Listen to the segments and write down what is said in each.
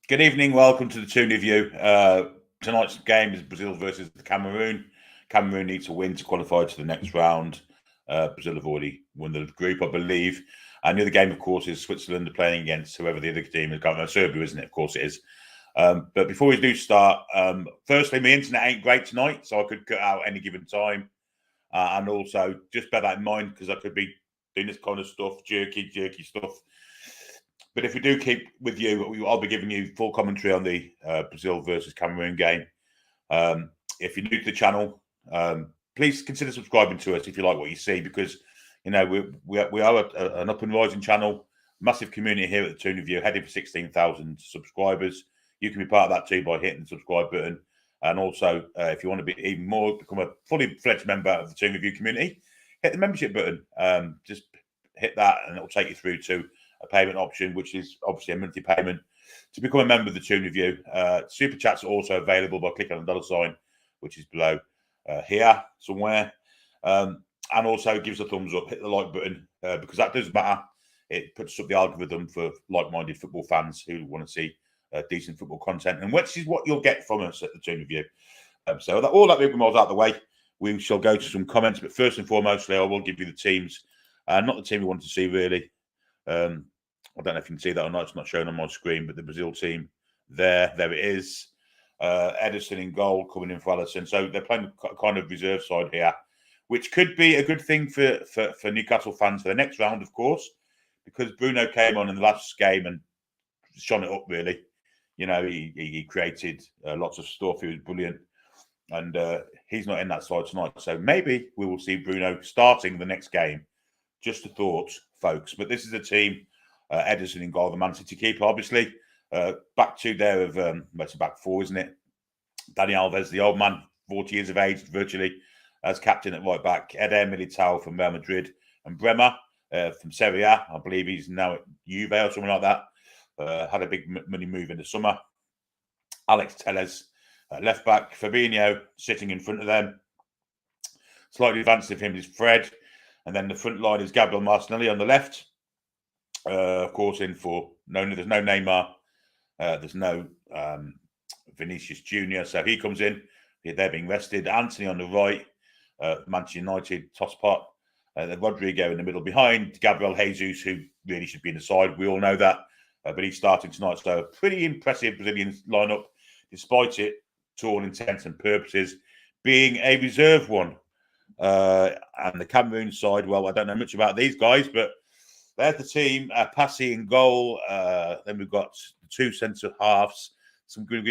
Good evening. Welcome to the Toon review. Tonight's game is Brazil versus Cameroon. Cameroon need to win to qualify to the next round. Brazil have already won the group, I believe. And the other game, of course, is Switzerland playing against whoever the other team is. Serbia, isn't it? Of course it is. But before we do start, firstly, my internet ain't great tonight, so I could cut out any given time. And also, just bear that in mind because I could be doing this kind of stuff, jerky stuff. But if we do keep with you, I'll be giving you full commentary on the Brazil versus Cameroon game. If you're new to the channel, please consider subscribing to us if you like what you see, because you know we are an up and rising channel, massive community here at the Toon Review, heading for 16,000 subscribers. You can be part of that too by hitting the subscribe button, and also if you want to be even more, become a fully fledged member of the Toon Review community, hit the membership button. Just hit that, and it'll take you through to a payment option, which is obviously a monthly payment to become a member of the Toon Review. Super chats are also available by clicking on the $sign, which is below here somewhere. And also give us a thumbs up, hit the like button, because that does matter. It puts up the algorithm for like-minded football fans who want to see decent football content, and which is what you'll get from us at the Toon Review. So all that rigmarole's out of the way, we shall go to some comments. But first and foremost, I will give you the teams. Not the team we wanted to see, really. I don't know if you can see that or not. It's not shown on my screen, but the Brazil team there it is. Edison in goal, coming in for Alisson. So they're playing kind of reserve side here, which could be a good thing for Newcastle fans for the next round, of course, because Bruno came on in the last game and shone it up, really. You know, he created lots of stuff. He was brilliant. And he's not in that side tonight. So maybe we will see Bruno starting the next game. Just a thought, folks. But this is a team, Edison in goal, the Man City keeper, obviously. Back two there of, it's a back four, isn't it? Dani Alves, the old man, 40 years of age, virtually, as captain at right back. Eder Militao from Real Madrid. And Bremer from Serie A. I believe he's now at Juve or something like that. Had a big money move in the summer. Alex Telles, left back. Fabinho sitting in front of them. Slightly advanced of him is Fred. And then the front line is Gabriel Martinelli on the left. Of course, in for there's no Neymar. There's no Vinicius Junior. So he comes in. They're being rested. Anthony on the right. Manchester United toss pot. Then Rodrigo in the middle behind Gabriel Jesus, who really should be in the side. We all know that. But he's starting tonight. So a pretty impressive Brazilian lineup, despite it, to all intents and purposes, being a reserve one. And the Cameroon side, well, I don't know much about these guys, but there's the team. Passy in goal. Then we've got the two centre halves. Some good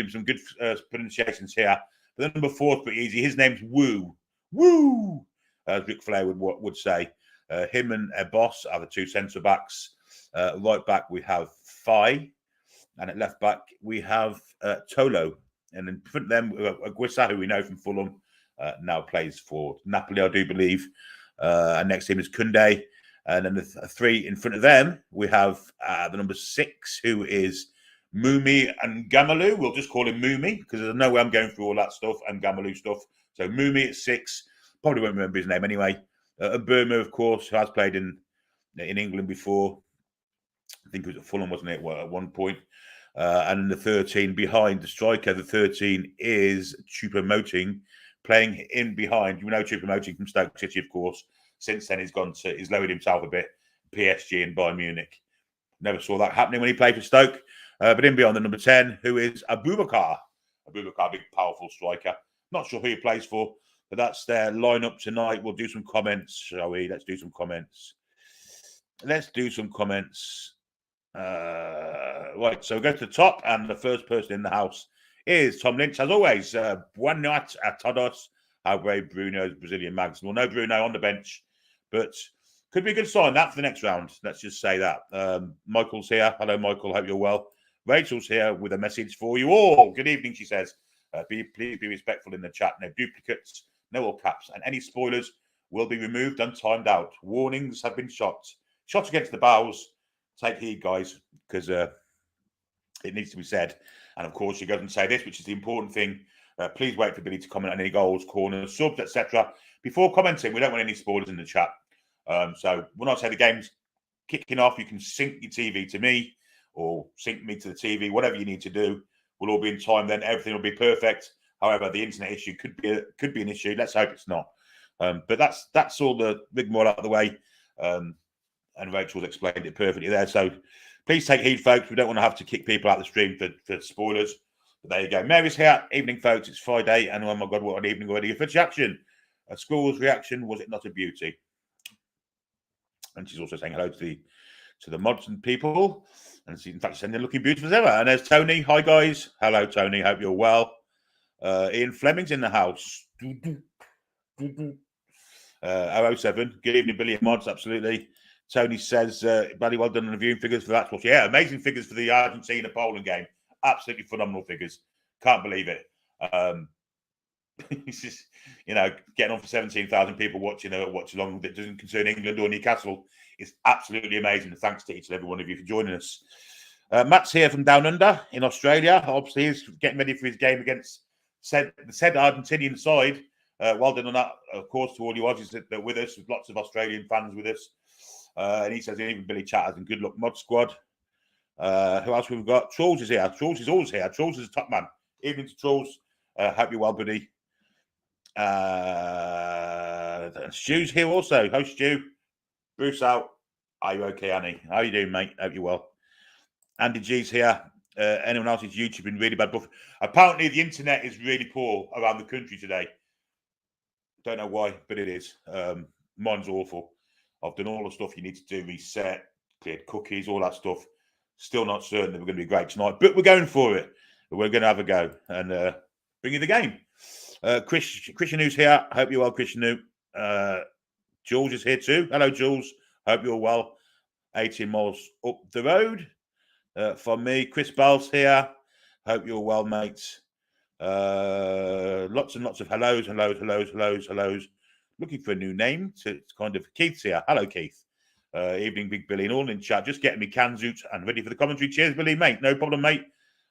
pronunciations here. But the number 4 is pretty easy. His name's Woo, as Ric Flair would say. Him and Boss are the two centre backs. Right back we have Fai, and at left back we have Tolo. And in front of them, Aguisa, who we know from Fulham. Now plays for Napoli, I do believe. And next to him is Kunde. And then the 3 in front of them, we have the number 6, who is Mumi and Gamalu. We'll just call him Mumi, because there's no way I'm going through all that stuff and Gamalu stuff. So Mumi at 6. Probably won't remember his name anyway. Burma, of course, who has played in England before. I think it was at Fulham, wasn't it, at one point. And the 13 behind the striker, the 13 is Choupo-Moting, playing in behind. You know Choupo-Moting from Stoke City, of course. Since then, he's lowered himself a bit. PSG and Bayern Munich. Never saw that happening when he played for Stoke. But in behind the number 10, who is Abubakar. Abubakar, big, powerful striker. Not sure who he plays for, but that's their lineup tonight. We'll do some comments, shall we? Let's do some comments. Right, so we go to the top, and the first person in the house is Tom Lynch. As always, Boa noite a todos. How brave Bruno's Brazilian mags. Well, no Bruno on the bench, but could be a good sign that for the next round. Let's just say that. Michael's here. Hello, Michael. Hope you're well. Rachel's here with a message for you all. Good evening, she says. Please be respectful in the chat. No duplicates, no all caps, and any spoilers will be removed and timed out. Warnings have been shot against the bows. Take heed, guys, because it needs to be said. And of course, she goes and say this, which is the important thing. Please wait for Billy to comment on any goals, corners, subs, etc. Before commenting, we don't want any spoilers in the chat. So when I say the game's kicking off, you can sync your TV to me, or sync me to the TV, whatever you need to do, will all be in time. Then everything will be perfect. However, the internet issue could be an issue. Let's hope it's not. But that's all the rigmarole out of the way. And Rachel's explained it perfectly there. So please take heed, folks. We don't want to have to kick people out of the stream for spoilers. But there you go. Mary's here. Evening, folks. It's Friday. And oh my God, what an evening already. For reaction. A school's reaction. Was it not a beauty? And she's also saying hello to the mods and people. And she's in fact sending looking beautiful as ever. And there's Tony. Hi, guys. Hello, Tony. Hope you're well. Ian Fleming's in the house. 007. Good evening, Billy and mods. Absolutely. Tony says, bloody well done on the viewing figures for that. Yeah, amazing figures for the Argentina-Poland game. Absolutely phenomenal figures. Can't believe it. It's just, getting on for 17,000 people watching Watchalong that doesn't concern England or Newcastle. It's absolutely amazing. Thanks to each and every one of you for joining us. Matt's here from down under in Australia. Obviously, he's getting ready for his game against the said Argentinian side. Well done on that, of course, to all you Aussies that are with us, with lots of Australian fans with us. And he says, even Billy Chatters and good luck, mod squad. Who else we've got? Trolls is here. Trolls is always here. Trolls is a top man. Evening to Trolls. Hope you're well, buddy. Stu's here also. Host Stu. Bruce out. Are you okay, Annie? How you doing, mate? Hope you're well. Andy G's here. Anyone else's YouTube been really bad? But apparently the internet is really poor around the country today. Don't know why, but it is. Mine's awful. I've done all the stuff you need to do, reset, cleared cookies, all that stuff. Still not certain that we're going to be great tonight, but we're going for it. We're going to have a go and bring you the game. Christian who's here. Hope you're well, Christian who. Jules is here too. Hello, Jules. Hope you're well. 18 miles up the road from me. Chris Bell's here. Hope you're well, mates. Lots and lots of hellos. Looking for a new name. It's kind of Keith's here. Hello, Keith. Evening, Big Billy, and all in chat. Just getting me cans out and ready for the commentary. Cheers, Billy, mate. No problem, mate.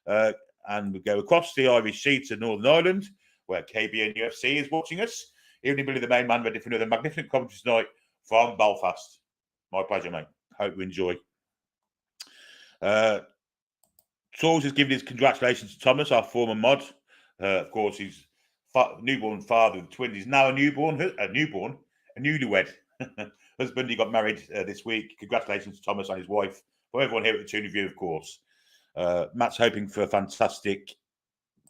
And we go across the Irish Sea to Northern Ireland, where KBN UFC is watching us. Evening, Billy, the main man, ready for another magnificent commentary tonight from Belfast. My pleasure, mate. Hope you enjoy. Charles has given his congratulations to Thomas, our former mod. Of course, he's newborn father of twins. He's now a newlywed husband. He got married this week. Congratulations to Thomas and his wife. For everyone here at the Toon Review, of course. Matt's hoping for a fantastic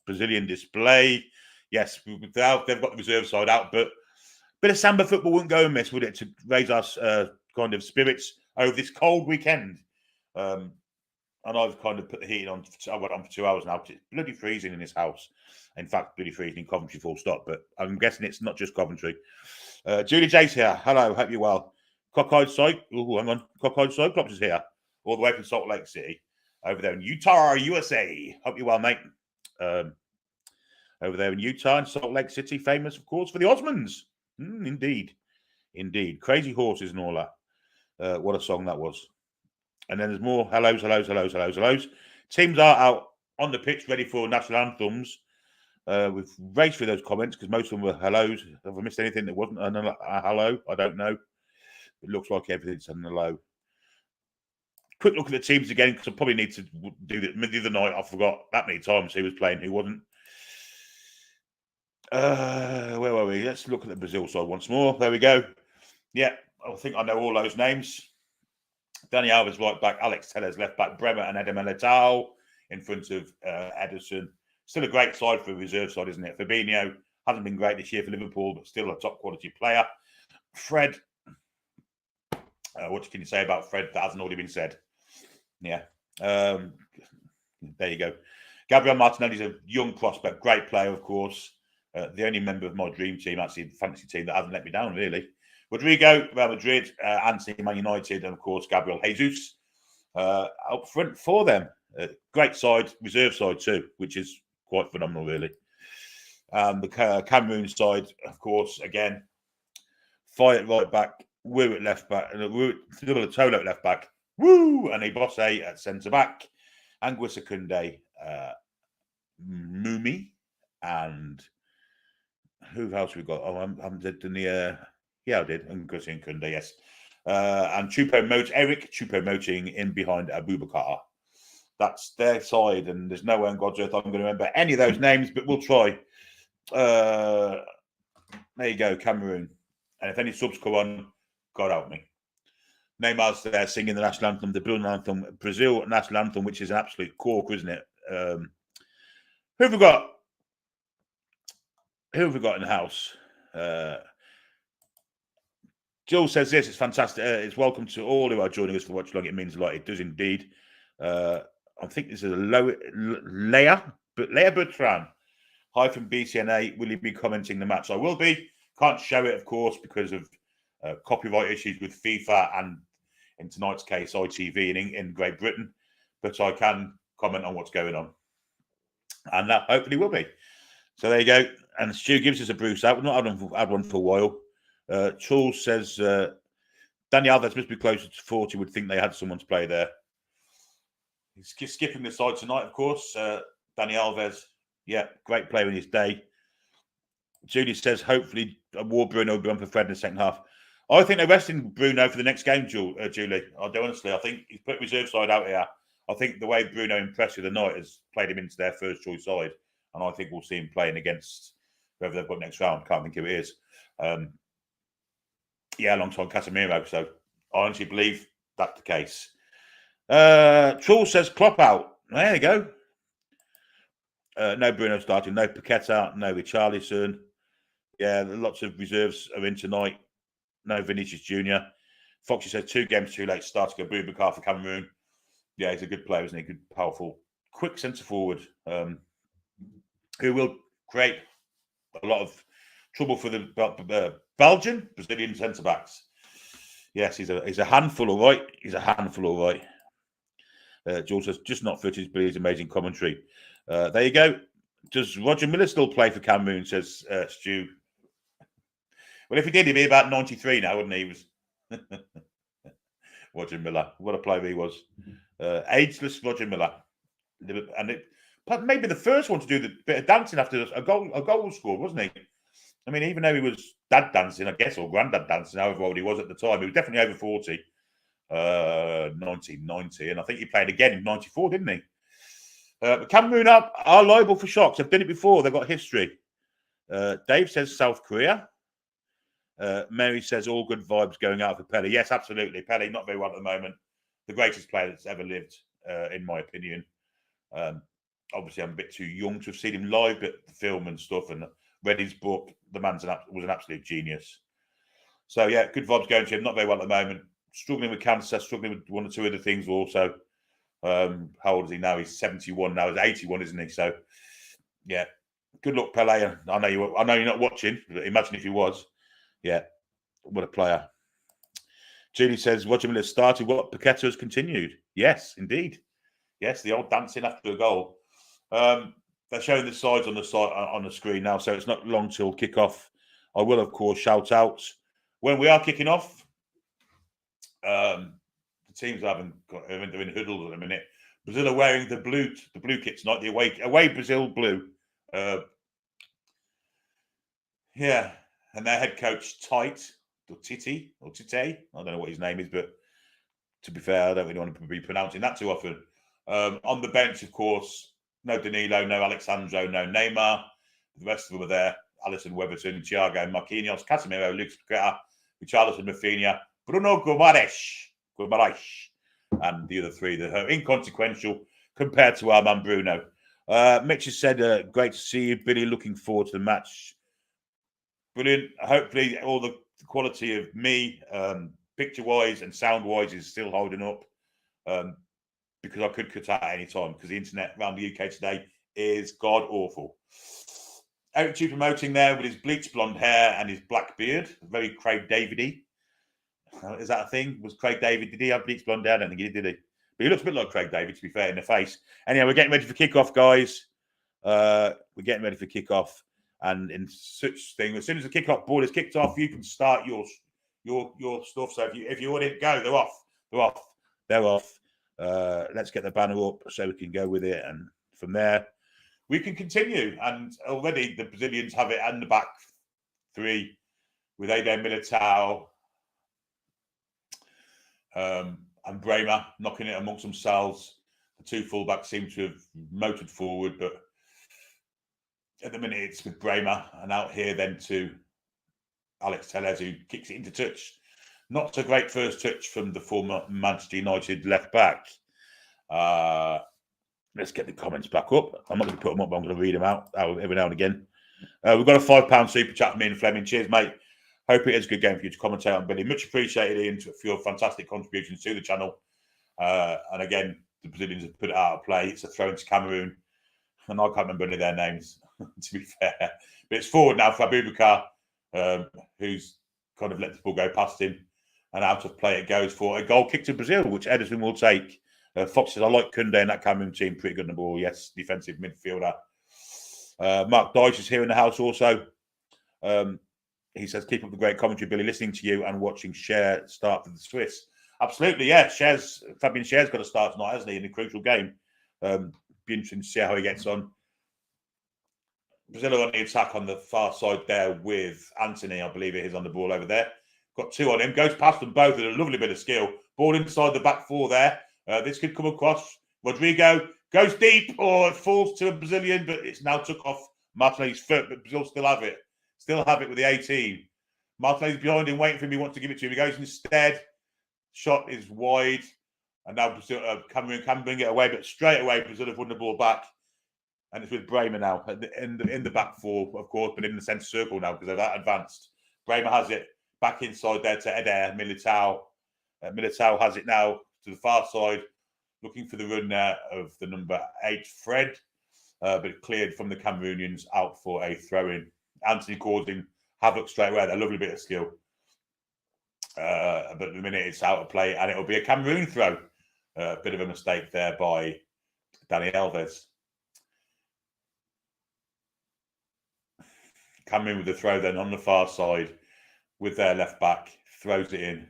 Brazilian display. Yes, they've got the reserve side out, but a bit of samba football wouldn't go amiss, would it, to raise us kind of spirits over this cold weekend? And I've kind of put the heating on. I went on for 2 hours now. It's bloody freezing in this house. In fact, bloody freezing in Coventry, full stop. But I'm guessing it's not just Coventry. Julie J's here. Hello, hope you're well. Cockeyed Cyclops is here, all the way from Salt Lake City, over there in Utah, USA. Hope you're well, mate. Over there in Utah and Salt Lake City, famous, of course, for the Osmonds. Indeed. Crazy horses and all that. What a song that was. And then there's more hellos. Teams are out on the pitch ready for national anthems. We've raced through those comments because most of them were hellos. Have I missed anything that wasn't a hello? I don't know. It looks like everything's a hello. Quick look at the teams again because I probably need to do that. The other night, I forgot that many times who was playing, who wasn't. Where were we? Let's look at the Brazil side once more. There we go. Yeah, I think I know all those names. Danny Alves right back, Alex Tellers left back, Bremer and Eder Militao in front of Ederson. Still a great side for a reserve side, isn't it? Fabinho hasn't been great this year for Liverpool, but still a top quality player. Fred, what can you say about Fred that hasn't already been said? Yeah, there you go. Gabriel Martinelli's a young prospect, great player, of course. The only member of my dream team, actually, the fantasy team that hasn't let me down, really. Rodrigo, Real Madrid, Anthony, Man United, and of course, Gabriel Jesus up front for them. Great side, reserve side too, which is quite phenomenal, really. The Cameroon side, of course, again, Fight at right back, Wu at left back, and Tolo at left back, Woo, and Ibose at centre back, Anguissa Koundé, Mumi, and who else we got? Oh, I'm done the. Yeah, I did. Anguissa Koundé, yes. And Eric Choupo-Moting in behind Abubakar. That's their side, and there's no way on God's earth I'm going to remember any of those names, but we'll try. There you go, Cameroon. And if any subs come on, God help me. Neymar's there singing the national anthem, the Brazil national anthem, which is an absolute cork, isn't it? Who have we got? Who have we got in the house? Jill says this, it's fantastic. It's welcome to all who are joining us for Watchalong. It means a lot. It does indeed. I think this is Leia Bertrand. Hi from BCNA. Will you be commenting the match? I will be. Can't show it, of course, because of copyright issues with FIFA and, in tonight's case, ITV in Great Britain. But I can comment on what's going on. And that hopefully will be. So there you go. And Stu gives us a Bruce out. We've not had one for a while. Charles says Danny Alves must be closer to 40. Would think they had someone to play there. He's skipping the side tonight, of course. Danny Alves, yeah, great player in his day. Julie says hopefully Bruno will be on for Fred in the second half. I think they're resting Bruno for the next game, Julie. I do honestly. I think he's put reserve side out here. I think the way Bruno impressed you tonight has played him into their first choice side, and I think we'll see him playing against whoever they've got next round. Can't think who it is. Yeah, alongside Casemiro. So I honestly believe that's the case. Troll says Klopp out. There you go. No Bruno starting. No Paqueta. No Richarlison. Yeah, lots of reserves are in tonight. No Vinicius Jr. Foxy says 2 games too late. Starting Abubakar for Cameroon. Yeah, he's a good player, isn't he? Good, powerful, quick centre forward who will create a lot of trouble for the Brazilian centre backs. Yes, he's a handful, all right. He's a handful, all right. George says just not footage, but he's amazing commentary. There you go. Does Roger Miller still play for Cameroon? Says Stu. Well, if he did, he'd be about 93 now, wouldn't he? He was Roger Miller. What a player he was. Ageless Roger Miller. And maybe the first one to do the bit of dancing after a goal was scored, wasn't he? I mean, even though he was dad dancing, I guess, or granddad dancing, however old he was at the time, he was definitely over 40. 1990, and I think he played again in 94, didn't he? But Cameroon are liable for shocks. They've done it before. They've got history. Dave says South Korea. Mary says all good vibes going out for Pele. Yes, absolutely. Pele, not very well at the moment. The greatest player that's ever lived, in my opinion. Obviously, I'm a bit too young to have seen him live, but the film and stuff and read his book. The man was an absolute genius. So, yeah, good vibes going to him. Not very well at the moment. Struggling with cancer, struggling with one or two other things also. How old is he now? He's 71 now. He's 81, isn't he? So, yeah. Good luck, Pele. I know you're not watching, but imagine if he was. Yeah. What a player. Julie says, Roger Miller started what Paqueta has continued. Yes, indeed. Yes, the old dancing after a goal. They're showing the sides on the screen now, so it's not long till kick-off. I will, of course, shout out when we are kicking off. The teams are in huddles at the minute. Brazil are wearing the blue kits, not the away Brazil blue. Yeah, and their head coach Tite, I don't know what his name is, but to be fair, I don't really want to be pronouncing that too often. On the bench, of course, no Danilo, no Alexandro, no Neymar. The rest of them are there. Alisson, Weberton, Thiago, Marquinhos, Casemiro, Lucas Paqueta, Richarlison, Rafinha, Bruno Guimaraes, and the other three that are inconsequential compared to our man Bruno. Mitch has said, great to see you, Billy. Looking forward to the match. Brilliant. Hopefully, all the quality of me, picture-wise and sound-wise, is still holding up. Because I could cut out at any time because the internet around the UK today is god awful. Eric Chu promoting there with his bleached blonde hair and his black beard, very Craig David-y. Is that a thing? Was Craig David? Did he have bleached blonde hair? I don't think he did he? But he looks a bit like Craig David, to be fair, in the face. Anyway, we're getting ready for kickoff, guys. We're getting ready for kickoff, and in such thing, as soon as the kickoff ball is kicked off, you can start your stuff. So if you want it, go. They're off. Let's get the banner up so we can go with it, and from there we can continue. And already the Brazilians have it in the back three with Eder Militao and Bremer knocking it amongst themselves. The two fullbacks seem to have motored forward, but at the minute it's with Bremer, and out here then to Alex Telles, who kicks it into touch. Not so great first touch from the former Manchester United left back. Let's get the comments back up. I'm not going to put them up, but I'm going to read them out every now and again. We've got a £5 super chat from me and Fleming. Cheers, mate. Hope it is a good game for you to commentate on, Billy. Much appreciated, Ian, for your fantastic contributions to the channel. And again, the Brazilians have put it out of play. It's a throw into Cameroon. And I can't remember any of their names, to be fair. But it's forward now for Abubakar, who's kind of let the ball go past him. And out of play it goes for a goal kick to Brazil, which Ederson will take. Fox says, I like Kunde and that Cameroon team. Pretty good on the ball. Yes, defensive midfielder. Mark Dyche is here in the house also. He says, keep up the great commentary, Billy. Listening to you and watching Cher start for the Swiss. Absolutely, yeah. Fabian Cher's got to start tonight, hasn't he, in a crucial game. Be interesting to see how he gets on. Brazil on the attack on the far side there with Anthony, I believe it is, on the ball over there. Got two on him. Goes past them both with a lovely bit of skill. Ball inside the back four there. This could come across. Rodrigo goes deep, or it falls to a Brazilian, but it's now took off Martinelli's foot, but Brazil still have it. Still have it with the 18. Martinelli's behind him, waiting for him. He wants to give it to him. He goes instead. Shot is wide. And now Brazil, Cameroon can bring it away, but straight away, Brazil have won the ball back. And it's with Bremer now in the back four, of course, but in the centre circle now because they're that advanced. Bremer has it back inside there to Eder Militao. Militao has it now to the far side, looking for the run there of the number 8, Fred, but cleared from the Cameroonians out for a throw-in. Anthony causing havoc straight away. A lovely bit of skill. But at the minute it's out of play, and it'll be a Cameroon throw. A bit of a mistake there by Dani Alves. Cameroon with the throw then on the far side with their left back, throws it in,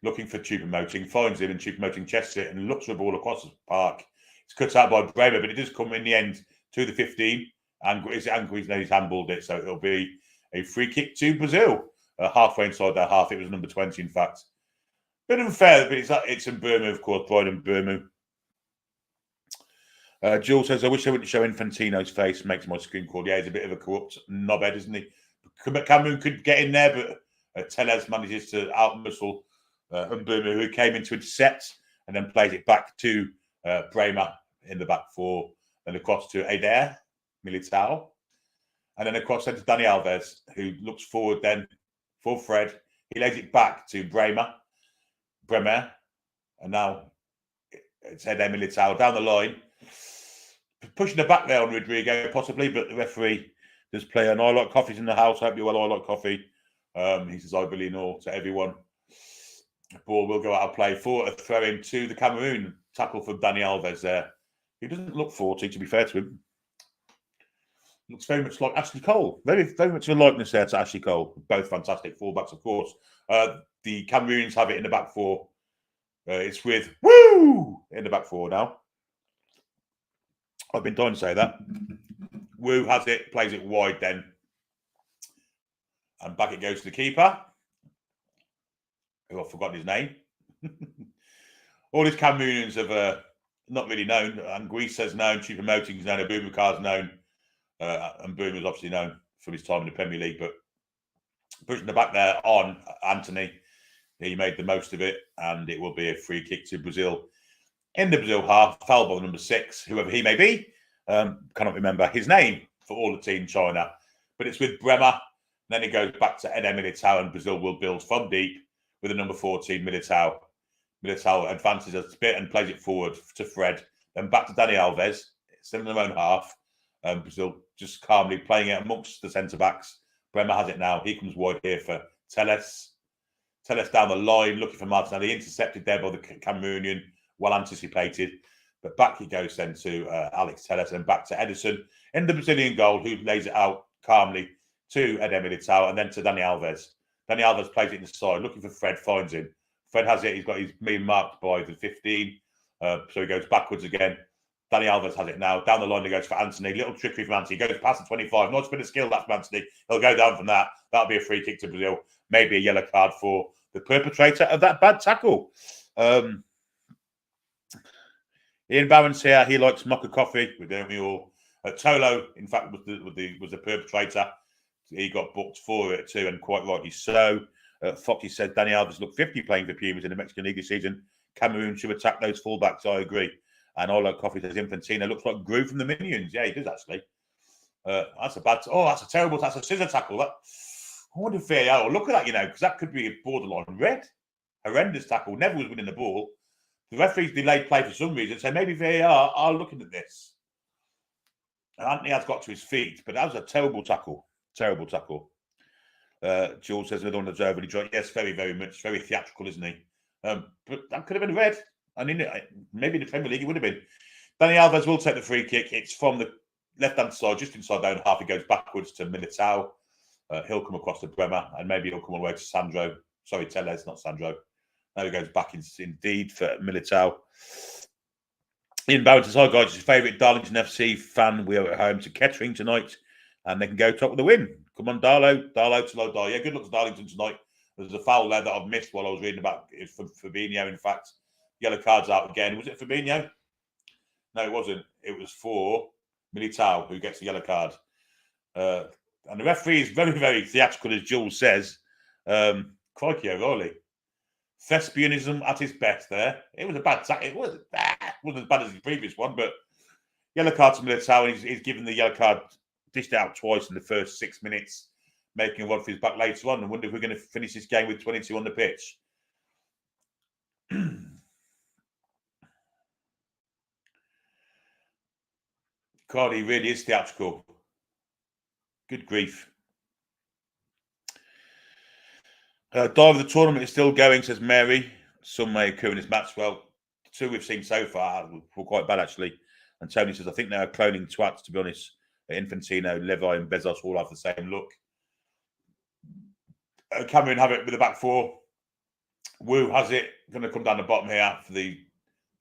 looking for Choupo-Moting, finds him, and Choupo-Moting chests it and looks for the ball across the park. It's cut out by Bremer, but it does come in the end to the 15. And he's handballed it, so it'll be a free kick to Brazil. Halfway inside their half. It was number 20, in fact. Bit unfair, but it's in Burma, of course, Brian and Burma. Jules says, I wish I wouldn't show Infantino's face. Makes my screen call. Yeah, he's a bit of a corrupt knobhead, isn't he? Cameroon could get in there, but Telles manages to outmuscle Burma, who came in to intercept and then plays it back to Bremer in the back four, and across to Eder Militao, and then across then to Dani Alves, who looks forward then for Fred. He lays it back to Bremer, and now it's Eder Militao down the line, pushing the back there on Rodrigo, possibly, but the referee does play an I like coffees in the house. Hope you're well. I like coffee. He says, I believe all to everyone. The ball will go out of play for a throw in to the Cameroon. Tackle from Dani Alves there. He doesn't look 40, to be fair to him. Looks very much like Ashley Cole. Very, very much a likeness there to Ashley Cole. Both fantastic fullbacks, of course. The Cameroonians have it in the back four. It's with Woo in the back four now. I've been trying to say that. Woo has it, plays it wide then. And back it goes to the keeper, who I've forgotten his name. All these Cameroonians have not really known. Anguissa's known, Choupo-Moting's known, Abubakar's known. And Bruno is obviously known from his time in the Premier League, but pushing the back there on Anthony, he made the most of it, and it will be a free kick to Brazil. In the Brazil half, foul ball number 6, whoever he may be, cannot remember his name for all the team China, but it's with Bremer. Then it goes back to Eder Militao, and Brazil will build from deep with the number 14, Militao. Militao advances a bit and plays it forward to Fred, then back to Dani Alves, still in their own half. Brazil just calmly playing it amongst the centre-backs. Bremer has it now. He comes wide here for Telles. Telles down the line, looking for Martinelli. Intercepted there by the Cameroonian. Well anticipated. But back he goes then to Alex Telles and back to Ederson in the Brazilian goal, who lays it out calmly to Eder Militao and then to Dani Alves. Dani Alves plays it inside, looking for Fred, finds him. Fred has it. He's been marked by the 15. So he goes backwards again. Dani Alves has it now. Down the line, he goes for Anthony. Little trickery from Anthony. He goes past the 25. Nice bit of skill, that's from Anthony. He'll go down from that. That'll be a free kick to Brazil. Maybe a yellow card for the perpetrator of that bad tackle. Ian Barron's here. He likes mocha coffee. We're doing we all. Tolo, in fact, was the perpetrator. He got booked for it too, and quite rightly so. Foxy said Danny Alves looked 50 playing for Pumas in the Mexican League this season. Cameroon should attack those fullbacks. I agree. And I like coffee says Infantino looks like Gru from the Minions. Yeah, he does actually. That's a bad. That's a terrible. That's a scissor tackle. That. I wonder if VAR will look at that, because that could be a borderline red. Horrendous tackle. Never was winning the ball. The referee's delayed play for some reason, so maybe VAR are looking at this. And Anthony has got to his feet, but that was a terrible tackle. Terrible tackle. Jules says another one that's overly drawn. Yes, very, very much. Very theatrical, isn't he? But that could have been red. And maybe in the Premier League it would have been. Danny Alves will take the free kick. It's from the left-hand side, just inside their own half. He goes backwards to Militao. He'll come across to Bremer, and maybe he'll come all the way to Sandro. Sorry, Tellez, not Sandro. Now he goes back indeed for Militao. Ian Barrett says, hi guys, his favourite Darlington FC fan. We are at home to Kettering tonight, and they can go top of the win. Come on, Darlow till I die. Yeah, good luck to Darlington tonight. There's a foul there that I've missed while I was reading about it for Fabinho, in fact. Yellow card's out again. Was it Fabinho? No, it wasn't. It was for Militao, who gets the yellow card. And the referee is very, very theatrical, as Jules says. Crikey O'Reilly. Thespianism at its best there. It was a bad tackle. It wasn't as bad as the previous one, but yellow card to Militao, and he's given the yellow card, dished out twice in the first 6 minutes, making a run for his back later on. I wonder if we're going to finish this game with 22 on the pitch. Cardi really is theatrical. Good grief. Dive of the tournament is still going, says Mary. Some may occur in this match. Well, the two we've seen so far were quite bad, actually. And Tony says, I think they are cloning twats, to be honest. Infantino, Levi, and Bezos all have the same look. Cameroon have it with the back four. Wu has it. Going to come down the bottom here for the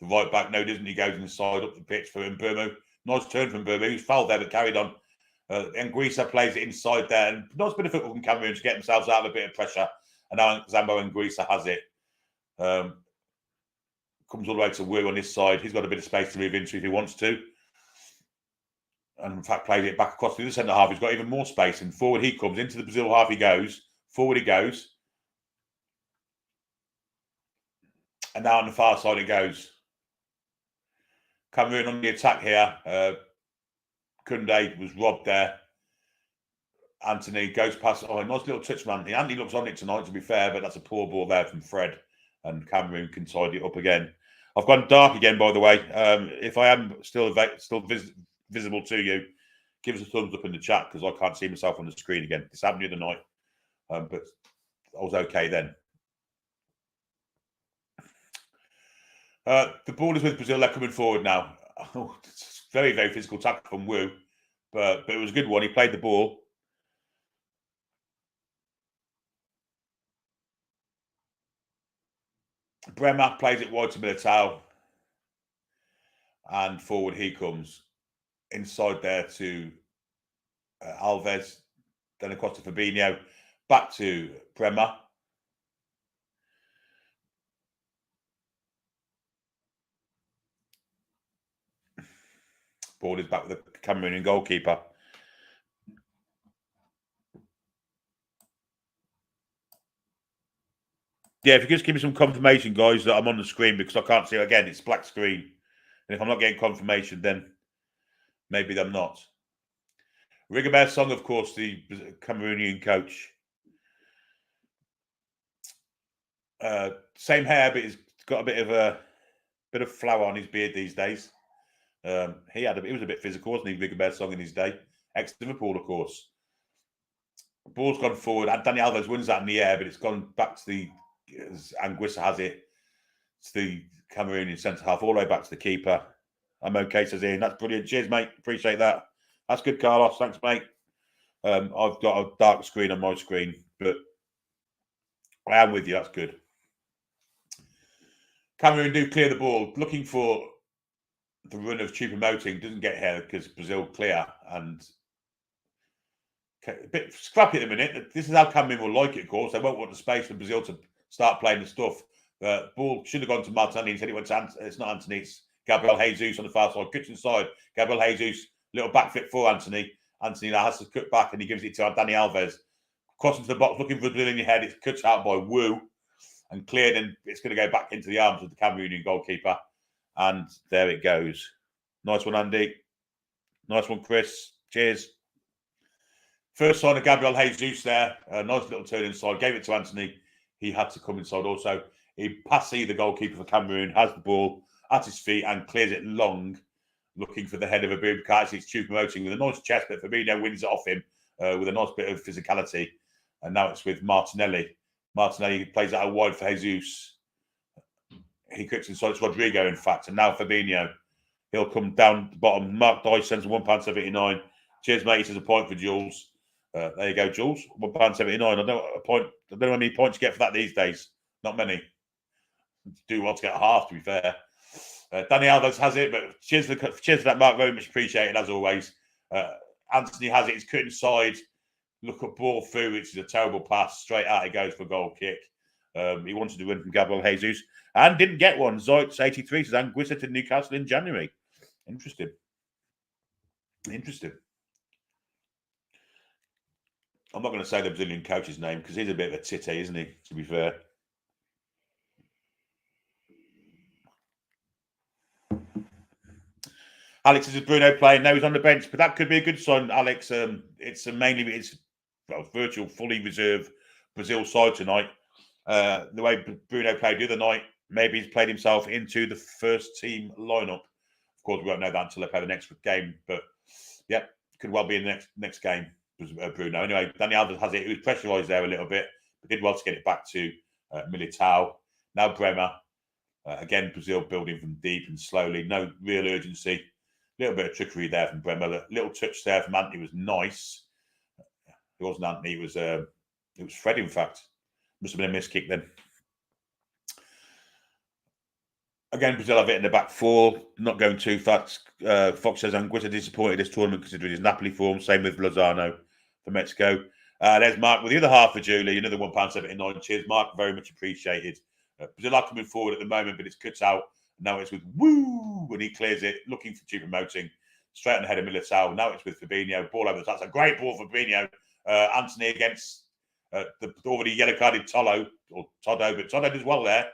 right back. No, doesn't he? Goes inside up the pitch for Mbeumo. Nice turn from Mbeumo. He's fouled there, but carried on. Nguisa plays it inside there. And nice bit of football from Cameroon to get themselves out of a bit of pressure. And now Zambo Nguisa has it. Comes all the way to Wu on this side. He's got a bit of space to move into if he wants to. And in fact, played it back across to the centre half. He's got even more space. And forward he comes. Into the Brazil half he goes. Forward he goes. And now on the far side it goes. Cameroon on the attack here. Kunde was robbed there. Anthony goes past. Oh, a nice little touch from Anthony. Anthony looks on it tonight, to be fair, but that's a poor ball there from Fred. And Cameroon can tidy it up again. I've gone dark again, by the way. If I am still visible to you, give us a thumbs up in the chat, because I can't see myself on the screen again. This happened the other night, but I was okay then. The ball is with Brazil. They're coming forward now. Oh, it's very, very physical tackle from Wu, but it was a good one. He played the ball. Bremer plays it wide to Militao, and forward he comes. Inside there to Alves, then across to Fabinho, back to Bremer. Ball is back with the Cameroonian goalkeeper. Yeah, if you could just give me some confirmation, guys, that I'm on the screen, because I can't see it again. It's black screen. And if I'm not getting confirmation, then maybe I'm not. Rigobert Song, of course, the Cameroonian coach. Same hair, but he's got a bit of flour on his beard these days. He was a bit physical, wasn't he, Rigobert Song in his day? Ex-Liverpool, of course. Ball's gone forward. Danny Alves wins that in the air, but it's gone back to the... Anguissa has it. It's the Cameroonian centre half, all the way back to the keeper. I'm okay, says Ian. That's brilliant. Cheers, mate. Appreciate that. That's good, Carlos. Thanks, mate. I've got a dark screen on my screen, but I am with you. That's good. Cameroon do clear the ball, looking for the run of Choupo-Moting. Doesn't get here because Brazil clear, and a bit scrappy at the minute. This is how Cameroon will like it, of course. They won't want the space for Brazil to start playing the stuff. Ball should have gone to Martinelli. Instead, it went to it's not Anthony, it's Gabriel Jesus on the far side, kitchen side. Gabriel Jesus, little back flip for Anthony. Anthony now has to cut back and he gives it to Dani Alves. Crossing to the box, looking for a drill in your head. It's cut out by Wu and cleared, and it's going to go back into the arms of the Cameroonian goalkeeper. And there it goes. Nice one, Andy. Nice one, Chris. Cheers. First sign of Gabriel Jesus there. A nice little turn inside. Gave it to Anthony. He had to come inside also. He passes the goalkeeper for Cameroon, has the ball at his feet and clears it long, looking for the head of Abubakar. It's Choupo-Moting with a nice chest, but Fabinho wins it off him with a nice bit of physicality. And now it's with Martinelli. Martinelli plays it out wide for Jesus. He cuts inside. It's Rodrigo, in fact. And now Fabinho. He'll come down the bottom. Mark Dice sends £1.79. Cheers, mate. He says a point for Jules. There you go, Jules. £1.79. I don't know how many points you get for that these days. Not many. Do well to get half, to be fair. Dani Alves has it, but cheers for that, Mark. Very much appreciated, as always. Anthony has it. He's cut inside. Look at ball through, which is a terrible pass. Straight out it goes for a goal kick. He wanted to win from Gabriel Jesus and didn't get one. Zoitz 83 says Anguissa to Newcastle in January. Interesting. I'm not going to say the Brazilian coach's name because he's a bit of a titty, isn't he? To be fair. Alex is Bruno playing. No, he's on the bench, but that could be a good sign, Alex. It's virtual, fully reserved Brazil side tonight. The way Bruno played the other night, maybe he's played himself into the first team lineup. Of course, we won't know that until they play the next game, but yeah, could well be in the next game. Bruno. Anyway, Dani Alves has it. He was pressurised there a little bit, but did well to get it back to Militao. Now Bremer. Again, Brazil building from deep and slowly. No real urgency. A little bit of trickery there from Bremer. A little touch there from Anthony was nice. It wasn't Anthony. It was Fred, in fact. Must have been a missed kick then. Again, Brazil have it in the back four. Not going too fast. Fox says Anguissa disappointed this tournament considering his Napoli form. Same with Lozano for Mexico. There's Mark with the other half for Julie. Another £1.79. Cheers, Mark. Very much appreciated. Brazil are coming forward at the moment, but it's cut out. Now it's with Woo, and he clears it, looking for Choupo-Moting. Straight on the head of Militao. Now it's with Fabinho. Ball over the top. That's a great ball for Fabinho. Anthony against the already yellow-carded Todo, but Todo does well there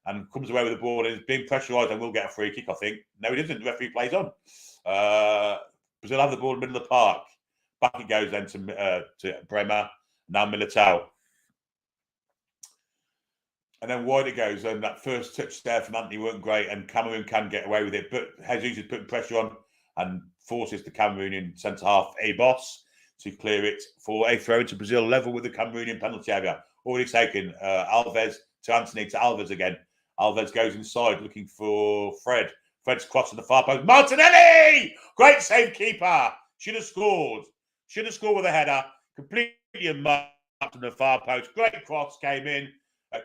and comes away with the ball and is being pressurised and will get a free kick, I think. No, he doesn't. The referee plays on. Brazil have the ball in the middle of the park. Back it goes then to Bremer. Now Militao. And then wide it goes. And that first touch there from Anthony weren't great, and Cameroon can get away with it. But Jesus is putting pressure on and forces the Cameroonian centre-half, A-Boss, to clear it for a throw into Brazil, level with the Cameroonian penalty area. Already taken. Alves to Anthony to Alves again. Alves goes inside looking for Fred. Fred's crossing the far post. Martinelli! Great save, keeper. Should have scored. Should have scored with a header. Completely unmarked on the far post. Great cross came in.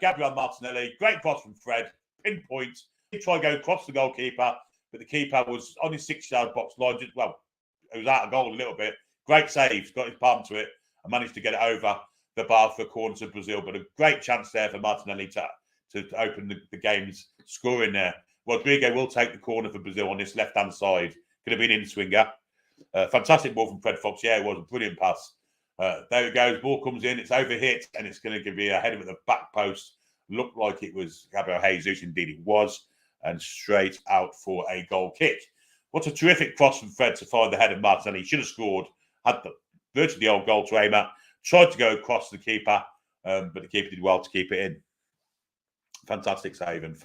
Gabriel Martinelli. Great cross from Fred. Pinpoint. He tried to go across the goalkeeper, but the keeper was on his 6-yard box line. It was out of goal a little bit. Great save. Got his palm to it and managed to get it over the bar for corners of Brazil. But a great chance there for Martinelli to open the game's scoring there. Rodrigo will take the corner for Brazil on this left-hand side. Could have been in swinger. Fantastic ball from Fred Fox. Yeah, it was a brilliant pass. There it goes. Ball comes in. It's overhit, and it's going to give you a header at the back post. Looked like it was Gabriel Jesus. Indeed, it was. And straight out for a goal kick. What a terrific cross from Fred to find the head of Martinelli. He should have scored. Had virtually the old goal to aim at. Tried to go across the keeper, but the keeper did well to keep it in. Fantastic save. And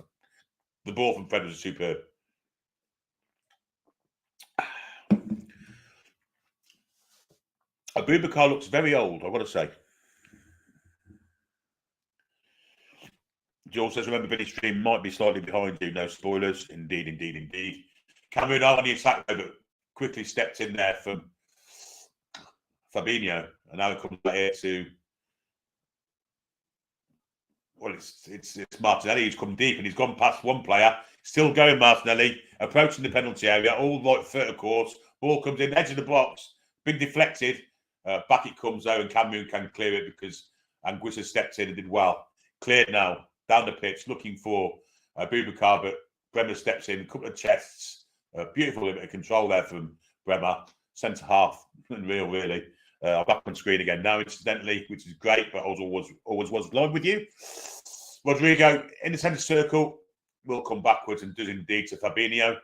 the ball from Fred was superb. Abubakar looks very old, I've got to say. Joel says, remember, Billy Stream might be slightly behind you. No spoilers. Indeed. Cameroon are on the attack, but quickly stepped in there from Fabinho. And now it comes back here to... Well, it's Martinelli who's come deep, and he's gone past one player. Still going, Martinelli, approaching the penalty area. All right foot, of course. Ball comes in, edge of the box. Been deflected. Back it comes, though, and Cameroon can clear it because Anguissa stepped in and did well. Cleared now. Down the pitch, looking for Abubakar, but Bremer steps in, a couple of chests, beautiful bit of control there from Bremer, centre half, unreal, really. I'm back on screen again now, incidentally, which is great, but always was live with you. Rodrigo in the centre circle will come backwards and does indeed to Fabinho.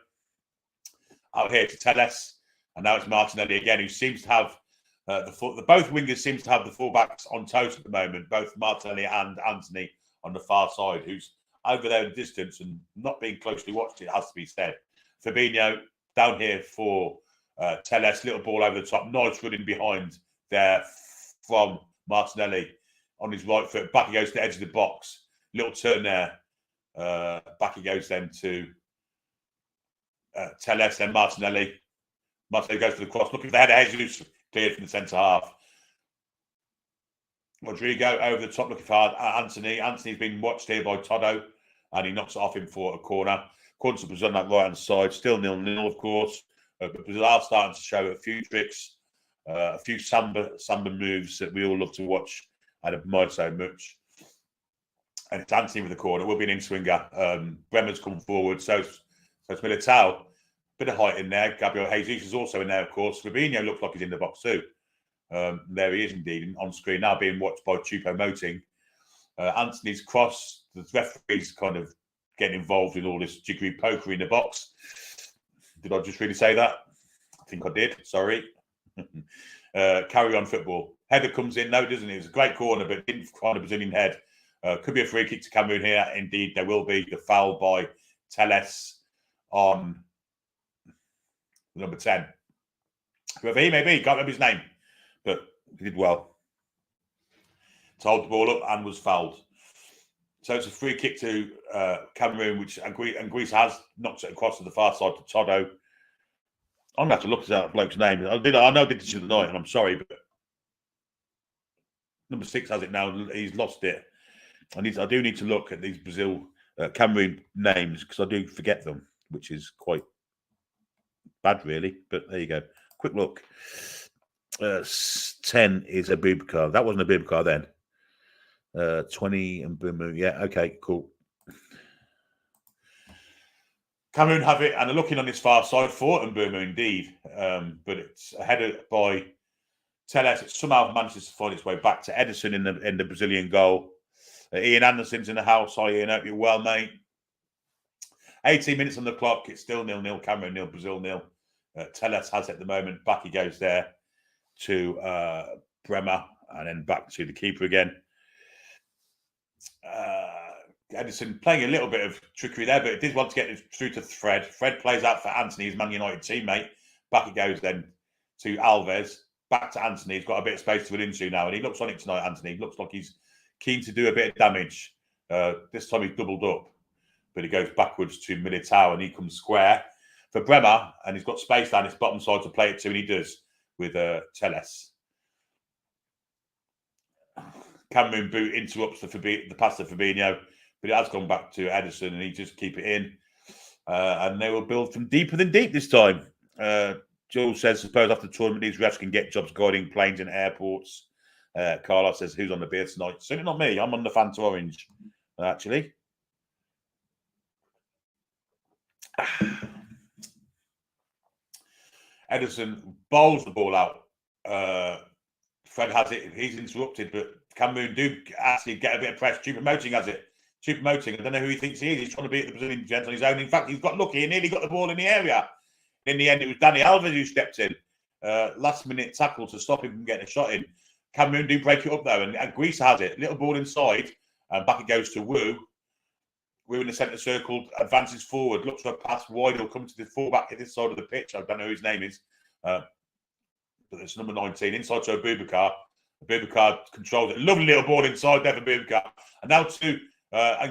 Out here to Telles, and now it's Martinelli again, who seems to have both wingers seems to have the fullbacks on toast at the moment, both Martinelli and Anthony on the far side, who's over there in distance and not being closely watched, it has to be said. Fabinho down here for Telles, little ball over the top, nice running behind there from Martinelli on his right foot. Back he goes to the edge of the box. Little turn there. Back he goes then to Telles, then Martinelli. Martinelli goes for the cross. Looking for the header. Jesus cleared from the centre half. Rodrigo over the top looking for Anthony. Anthony's been watched here by Todo, and he knocks it off him for a corner. Corner was on that right-hand side. Still 0-0, of course. But Brazil are starting to show a few tricks, a few samba moves that we all love to watch and admire so much. And it's Anthony with the corner. It will be an in-swinger. Bremer's come forward. So it's Militao. Bit of height in there. Gabriel Jesus is also in there, of course. Fabinho looks like he's in the box too. There he is indeed on screen now, being watched by Choupo-Moting. Anthony's cross. The referee's kind of getting involved in all this jiggery pokery in the box. Did I just really say that? I think I did. Sorry. Carry on football. Header comes in, no, doesn't it? It was a great corner, but didn't find a Brazilian head. Could be a free kick to Cameroon here. Indeed, there will be. The foul by Telles on number 10. Whoever he may be, can't remember his name, but he did well. To the ball up and was fouled. So it's a free kick to Cameroon, which Greece has knocked it across to the far side to Todo. I'm going to have to look at that bloke's name. I know I did this the other night, and I'm sorry, but number 6 has it now. He's lost it. I do need to look at these Cameroon names because I do forget them, which is quite bad, really. But there you go. Quick look. 10 is a Boubacar. That wasn't a Boubacar then. 20 and Bruno. Yeah, okay, cool. Cameroon have it, and they're looking on this far side for Bruno indeed. But it's headed by Telles. It somehow manages to find its way back to Edison in the Brazilian goal. Ian Anderson's in the house. Hi, Ian. Hope you're well, mate. 18 minutes on the clock. It's still 0-0. Cameroon 0, Brazil 0. Telles has it at the moment. Back he goes there to Bremer, and then back to the keeper again. Edison playing a little bit of trickery there, but it did want to get it through to Fred. Fred plays out for Anthony, his Man United teammate. Back it goes then to Alves. Back to Anthony. He's got a bit of space to run into now, and he looks on it tonight, Anthony. He looks like he's keen to do a bit of damage. This time he's doubled up, but he goes backwards to Militao, and he comes square for Bremer, and he's got space down his bottom side to play it to, and he does with Telles. Cameroon boot interrupts the pass to Fabinho, but it has gone back to Edison, and he just keep it in. And they will build from deeper than deep this time. Jules says, suppose after the tournament, these refs can get jobs guarding planes and airports. Carlos says, who's on the beer tonight? Certainly not me. I'm on the Fanta Orange, actually. Edison bowls the ball out. Fred has it. He's interrupted, but Cameroon do actually get a bit of press. Choupo-Moting has it. Choupo-Moting, I don't know who he thinks he is. He's trying to beat the Brazilian gent on his own. In fact, he's got lucky. He nearly got the ball in the area. In the end, it was Danny Alves who stepped in. Last-minute tackle to stop him from getting a shot in. Cameroon do break it up, though, and Greece has it. Little ball inside, and back it goes to Wu. Wu in the centre circle, advances forward, looks for a pass wide. He'll come to the fullback at this side of the pitch. I don't know who his name is. But it's number 19, inside to Boubacar. Boubacar controls it. Lovely little ball inside there for Boubacar. And now to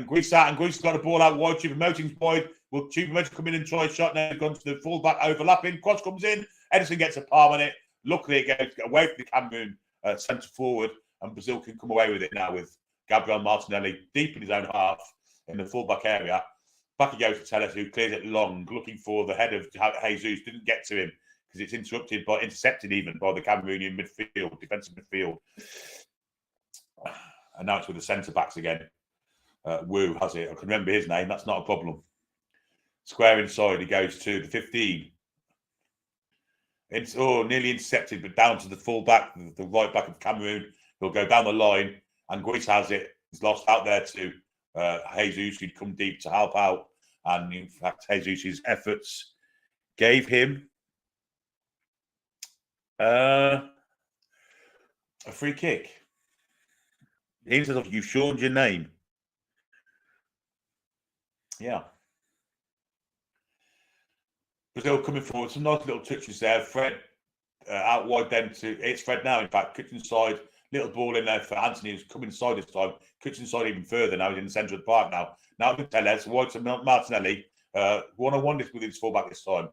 Greece out, and Greece has got the ball out wide. Choupo-Moting's wide. Will Choupo-Moting come in and try a shot? Now he's gone to the fullback, overlapping. Cross comes in. Edison gets a palm on it. Luckily, it goes away from the Cameroon centre forward, and Brazil can come away with it now with Gabriel Martinelli deep in his own half in the fullback area. Back he goes to Telles, who clears it long, looking for the head of Jesus. Didn't get to him because it's intercepted even by the Cameroonian midfield, defensive midfield. And now it's with the centre backs again. Wu has it. I can remember his name. That's not a problem. Square inside, he goes to the 15. It's nearly intercepted, but down to the full-back, the right back of Cameroon. He'll go down the line, and Guis has it. He's lost out there to Jesus, who'd come deep to help out. And in fact, Jesus' efforts gave him a free kick. He says, "You've shortened your name." Yeah. Brazil coming forward. Some nice little touches there. Fred out wide then to... It's Fred now, in fact. Cuts inside. Little ball in there for Anthony, who's come inside this time. Cuts inside even further now. He's in the centre of the park now. Now to Tellez. Wide to Martinelli. One-on-one with his fullback this time.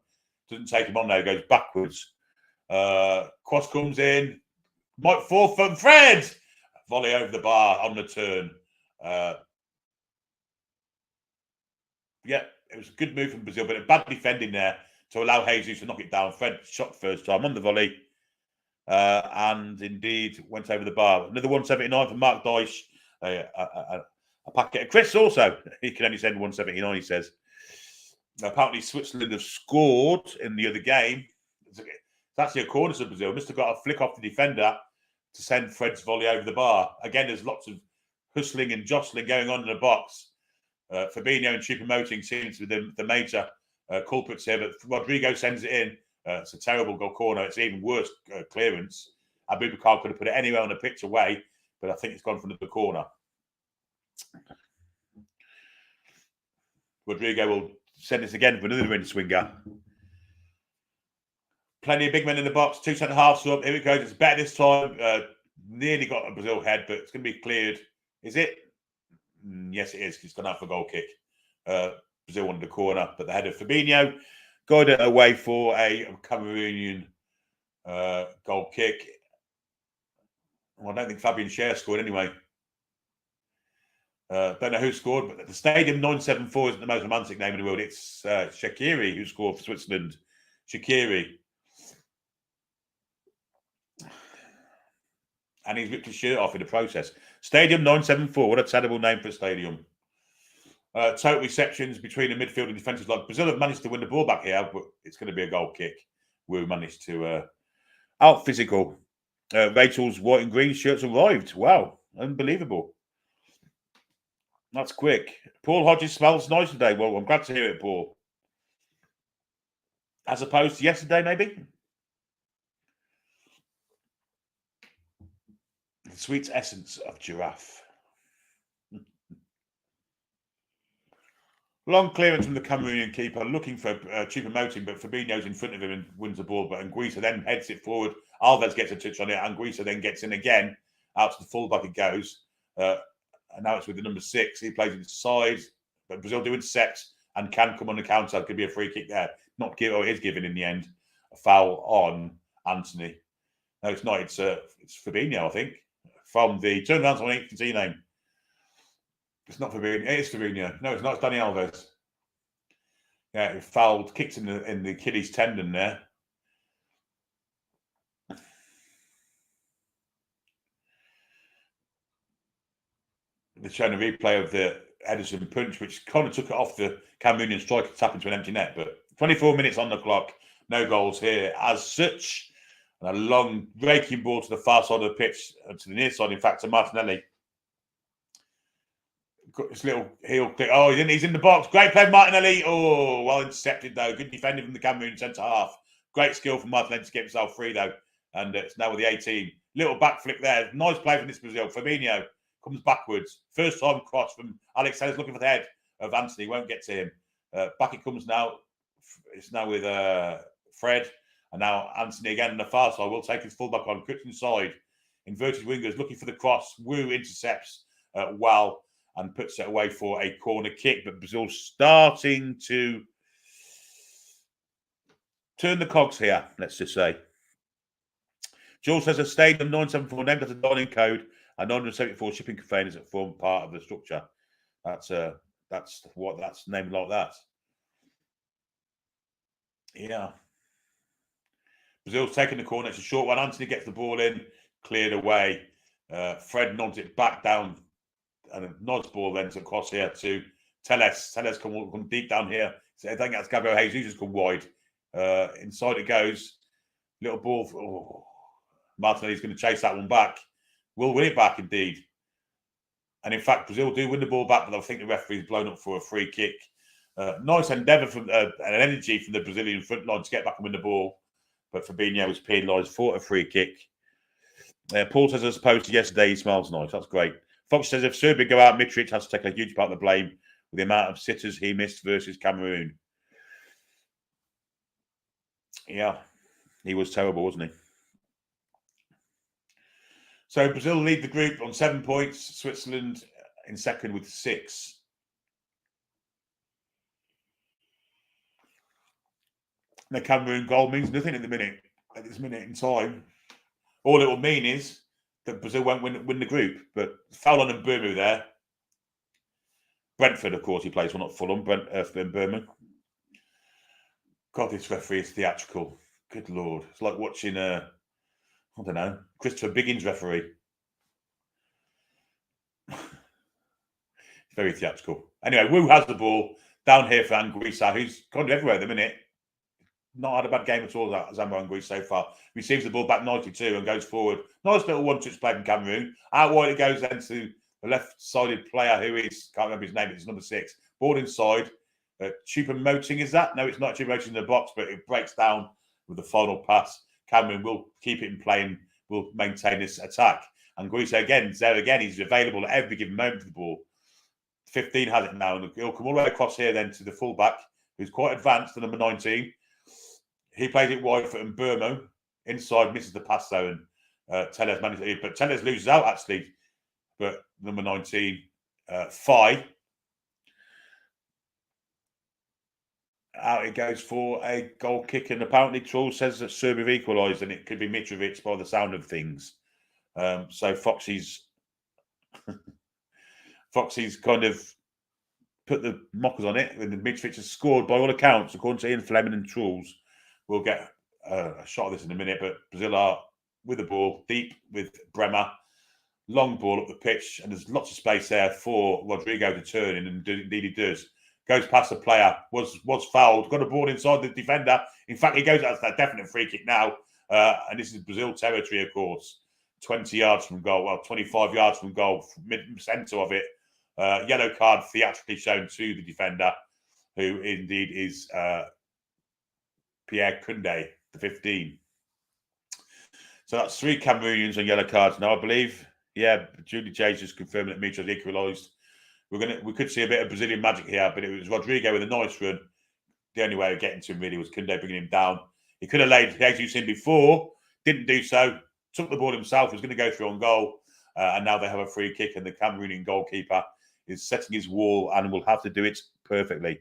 Doesn't take him on now. Goes backwards. Cross comes in. Might fall from Fred. Volley over the bar on the turn. Yeah, it was a good move from Brazil, but a bad defending there to allow Jesus to knock it down. Fred shot first time on the volley. And indeed went over the bar. Another 179 for Mark Dyche. A packet of Chris also. He can only send 179, he says. Apparently Switzerland have scored in the other game. It's actually a corner to Brazil. Must have got a flick off the defender to send Fred's volley over the bar. Again, there's lots of hustling and jostling going on in the box. Fabinho and Choupo-Moting seems to be the major culprits here, but Rodrigo sends it in. It's a terrible goal corner. It's even worse clearance. Abubakar could have put it anywhere on the pitch away, but I think it's gone from the corner. Rodrigo will send this again for another win swinger. Plenty of big men in the box. 2 centre halves up. Here it goes. It's better this time. Nearly got a Brazil head, but it's going to be cleared. Is it? Yes, it is. It's gone out for a goal kick. Brazil wanted the corner, but the header of Fabinho got it away for a Cameroonian goal kick. Well, I don't think Fabian Schär scored anyway. Don't know who scored, but the Stadium 974 isn't the most romantic name in the world. It's Shaqiri who scored for Switzerland. Shaqiri. And he's ripped his shirt off in the process. Stadium 974. What a terrible name for a stadium. Total receptions between the midfield and defensive line. Brazil have managed to win the ball back here, but it's going to be a goal kick. We managed to out physical. Rachel's white and green shirts arrived. Wow, unbelievable. That's quick. Paul Hodges smells nice today. Well, I'm glad to hear it, Paul. As opposed to yesterday, maybe? The sweet essence of giraffe. Long clearance from the Cameroonian keeper, looking for Choupo-Moting, but Fabinho's in front of him and wins the ball. But Anguissa then heads it forward. Alves gets a touch on it. Anguissa then gets in again. Out to the fullback it goes. And now it's with the number 6. He plays it inside. But Brazil do intercept and can come on the counter. Could be a free kick there. Not give, or it is given in the end. A foul on Anthony. No, it's not. It's Fabinho, I think. From the turnaround on you can see name. It's not Fabinho. It is Fabinho. No, it's not. It's Dani Alves. Yeah, it fouled, kicked in the Achilles tendon there. They're showing a replay of the Edison punch, which kind of took it off the Cameroonian striker, tap into an empty net. But 24 minutes on the clock, no goals here as such. And a long raking ball to the far side of the pitch, to the near side, in fact, to Martinelli. Got this little heel click. Oh, he's in the box. Great play, Martinelli. Oh, well intercepted, though. Good defending from the Cameroon centre half. Great skill from Martinelli to get himself free, though. And it's now with the 18. Little back flick there. Nice play from this Brazil. Fabinho comes backwards. First time cross from Alex Tellez looking for the head of Anthony. Won't get to him. Back it comes now. It's now with Fred. And now Anthony again on the far side will take his fullback on. Cuts inside. Inverted wingers looking for the cross. Wu intercepts well and puts it away for a corner kick. But Brazil starting to turn the cogs here, let's just say. Jules says a Stadium 974 named as a dining code and 974 shipping containers that form part of the structure. That's named like that. Yeah. Brazil's taking the corner. It's a short one. Anthony gets the ball in, cleared away. Fred nods it back down. And a nice ball then to cross here to Tellez. Tellez come deep down here. So I think that's Gabriel Jesus just gone wide. Inside it goes. Little ball. Martinelli's going to chase that one back. Will win it back, indeed. And in fact, Brazil do win the ball back, but I think the referee's blown up for a free kick. Nice endeavour from and energy from the Brazilian front line to get back and win the ball. But Fabinho was penalised for a free kick. Paul says, as opposed to yesterday, he smiles nice. That's great. Fox says, if Serbia go out, Mitrovic has to take a huge part of the blame with the amount of sitters he missed versus Cameroon. Yeah, he was terrible, wasn't he? So Brazil lead the group on 7 points. Switzerland in second with 6. The Cameroon goal means nothing at this minute in time. All it will mean is that Brazil won't win the group. But foul on Bruno there. Brentford, of course, he plays for, not Fulham. Burma. God, this referee is theatrical. Good Lord. It's like watching, I don't know, Christopher Biggins referee. Very theatrical. Anyway, Wu has the ball down here for Anguissa, who's kind of everywhere at the minute. Not had a bad game at all, Zambo Anguissa so far. Receives the ball back 92 and goes forward. Nice little one-touch play from Cameroon. Out wide it goes then to the left-sided player who is, can't remember his name, it's number 6. Ball inside. Choupo-Moting, is that? No, it's not Choupo-Moting in the box, but it breaks down with the final pass. Cameroon will keep it in play and will maintain this attack. Anguissa again, he's available at every given moment for the ball. 15 has it now, and he'll come all the way across here then to the fullback, who's quite advanced, the number 19. He plays it wide for Bruno. Inside, misses the pass though, and Tellez manages, but Tellez loses out actually. But number 19, Fai. Out it goes for a goal kick, and apparently Troll says that Serbia have equalised, and it could be Mitrovic by the sound of things. So Foxy's kind of put the mockers on it, and Mitrovic has scored by all accounts, according to Ian Fleming and Trolls. We'll get a shot of this in a minute, but Brazil are with the ball, deep with Bremer. Long ball up the pitch, and there's lots of space there for Rodrigo to turn in, and indeed he does. Goes past the player, was fouled, got a ball inside the defender. In fact, he goes out to that definite free kick now. And this is Brazil territory, of course. 20 yards from goal, well, 25 yards from goal, mid-centre of it. Yellow card theatrically shown to the defender, who indeed is Pierre Koundé, the 15. So that's 3 Cameroonians on yellow cards now, I believe. Yeah, Julie J just confirmed that Mitrovic equalised. We could see a bit of Brazilian magic here, but it was Rodrigo with a nice run. The only way of getting to him really was Koundé bringing him down. He could have laid Jesus in before, didn't do so. Took the ball himself, was going to go through on goal, and now they have a free kick, and the Cameroonian goalkeeper is setting his wall and will have to do it perfectly.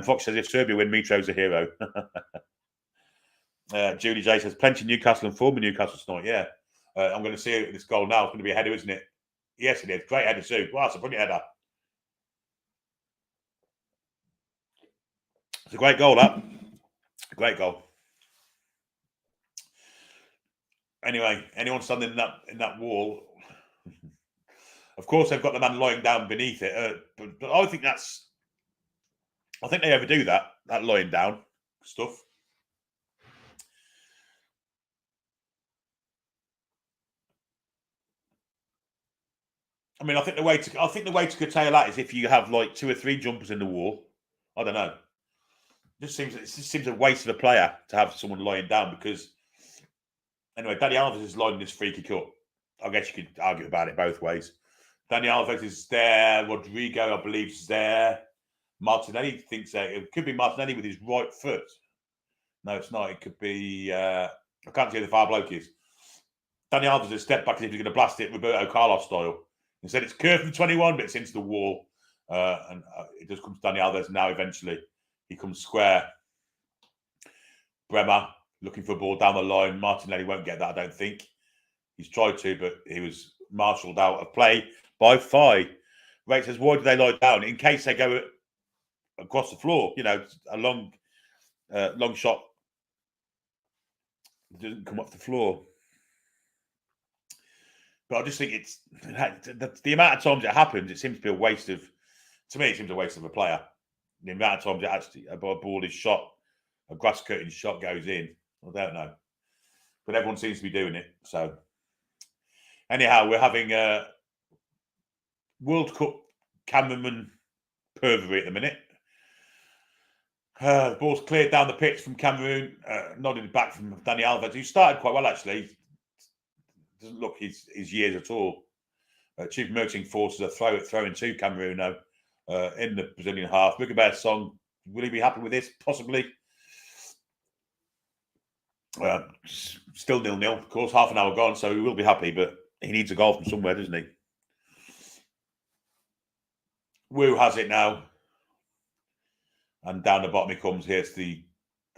Fox says if Serbia win, Mitro's a hero. Julie J says plenty of Newcastle and former Newcastle tonight. Yeah, I'm going to see this goal now. It's going to be a header, isn't it? Yes, it is. Great header too. Wow, it's a brilliant header. It's a great goal, that. Great goal. Anyway, anyone standing in that wall, of course, they've got the man lying down beneath it. But I think they overdo that lying down stuff. I mean, I think the way to curtail that is if you have like 2 or 3 jumpers in the wall. I don't know. It just seems a waste of a player to have someone lying down, because anyway, Dani Alves is lining this free kick up. I guess you could argue about it both ways. Dani Alves is there. Rodrigo, I believe, is there. Martinelli thinks that it could be Martinelli with his right foot. No, it's not. It could be. I can't see who the far bloke is. Dani Alves has stepped back as if he's going to blast it Roberto Carlos style. Instead, it's curved from 21, but it's into the wall. And it does come to Dani Alves now eventually. He comes square. Bremer looking for a ball down the line. Martinelli won't get that, I don't think. He's tried to, but he was marshalled out of play by Fai. Ray says, why do they lie down? In case they go across the floor. You know, a long shot doesn't come off the floor. But I just think it's the amount of times it happens, it seems to be a waste of, to me, it seems a waste of a player. the amount of times it actually a ball is shot, a grass cutting shot goes in, I don't know. But everyone seems to be doing it. So anyhow, we're having a World Cup Cameroon pervery at the minute. The ball's cleared down the pitch from Cameroon, nodded back from Dani Alves, who started quite well actually. Doesn't look his years at all. Chief Merching forces a throw in to Cameroon now in the Brazilian half. Rigobert Song, will he be happy with this? Possibly. Still 0-0, of course, half an hour gone, so he will be happy, but he needs a goal from somewhere, doesn't he? Wu has it now. And down the bottom he comes. Here's the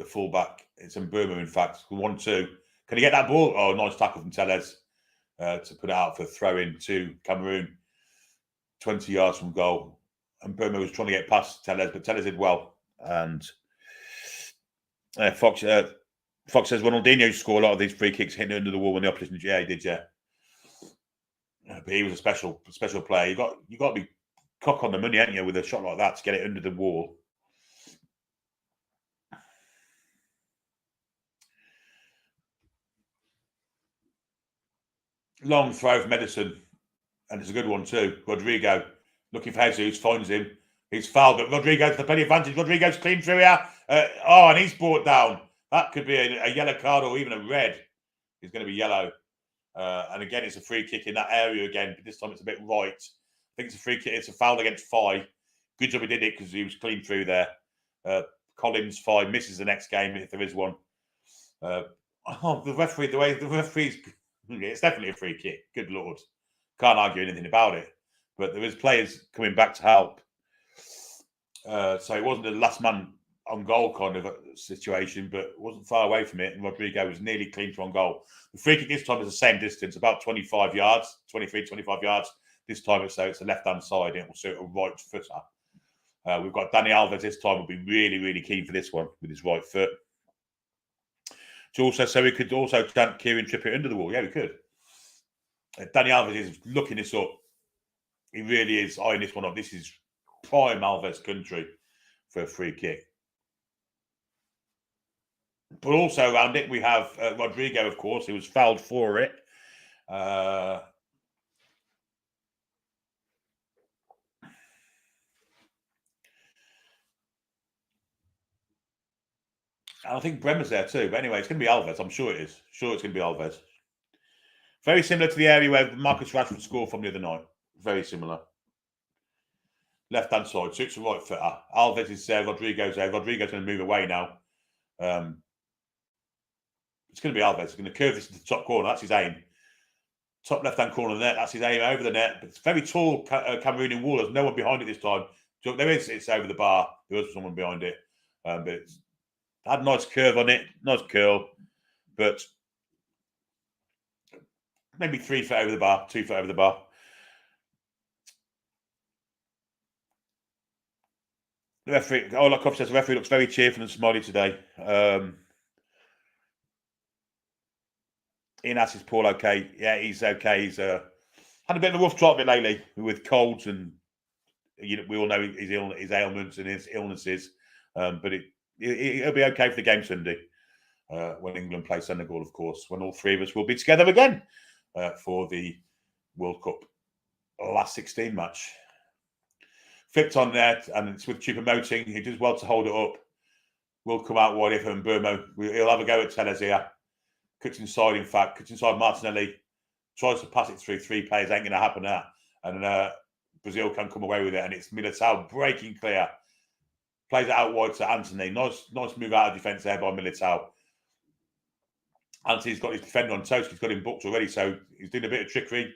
fullback. It's Mbeumo, in fact. 1-2. Can he get that ball? Oh, nice tackle from Tellez to put it out for a throw-in to Cameroon. 20 yards from goal. And Mbeumo was trying to get past Tellez, but Tellez did well. And Fox says Ronaldinho scored a lot of these free kicks hitting under the wall when the opposition. Yeah, he did, yeah. But he was a special player. You got to be cock on the money, ain't you, with a shot like that to get it under the wall. Long throw from Edison, and it's a good one too. Rodrigo looking for Jesus, finds him. He's fouled, but Rodrigo's the penalty advantage. Rodrigo's clean through here. And he's brought down. That could be a yellow card or even a red. It's going to be yellow. And again, it's a free kick in that area again, but this time it's a bit right. I think it's a free kick. It's a foul against Fye. Good job he did it because he was clean through there. Collins, Fye misses the next game if there is one. The referee, the way the referee's... It's definitely a free kick. Good Lord. Can't argue anything about it. But there was players coming back to help. So it wasn't a last man on goal kind of a situation, but it wasn't far away from it. And Rodrigo was nearly clean to on goal. The free kick this time is the same distance, about 25 yards, 23, 25 yards. This time it's a left-hand side and it will suit a right footer. We've got Dani Alves this time will be really, really keen for this one with his right foot. So we could also chant Kieran Trippier under the wall. Yeah, we could. Dani Alves is looking this up. He really is eyeing this one up. This is prime Alves country for a free kick. But also around it, we have Rodrigo, of course, who was fouled for it. I think Bremer's there too. But anyway, it's going to be Alves. I'm sure it is. Sure it's going to be Alves. Very similar to the area where Marcus Rashford scored from the other night. Very similar. Left-hand side. Suits the right footer. Alves is there. Rodrigo's there. Rodrigo's going to move away now. It's going to be Alves. He's going to curve this to the top corner. That's his aim. Top left-hand corner of the net. That's his aim over the net. But it's very tall Cameroonian wall. There's no one behind it this time. So there is. It's over the bar. There is someone behind it. But it's had a nice curve on it. Nice curl. But maybe 3 foot over the bar. 2 foot over the bar. The referee, like Cobb says, the referee looks very cheerful and smiley today. Ian asks, is Paul okay? Yeah, he's okay. He's had a bit of a rough trot of it lately with colds and we all know his ailments and his illnesses. But it'll be okay for the game Sunday when England play Senegal, of course, when all three of us will be together again for the World Cup last 16 match. Flipped on there, and it's with Choupo-Moting. He does well to hold it up. Will come out wide if and Bruno. He'll have a go at Tellez here. Cuts inside, in fact. Cuts inside Martinelli. Tries to pass it through 3 players. Ain't going to happen there. And Brazil can come away with it. And it's Militao breaking clear. Plays it out wide to Anthony. Nice move out of defence there by Militao. Anthony's got his defender on toast. He's got him booked already. So he's doing a bit of trickery.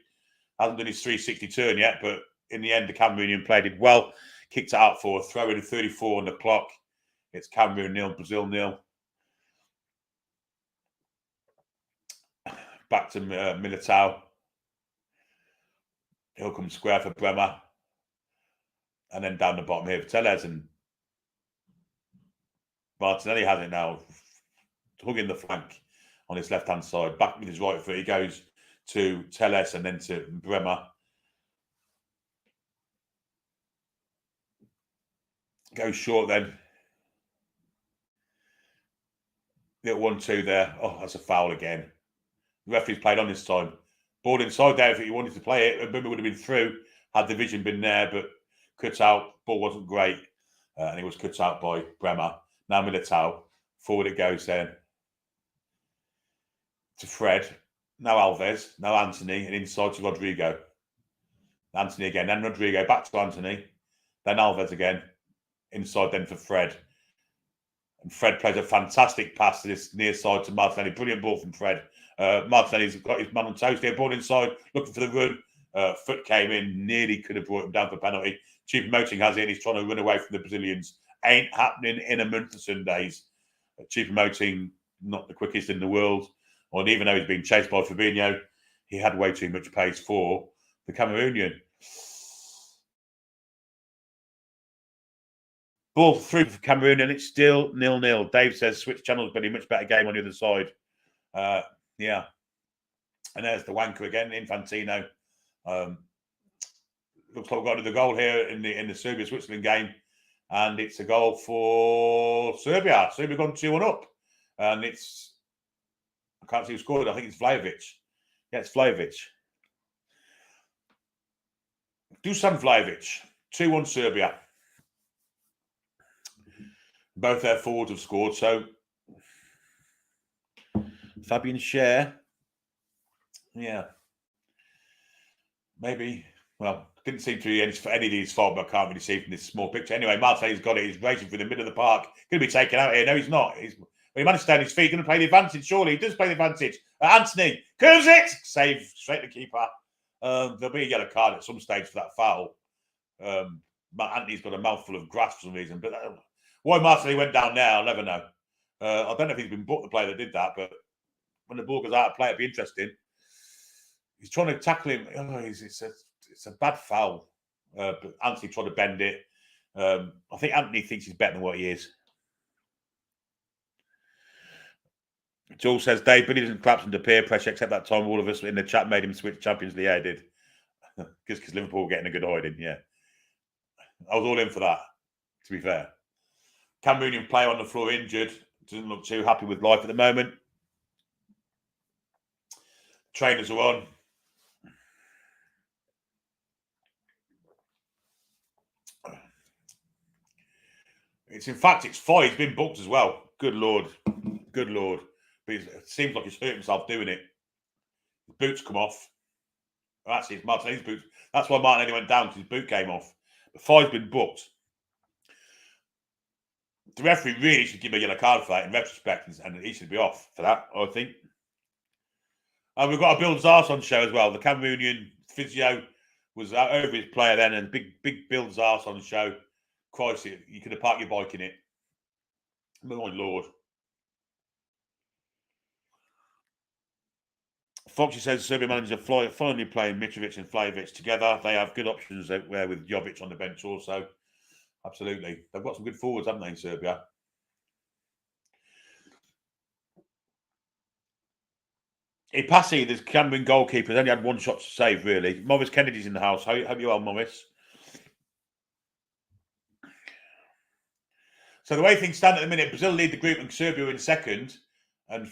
Hasn't done his 360 turn yet. But in the end, the Cameroonian player did well. Kicked it out for a throw in 34 on the clock. It's Cameroon 0, Brazil 0. Back to Militao. He'll come square for Bremer. And then down the bottom here for Tellez. And Martinelli has it now. Hugging the flank on his left-hand side. Back with his right foot. He goes to Tellez and then to Bremer. Goes short then. Little 1-2 there. Oh, that's a foul again. The referee's played on this time. Ball inside there if he wanted to play it. Boomer would have been through had the vision been there, but cut out. Ball wasn't great. And it was cut out by Bremer. Now Militao. Forward it goes then to Fred. Now Alves. Now Anthony. And inside to Rodrigo. Anthony again. Then Rodrigo. Back to Anthony. Then Alves again. Inside then for Fred. And Fred plays a fantastic pass to this near side to Martinelli. Brilliant ball from Fred. Martinelli's got his man on toast here. Ball inside. Looking for the run. Foot came in. Nearly could have brought him down for penalty. Choupo-Moting has it. And he's trying to run away from the Brazilians. Ain't happening in a month of Sundays. Choupo-Moting, not the quickest in the world. Or even though he's being chased by Fabinho, he had way too much pace for the Cameroonian. Ball through for Cameroon, and it's still 0-0. Dave says switch channels, but a much better game on the other side. Yeah. And there's the wanker again, Infantino. Looks like we've got another goal here in the Serbia-Switzerland game. And it's a goal for Serbia. Serbia gone 2-1 up. And it's, I can't see who scored it. I think it's Vlahovic. Yeah, it's Vlahovic. Dusan Vlahovic. 2-1 Serbia. Both their forwards have scored. So Fabian Schär, yeah, maybe. Well, didn't seem to be any of these fault, but I can't really see from this small picture. Anyway, Martinelli's got it. He's racing through the middle of the park. Going to be taken out here. No, he's not. He managed to stay on his feet. Going to play the advantage. Surely he does play the advantage. Anthony curves it. Save straight to the keeper. There'll be a yellow card at some stage for that foul. Anthony's got a mouthful of grass for some reason, but. Why Martinelli went down there, I'll never know. I don't know if he's been booked, the player that did that, but when the ball goes out of play, it'd be interesting. He's trying to tackle him. Oh, it's a bad foul. But Anthony tried to bend it. I think Anthony thinks he's better than what he is. Joel says, Dave, Billy doesn't collapse under peer pressure, except that time all of us in the chat made him switch Champions League. Yeah, I did. Because Liverpool were getting a good hiding, yeah. I was all in for that, to be fair. Cameroonian player on the floor injured. Doesn't look too happy with life at the moment. Trainers are on. It's 5. He's been booked as well. Good Lord. Good Lord. But it seems like he's hurt himself doing it. His boots come off. Actually, it's Martinelli's boots. That's why Martinelli went down, because his boot came off. But 5's been booked. The referee really should give him a yellow card for that in retrospect, and he should be off for that, I think. And we've got a Bill Zars on show as well. The Cameroonian physio was over his player then, and big Bill Zars on the show. Christ, you could have parked your bike in it. My Lord. Foxy says the Serbian manager finally playing Mitrovic and Vlahovic together. They have good options there with Jovic on the bench also. Absolutely. They've got some good forwards, haven't they, in Serbia? Ipassi, the Cameroon goalkeeper, has only had one shot to save, really. Morris Kennedy's in the house. Hope you are, Morris. So the way things stand at the minute, Brazil lead the group and Serbia in second. And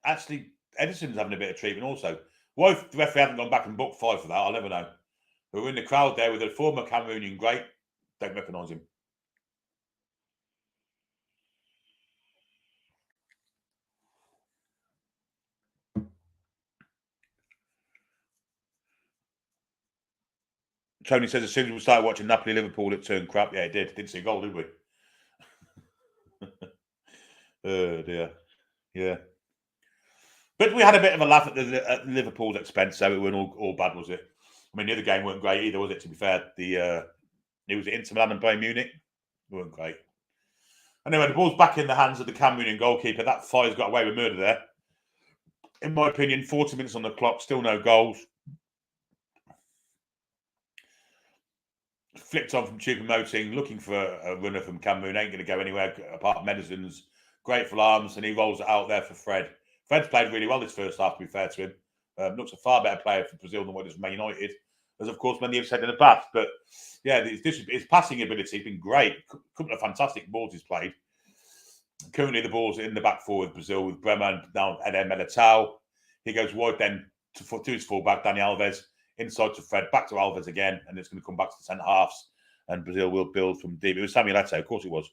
actually, Edison's having a bit of treatment also. Why the referee hasn't gone back and booked 5 for that, I'll never know. But we're in the crowd there with a former Cameroonian great. Don't recognise him. Tony says as soon as we started watching Napoli-Liverpool, it turned crap. Yeah, it did. Didn't see a goal, did we? Oh, dear. Yeah. But we had a bit of a laugh at Liverpool's expense, so it wasn't all bad, was it? I mean, the other game weren't great either, was it, to be fair? It was Inter Milan and Bayern Munich. It weren't great. Anyway, the ball's back in the hands of the Cameroonian goalkeeper. That fire's got away with murder there. In my opinion, 40 minutes on the clock, still no goals. Flicked on from Choupo-Moting, looking for a runner from Cameroon. Ain't going to go anywhere apart from Medicine's great full arms, and he rolls it out there for Fred. Fred's played really well this first half, to be fair to him. Looks a far better player for Brazil than what he does for Man United. as of course many have said in the past. But yeah, his passing ability has been great. A couple of fantastic balls he's played. Currently, the ball's in the back four with Brazil with Bremer and now Eden Militao. He goes wide then to his fullback, Dani Alves, inside to Fred, back to Alves again, and it's going to come back to the centre halves. And Brazil will build from deep. It was Samuel Eto'o, of course it was.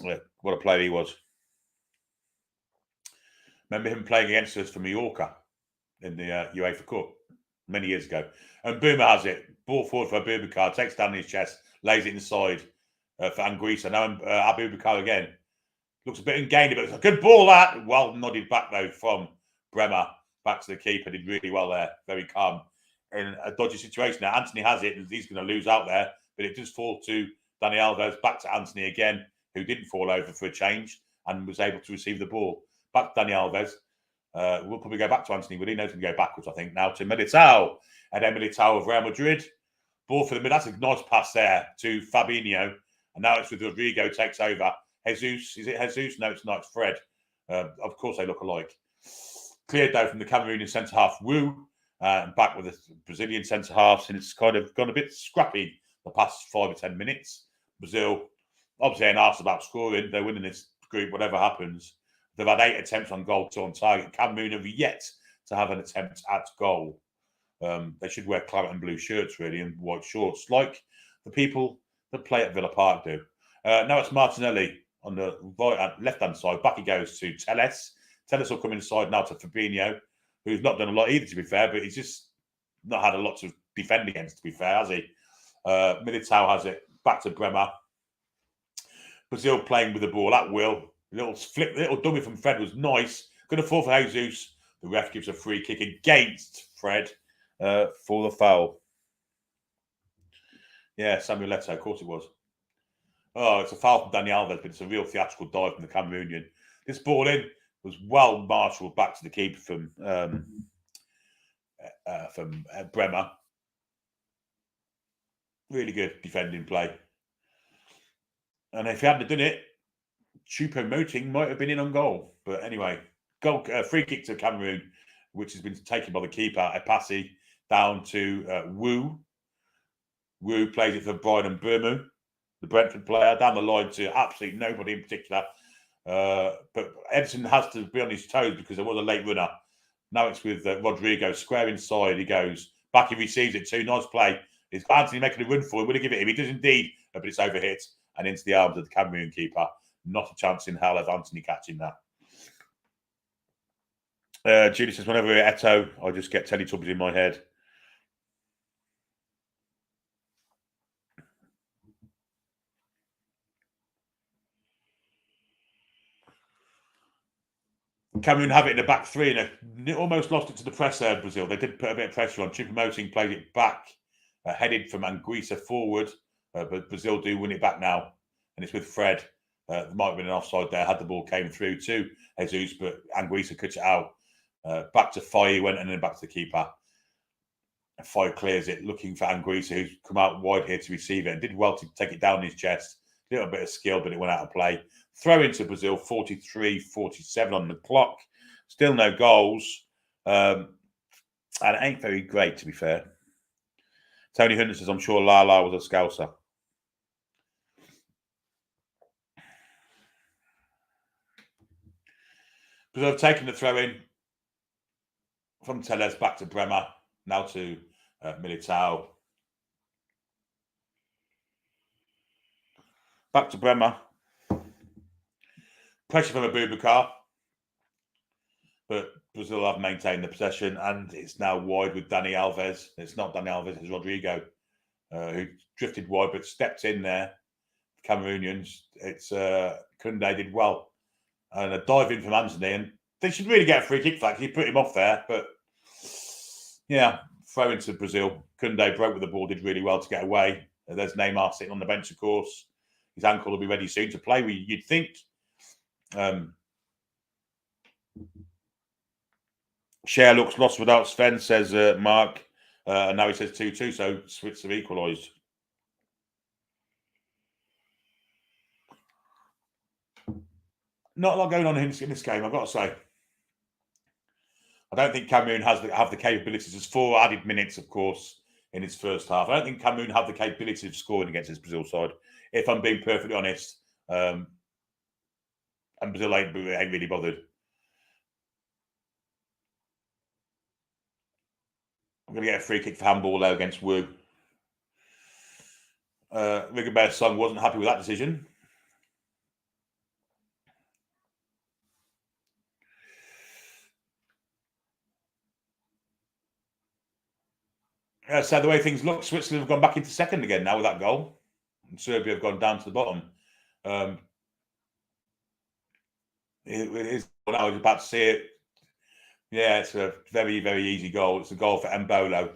Yeah, what a player he was. Remember him playing against us for Mallorca in the UEFA Cup many years ago. And Boomer has it. Ball forward for Abubakar, takes down his chest, lays it inside for Anguissa. Now Abubakar again. Looks a bit ungainly, but it's a good ball, that. Well nodded back, though, from Bremer. Back to the keeper. Did really well there. Very calm. In a dodgy situation now. Anthony has it, and he's going to lose out there. But it does fall to Dani Alves. Back to Anthony again, who didn't fall over for a change and was able to receive the ball. Back to Dani Alves. We'll probably go back to Anthony, but he knows we can go backwards, I think, now to Militao. And then Militao of Real Madrid. Ball for the middle. That's a nice pass there to Fabinho. And now it's with Rodrigo takes over. Jesus. Is it Jesus? No, it's not. It's Fred. Of course, they look alike. Cleared, though, from the Cameroonian centre-half, Wu. Back with the Brazilian centre-halves. And it's kind of gone a bit scrappy the past 5 or 10 minutes. Brazil, obviously, ain't asked about scoring. They're winning this group, whatever happens. They've had 8 attempts on goal, 2 on target. Cameroon have yet to have an attempt at goal. They should wear claret and blue shirts, really, and white shorts, like the people that play at Villa Park do. Now it's Martinelli on the left-hand side. Back he goes to Telles. Telles will come inside now to Fabinho, who's not done a lot either, to be fair, but he's just not had a lot to defend against, to be fair, has he? Militao has it. Back to Bremer. Brazil playing with the ball at will. Little dummy from Fred was nice. Going to fall for Jesus. The ref gives a free kick against Fred for the foul. Yeah, Samuel Eto'o, of course it was. Oh, it's a foul from Dani Alves, but it's a real theatrical dive from the Cameroonian. This ball in was well marshalled back to the keeper from Bremer. Really good defending play. And if he hadn't done it, Choupo-Moting might have been in on goal. But anyway, free kick to Cameroon, which has been taken by the keeper, Epassi, down to Wu. Wu plays it for Brian Mbeumo, the Brentford player, down the line to absolutely nobody in particular. But Edson has to be on his toes because there was a late runner. Now it's with Rodrigo, square inside. He goes back, he receives it too. Nice play. It's Anthony making a run for him. Will he give it him? He does indeed, but it's overhit and into the arms of the Cameroon keeper. Not a chance in hell of Anthony catching that. Judy says, whenever we're Eto'o, I just get Teletubbies in my head. Cameroon have it in the back three, and they almost lost it to the press there, Brazil. They did put a bit of pressure on. Choupo-Moting played it back, headed from Anguissa forward, but Brazil do win it back now. And it's with Fred. There might have been an offside there had the ball came through to Jesus, but Anguissa cuts it out. Back to Faye went and then back to the keeper. Faye clears it, looking for Anguissa, who's come out wide here to receive it and did well to take it down his chest. A little bit of skill, but it went out of play. Throw into Brazil, 43-47 on the clock. Still no goals. And it ain't very great, to be fair. Tony Hunter says, I'm sure Lala was a Scouser. Brazil have taken the throw in from Telles back to Bremer. Now to Militao. Back to Bremer. Pressure from Abubakar. But Brazil have maintained the possession, and it's now wide with Dani Alves. It's not Dani Alves, it's Rodrigo, who drifted wide but stepped in there. Cameroonians. It's Koundé did well. And a dive in from Anthony, and they should really get a free kick flag. He put him off there, but yeah, throw into Brazil. Koundé broke with the ball, did really well to get away. There's Neymar sitting on the bench, of course. His ankle will be ready soon to play, you'd think. Share looks lost without Sven, says Mark. And now he says 2-2, so Swiss have equalised. Not a lot going on in this game, I've got to say. I don't think Cameroon have the capabilities. There's 4 added minutes, of course. in its first half. I don't think Cameroon have the capability of scoring against this Brazil side, if I'm being perfectly honest. And Brazil ain't really bothered. I'm going to get a free kick for handball there against Wu. Rigobert Song wasn't happy with that decision. So the way things look, Switzerland have gone back into second again now with that goal. And Serbia have gone down to the bottom. It is, I was about to say it. Yeah, it's a very, very easy goal. It's a goal for Mbolo.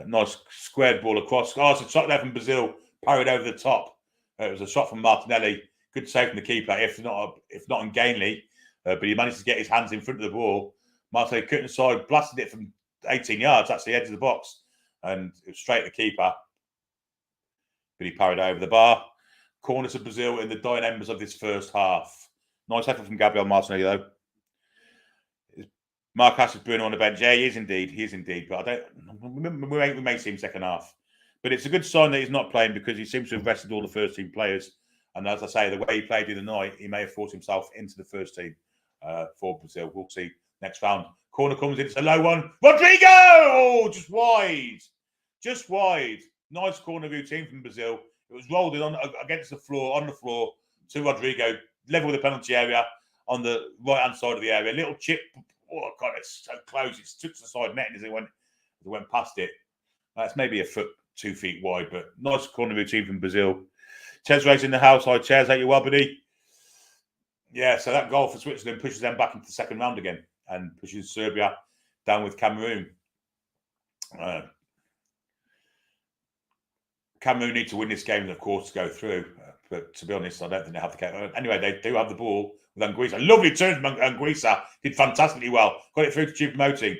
Nice squared ball across. Oh, it's a shot there from Brazil, parried over the top. It was a shot from Martinelli. Good save from the keeper, if not ungainly. But he managed to get his hands in front of the ball. Martinelli cut inside, blasted it from 18 yards, actually, edge of the box. And it was straight at the keeper. But he parried over the bar. Corner to Brazil in the dying embers of this first half. Nice effort from Gabriel Martinelli, though. Marcus is Bruno on the bench. Yeah, he is indeed. But we may see him second half. But it's a good sign that he's not playing, because he seems to have rested all the first team players. And as I say, the way he played in the night, he may have forced himself into the first team for Brazil. We'll see next round. Corner comes in. It's a low one. Rodrigo! Oh, just wide. Just wide. Nice corner routine from Brazil. It was rolled in on the floor to Rodrigo, level with the penalty area on the right-hand side of the area. Little chip. Oh, God, it's so close. It's took to the side net as it went past it. It's maybe a foot, 2 feet wide, but nice corner routine from Brazil. Cesar's in the house. Hi, Cez. Hope you well, buddy. Yeah, so that goal for Switzerland pushes them back into the second round again and pushes Serbia down with Cameroon. Cameroon need to win this game, of course, to go through. But to be honest, I don't think they have the game. Anyway, they do have the ball with Anguissa. Lovely turn from Anguissa. Did fantastically well. Got it through to Chupomoting.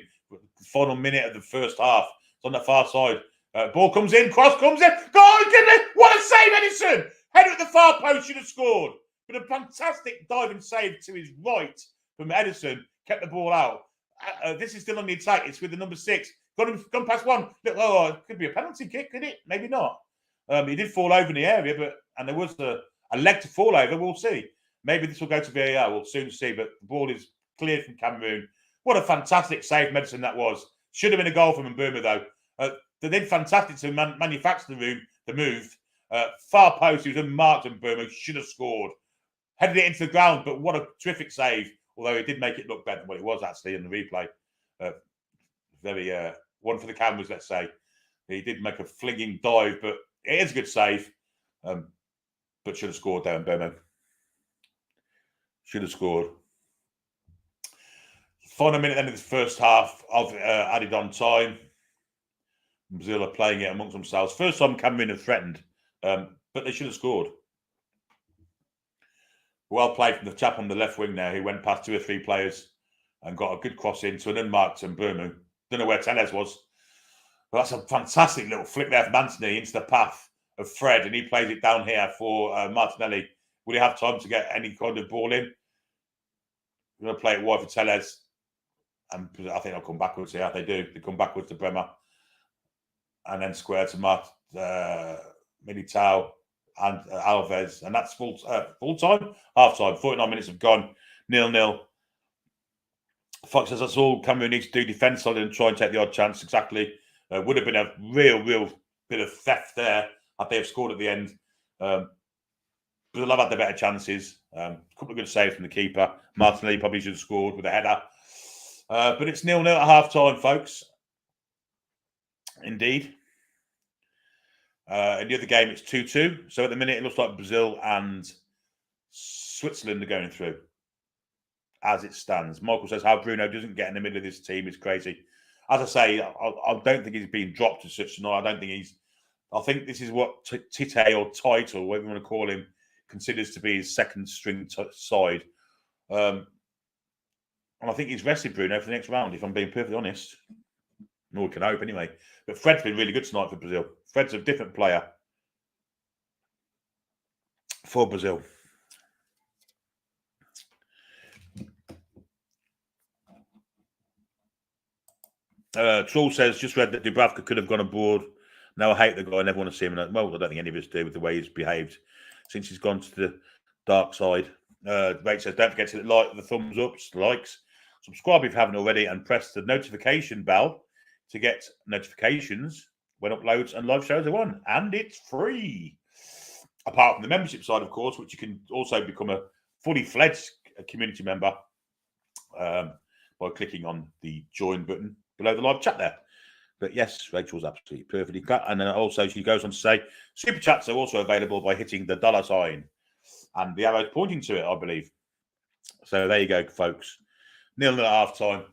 Final minute of the first half. It's on the far side. Ball comes in. Cross comes in. Go on, get it. What a save, Edison. Header at the far post. Should have scored. But a fantastic diving save to his right from Edison. Kept the ball out. This is still on the attack. It's with the number 6. Gone past one. Look, it could be a penalty kick, could it? Maybe not. He did fall over in the area, and there was a leg to fall over. We'll see. Maybe this will go to VAR. We'll soon see. But the ball is cleared from Cameroon. What a fantastic save, Medicine, that was. Should have been a goal from Mbuma, though. They did fantastic to manufacture the move. Far post, he was unmarked, Mbuma. Should have scored. Headed it into the ground, but what a terrific save. Although it did make it look better than what it was, actually, in the replay. Very one for the cameras, let's say. He did make a flinging dive, but it is a good save. But should have scored there, Mbuma. Should have scored. Final minute then of the first half of added on time. Brazil are playing it amongst themselves. First time Cameroon have threatened, but they should have scored. Well played from the chap on the left wing there, who went past 2 or 3 players and got a good cross into an unmarked Mbuma. Don't know where Teles was. But that's a fantastic little flick there from Anthony into the path of Fred, and he plays it down here for Martinelli. Will he have time to get any kind of ball in? We're going to play it wide for Teles. And I think they'll come backwards here. They do. They come backwards to Bremer. And then square to Militao and Alves. And that's full time? Half time. 49 minutes have gone. 0-0. Fox says that's all Cameroon needs to do. Defend solid and try and take the odd chance. Exactly. Would have been a real bit of theft there had they have scored at the end. But they'll have had the better chances. A couple of good saves from the keeper. Martinelli probably should have scored with a header. But it's 0-0 at half time, folks. Indeed. In the other game, it's 2-2. So at the minute, it looks like Brazil and Switzerland are going through as it stands. Michael says how Bruno doesn't get in the middle of this team is crazy. As I say, I don't think he's been dropped as such tonight. I think this is what Tite or Title, whatever you want to call him, considers to be his second string side. And I think he's rested Bruno for the next round, if I'm being perfectly honest. Nor can hope anyway. But Fred's been really good tonight for Brazil. Fred's a different player for Brazil. Troll says, just read that Dubravka could have gone abroad No, I hate the guy. I never want to see him. Well, I don't think any of us do with the way he's behaved since he's gone to the dark side. Rach says, don't forget to like the thumbs up, likes, subscribe if you haven't already, and press the notification bell to get notifications when uploads and live shows are on. And it's free. Apart from the membership side, of course, which you can also become a fully fledged community member by clicking on the join button below the live chat there. But yes, Rachel's absolutely perfectly cut. And then also she goes on to say, super chats are also available by hitting the $sign. And the arrow's pointing to it, I believe. So there you go, folks. 0-0 at half time.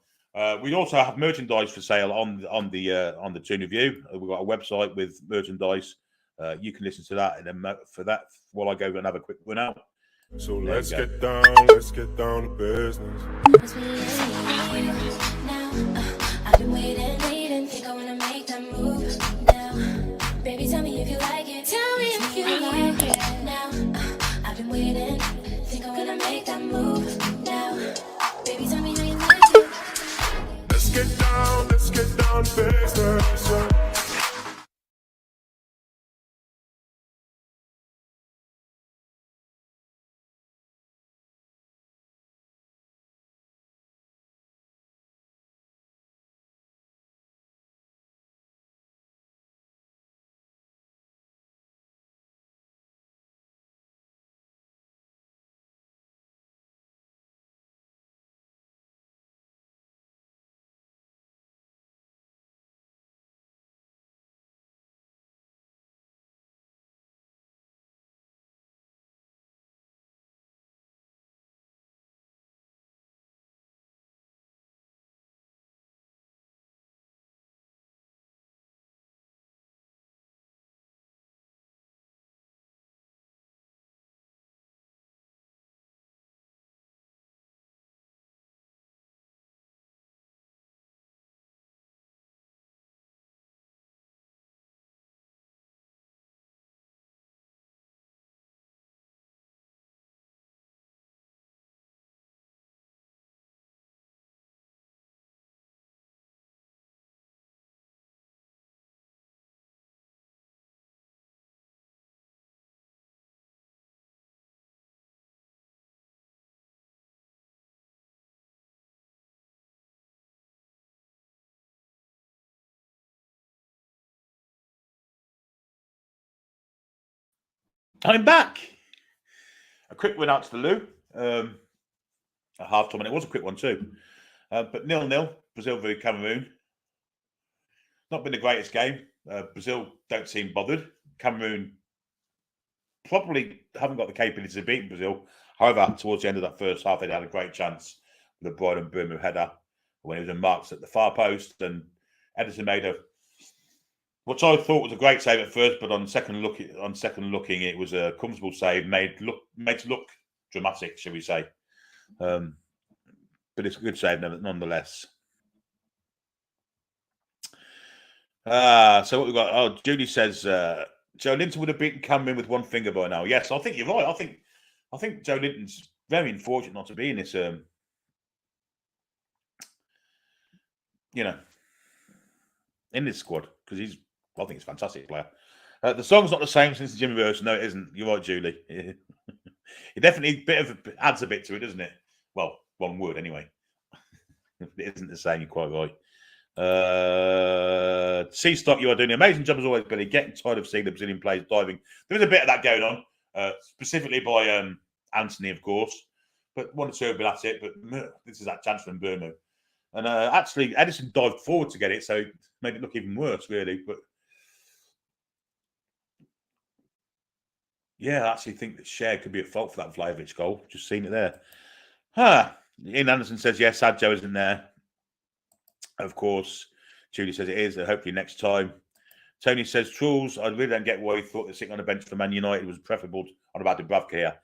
We also have merchandise for sale on the Toon Review. We've got a website with merchandise. You can listen to that, and then for that, while I go and have a quick run out. So let's get down to business. I've been waiting, think I wanna make that move now. Baby, tell me if you like it. Tell me if you like it now. I've been waiting, think I wanna make that move now. Baby, tell me how you like it. Let's get down to business. I'm back. A quick run out to the loo. At half time, and it was a quick one too. But 0-0, Brazil v Cameroon. Not been the greatest game. Brazil don't seem bothered. Cameroon probably haven't got the capability of beating Brazil. However, towards the end of that first half, they had a great chance with a Bruno header when he was in marks at the far post, and Edison made what I thought was a great save at first, but on second looking, it was a comfortable save, made to look dramatic, shall we say? But it's a good save nonetheless. So what we've got? Oh, Judy says Joe Linton would have beaten Cameron with one finger by now. Yes, I think you're right. I think Joe Linton's very unfortunate not to be in this. In this squad, because I think he's a fantastic player. The song's not the same since the Jimmy version. No, it isn't. You're right, Julie. It definitely adds a bit to it, doesn't it? Well, one word anyway. It isn't the same. You're quite right. C-Stock, you are doing an amazing job as always, Billy. Getting tired of seeing the Brazilian players diving. There is a bit of that going on, specifically by Anthony, of course. But one or two have been at it. But this is that chance from Bruno. And actually, Edison dived forward to get it, so it made it look even worse, really. But yeah, I actually think that Cher could be at fault for that Vlahovic goal. Just seen it there. Ian Anderson says, yes, Adjo isn't there. Of course. Julie says it is. Hopefully next time. Tony says, Truls, I really don't get why he thought that sitting on the bench for Man United was preferable on about Dubravka here.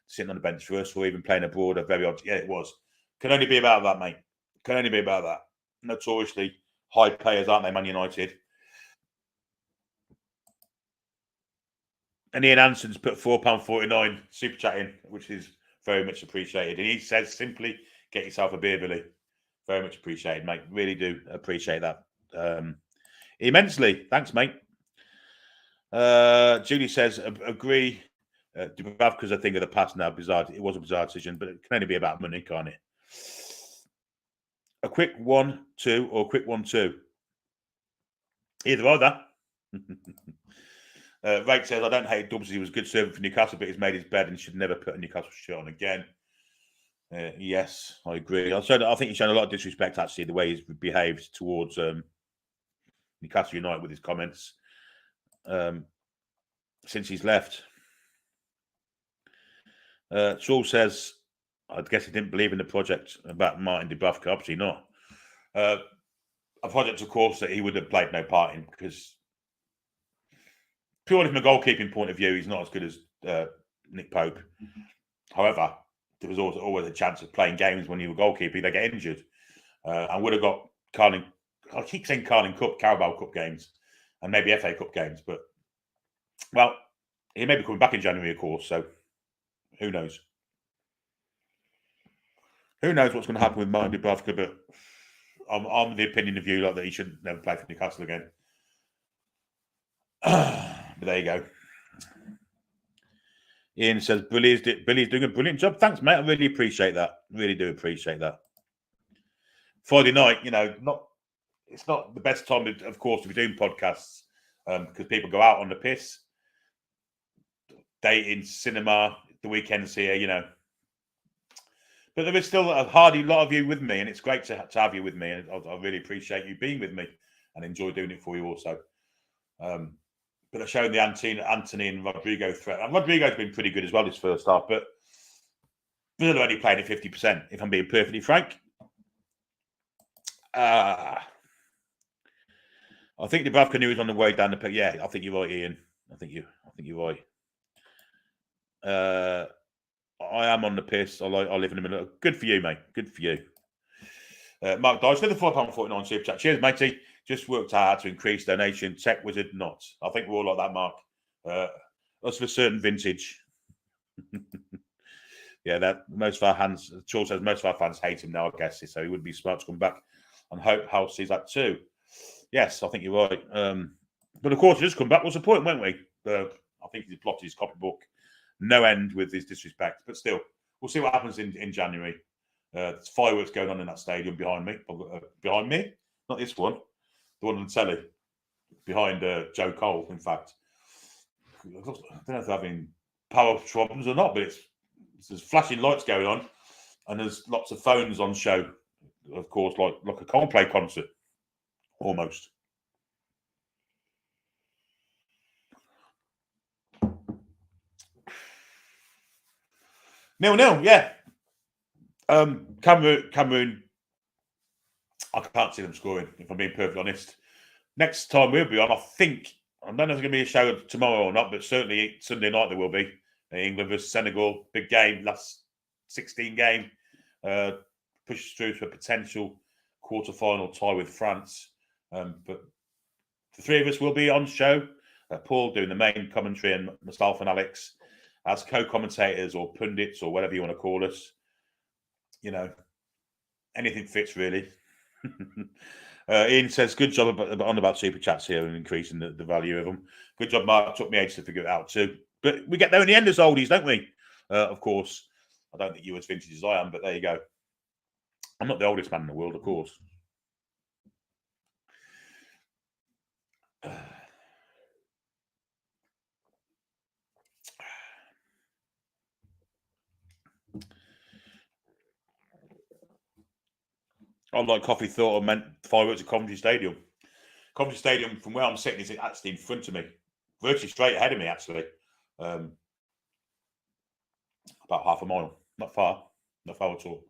Sitting on the bench for us or even playing abroad. Very odd. Yeah, it was. Can only be about that, mate. Can only be about that. Notoriously high players, aren't they, Man United? And Ian Anson's put £4.49 super chat in, which is very much appreciated. And he says, simply get yourself a beer, Billy. Very much appreciated, mate. Really do appreciate that immensely. Thanks, mate. Julie says, agree. Dubravka's a thing of the past now. Bizarre. It was a bizarre decision, but it can only be about money, can't it? A quick 1-2 or a quick 1-2. Either either. Rake says, I don't hate Dubs. He was a good servant for Newcastle, but he's made his bed and should never put a Newcastle shirt on again. Yes, I agree. I think he's shown a lot of disrespect, actually, the way he's behaved towards Newcastle United with his comments since he's left. Saul says, I guess he didn't believe in the project about Martin Dubravka. Obviously not. A project, of course, that he would have played no part in, because purely from a goalkeeping point of view, he's not as good as Nick Pope. However, there was always a chance of playing games when you were goalkeeper. They get injured. And would have got Carling. I keep saying Carling Cup, Carabao Cup games, and maybe FA Cup games. But, well, he may be coming back in January, of course, so who knows? Who knows what's going to happen with Martin Dubravka, but I'm the opinion of you like that he should never play for Newcastle again. But there you go. Ian says, Billy's doing a brilliant job. Thanks, mate. I really appreciate that. Really do appreciate that. Friday night, it's not the best time, of course, to be doing podcasts because people go out on the piss, dating, cinema, the weekends here, But there is still a hardy lot of you with me, and it's great to have you with me. And I really appreciate you being with me and enjoy doing it for you also. But I've shown the Anthony and Rodrigo threat. And Rodrigo's been pretty good as well this first half, but Bruno only played at 50%, if I'm being perfectly frank. I think Dubravka knew he was on the way down the pit. Yeah, I think you're right, Ian. I think you're right. I am on the piss. I live in the middle. Good for you, mate. Good for you. Mark Dyce for the £4.49 super chat. Cheers, matey. Just worked hard to increase donation. Tech wizard not. I think we're all like that, Mark. Us of a certain vintage. Yeah, that most of our fans. Charles says most of our fans hate him now. I guess so. He would be smart to come back, and hope House sees that too. Yes, I think you're right. But of course, he just come back. What's the point, won't we? I think he's blotted his copybook no end with his disrespect. But still, we'll see what happens in January. There's fireworks going on in that stadium behind me. Behind me? Not this one. The one on the telly. Behind Joe Cole, in fact. I don't know if they're having power problems or not, but there's flashing lights going on, and there's lots of phones on show. Of course, like a Coldplay concert, almost. Nil, yeah. Cameroon. I can't see them scoring, if I'm being perfectly honest. Next time we'll be on, I don't know if there's going to be a show tomorrow or not, but certainly Sunday night there will be. England versus Senegal, big game, last 16 game. Pushes through to a potential quarter-final tie with France. But the three of us will be on show. Paul doing the main commentary, and myself and Alex as co-commentators or pundits or whatever you want to call us. Anything fits really. Ian says, good job about super chats here and increasing the value of them. Good job, Mark. Took me ages to figure it out too. But we get there in the end as oldies, don't we? Of course. I don't think you're as vintage as I am, but there you go. I'm not the oldest man in the world, of course. I like coffee thought I meant fireworks at Coventry Stadium. Coventry Stadium, from where I'm sitting, is actually in front of me. Virtually straight ahead of me, actually. About half a mile. Not far at all.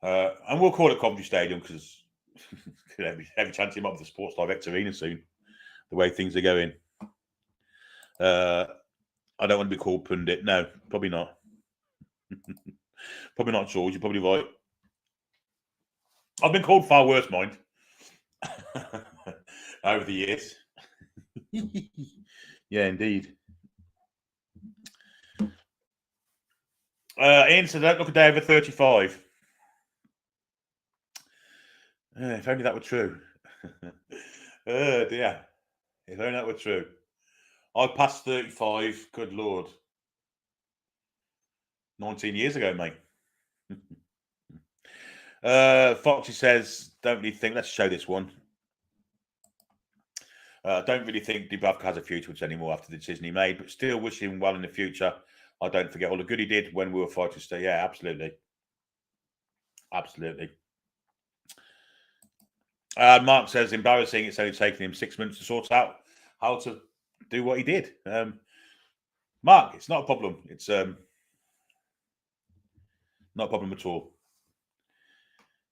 And we'll call it Coventry Stadium because every chance he might be the Sports Direct Arena soon, the way things are going. I don't want to be called pundit. No, probably not. Probably not, George. You're probably right. I've been called far worse, mind, over the years. Yeah, indeed. Ian said, don't look a day over 35. If only that were true. Dear. If only that were true. I passed 35. Good Lord. 19 years ago, mate. Foxy says, don't really think, let's show this one. Don't really think Dubravka has a future with us anymore after the decision he made, but still wish him well in the future. I don't forget all the good he did when we were fighting still. Yeah, absolutely. Absolutely. Mark says, embarrassing. It's only taken him 6 months to sort out how to do what he did. Mark, it's not a problem. It's not a problem at all.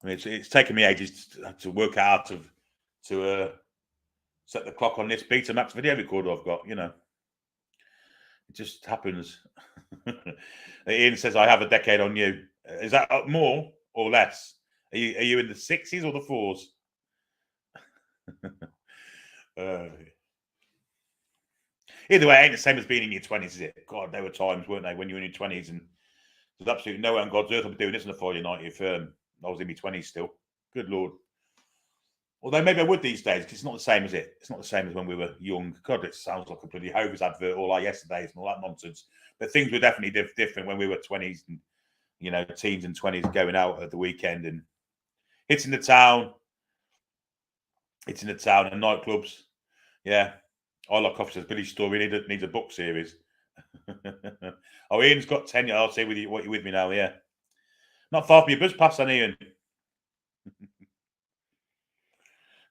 I mean, it's taken me ages to work out to set the clock on this Betamax video recorder I've got. You know, it just happens. Ian says, I have a decade on you. Is that more or less? Are you in the 60s or the 4s? Either way, it ain't the same as being in your 20s, is it? God, there were times, weren't they, when you were in your 20s and there's absolutely no way on God's earth I'll be doing this on a Friday night if I was in my 20s still. Good Lord. Although maybe I would these days, because it's not the same, is it? It's not the same as when we were young. God, it sounds like a bloody Hovis advert, all our yesterdays and all that nonsense. But things were definitely different when we were 20s and, you know, teens and 20s going out at the weekend and hitting the town and nightclubs. Yeah. I like officers. Billy's story needs a book series. Oh, Ian's got tenure. I'll say with you what you're with me now. Yeah. Not far from your bus pass, on Ian.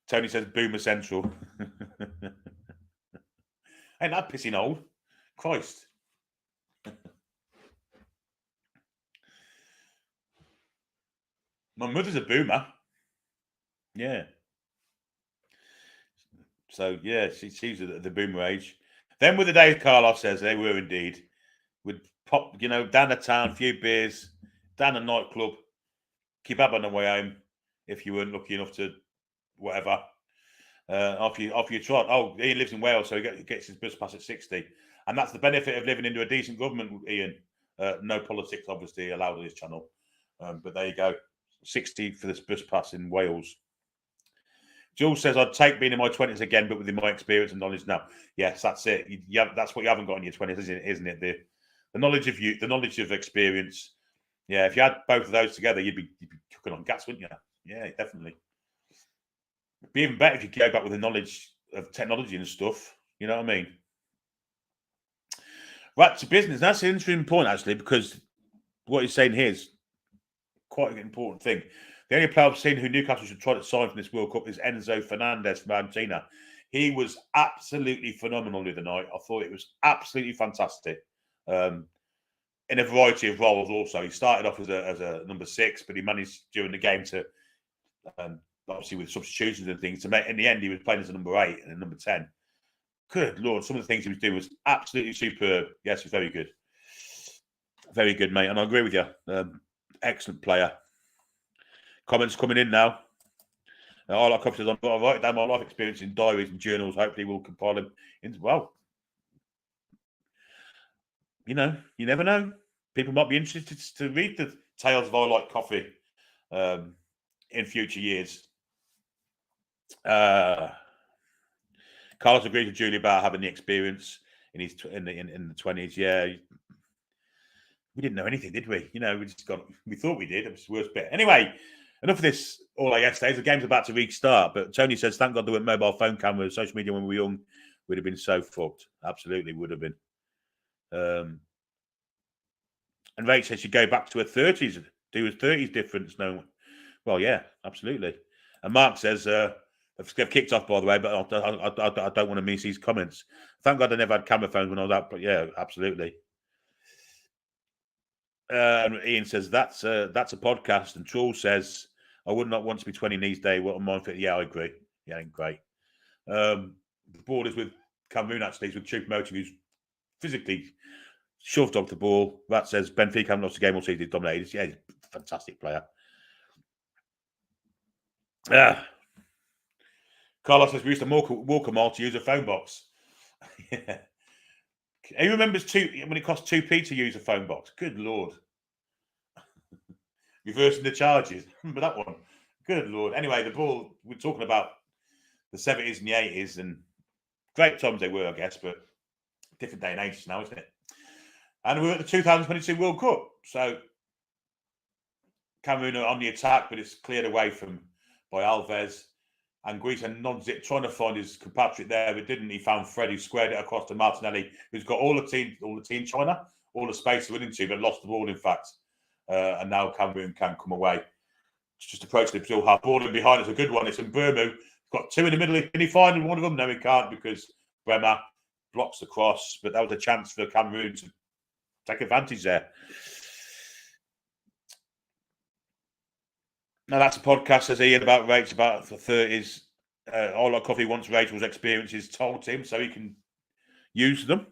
Tony says Boomer Central. Ain't that pissing old? Christ. My mother's a boomer. Yeah. So, yeah, she's the boomer age. Then with the days, Carlos says, they were indeed. Would pop, you know, down the town, a few beers, down a nightclub, kebab on the way home, if you weren't lucky enough to whatever. Off you trot. Oh, Ian lives in Wales, so he gets his bus pass at 60. And that's the benefit of living under a decent government, Ian. No politics, obviously, allowed on this channel. But there you go. 60 for this bus pass in Wales. Jules says, I'd take being in my 20s again, but with my experience and knowledge now. Yes, that's it. That's what you haven't got in your 20s, isn't it? The knowledge of you, the knowledge of experience. Yeah, if you had both of those together, you'd be cooking on gas, wouldn't you? Yeah, definitely. It'd be even better if you go back with the knowledge of technology and stuff. You know what I mean? Right, to business. That's an interesting point, actually, because what he's saying here is quite an important thing. The only player I've seen who Newcastle should try to sign from this World Cup is Enzo Fernandez from Argentina. He was absolutely phenomenal the other night. I thought it was absolutely fantastic. In a variety of roles also. He started off as a number 6, but he managed during the game to, obviously with substitutions and things, to make, in the end, he was playing as a number 8 and a number 10. Good Lord, some of the things he was doing was absolutely superb. Yes, he was very good. Very good, mate. And I agree with you. Excellent player. Comments coming in now. I like officers. I've got to write down my life experience in diaries and journals. Hopefully, we'll compile them into, well, you know, you never know. People might be interested to read the Tales of I Like Coffee in future years. Carlos agreed with Julie about having the experience in the 20s. Yeah, we didn't know anything, did we? You know, we thought we did. It was the worst bit. Anyway, enough of this all yesterday. The game's about to restart. But Tony says, thank God there weren't mobile phone cameras, social media when we were young. We'd have been so fucked. Absolutely would have been. And Rach says, you go back to her 30s. Do his 30s difference. No. Well, yeah, absolutely. And Mark says, they've kicked off, by the way, but I don't want to miss his comments. Thank God I never had camera phones when I was out. But yeah, absolutely. Ian says that's a podcast, and Troll says I would not want to be 20 these days. What a mindset. Yeah, I agree. Yeah, great. The borders with Cameroon actually is with Choupo-Moting, who's physically shoved off the ball. That says Benfica haven't lost a game all season. He's dominated. Yeah, he's a fantastic player. Carlos says we used to walk a mile to use a phone box. Yeah. Who remembers when it cost 2p to use a phone box? Good Lord. Reversing the charges. Remember that one? Good Lord. Anyway, the ball, we're talking about the 70s and the 80s, and great times they were, I guess, but different day and age now, isn't it? And we're at the 2022 World Cup. So Cameroon are on the attack, but it's cleared away by Alves. And Guita nods it, trying to find his compatriot there, but didn't. He found Fred, who squared it across to Martinelli, who's got all the team China, all the space to win into, but lost the ball, in fact. And now Cameroon can come away. It's just approaching the Brazil half. Ball in behind is a good one. It's in Bruno. Got two in the middle. Can he find one of them? No, he can't, because Bremer blocks the cross. But that was a chance for Cameroon to take advantage there. Now, that's a podcast, says Ian, about rates, about the 30s. All Our Coffee wants Rachel's experiences told to him so he can use them.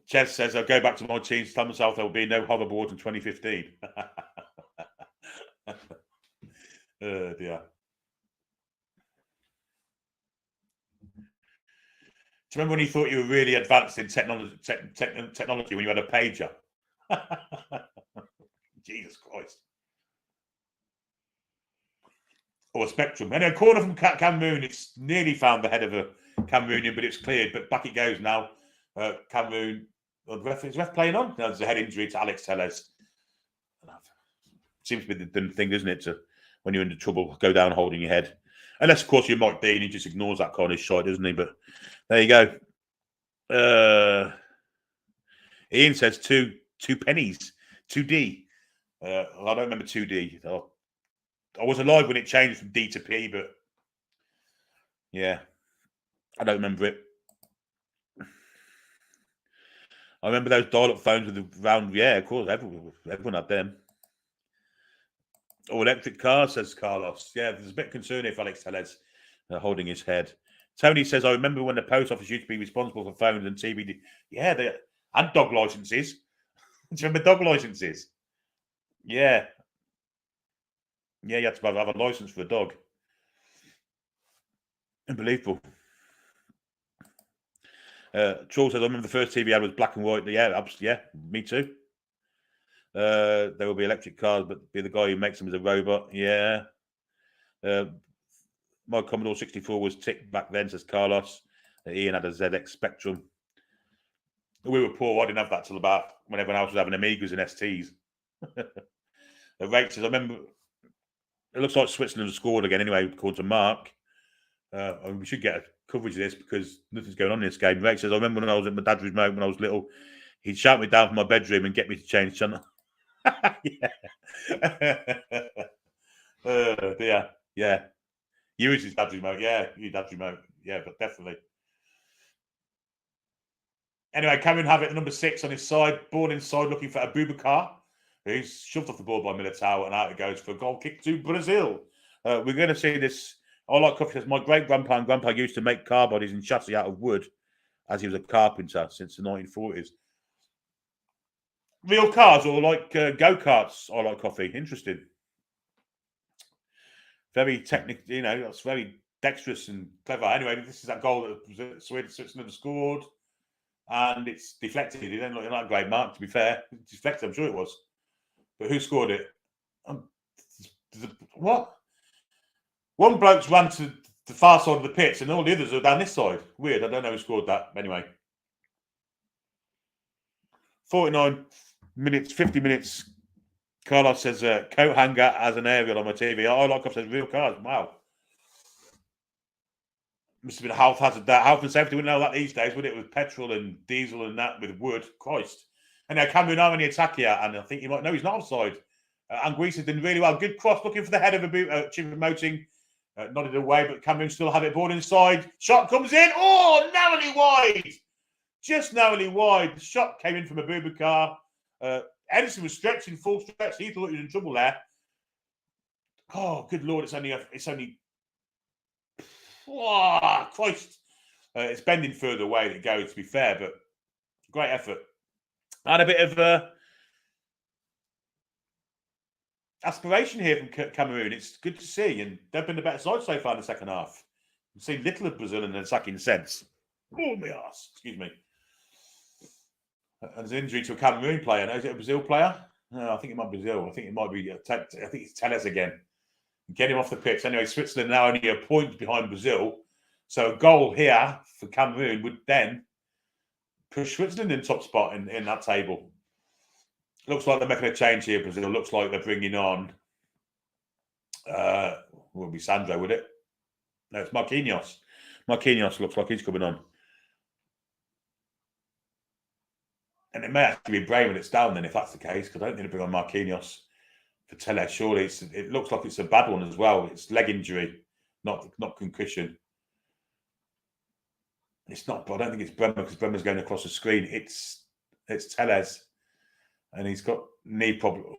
Ches says, I'll go back to my teams, tell myself there will be no hoverboards in 2015. Oh, dear. Do you remember when you thought you were really advanced in technology when you had a pager? Jesus Christ. Or a Spectrum. And a corner from Cameroon. It's nearly found the head of a Cameroonian, but it's cleared. But back it goes now. Cameroon. Is ref playing on? No, there's a head injury to Alex Telles. Seems to be the thing, isn't it? To, when you're in trouble, go down holding your head. Unless, of course, you might be, and he just ignores that kind of shot, doesn't he? But there you go. Ian says two pennies. 2D. I don't remember 2D. I was alive when it changed from D to P, but yeah, I don't remember it. I remember those dial-up phones with the round. Yeah, of course, everyone had them. Oh, electric cars, says Carlos. Yeah, there's a bit of concern if Alex Telles holding his head. Tony says, I remember when the post office used to be responsible for phones and TV. Yeah, and dog licenses. Do you remember dog licenses? Yeah. Yeah, you had to have a license for a dog. Unbelievable. Troll says, I remember the first TV ad was black and white. Yeah, absolutely. Yeah, me too. There will be electric cars, but be the guy who makes them as a robot. Yeah. My Commodore 64 was ticked back then, says Carlos. Ian had a ZX Spectrum. We were poor. I didn't have that till about when everyone else was having Amigas and STs. The rate says, I remember, it looks like Switzerland has scored again anyway, according to Mark. We should get a coverage of this because nothing's going on in this game. Rake says, I remember when I was at my dad's remote when I was little, he'd shout me down from my bedroom and get me to change channel. Dear. Yeah. You use his dad's remote. Yeah, your dad's remote. Yeah, but definitely. Anyway, Cameroon have it at number 6 on his side. Ball inside looking for Abubakar. He's shoved off the ball by Militao and out it goes for a goal kick to Brazil. We're going to see this. I like coffee. Says, my great-grandpa and grandpa used to make car bodies and chassis out of wood as he was a carpenter since the 1940s. Real cars or like go-karts, I like coffee. Interesting. Very technical, that's very dexterous and clever. Anyway, this is that goal that Switzerland scored. And it's deflected. It didn't look like a great mark, to be fair. It's deflected, I'm sure it was. But who scored it? What? One bloke's ran to the far side of the pitch and all the others are down this side. Weird. I don't know who scored that. Anyway. 49 minutes, 50 minutes. Carlos says, coat hanger as an aerial on my TV. I like says real cars. Wow. Must have been a health hazard. That health and safety wouldn't know that these days, would it? With petrol and diesel and that with wood. Christ. And now Cameroon are on the attack here, and I think you might know he's not offside. Anguissa's done really well. Good cross, looking for the head of a Chief-Moting. Nodded away, but Cameroon still have it. Ball inside. Shot comes in. Oh, narrowly wide. Just narrowly wide. The shot came in from Abubakar. Edison was stretching, full stretch. He thought he was in trouble there. Oh, good Lord. It's only. Oh, Christ. It's bending further away than it goes, to be fair, but great effort. And a bit of aspiration here from Cameroon. It's good to see, and they've been the better side so far in the second half. We've seen little of Brazil in an attacking sense. Oh, my arse. Excuse me. And there's an injury to a Cameroon player. Is it a Brazil player? No, I think it might be Brazil. I think it might be. I think it's Telles again. Get him off the pitch. Anyway, Switzerland now only a point behind Brazil. So a goal here for Cameroon would then push Switzerland in top spot in that table. Looks like they're making a change here, Brazil. Looks like they're bringing on, would be Sandro, would it? No, it's Marquinhos. Marquinhos looks like he's coming on. And it may actually be Bray when it's down then, if that's the case, because I don't think they bring on Marquinhos for Tele. Surely it looks like it's a bad one as well. It's leg injury, not concussion. It's not, but I don't think it's Bremer because Bremer's going across the screen. It's Teles, and he's got knee problem.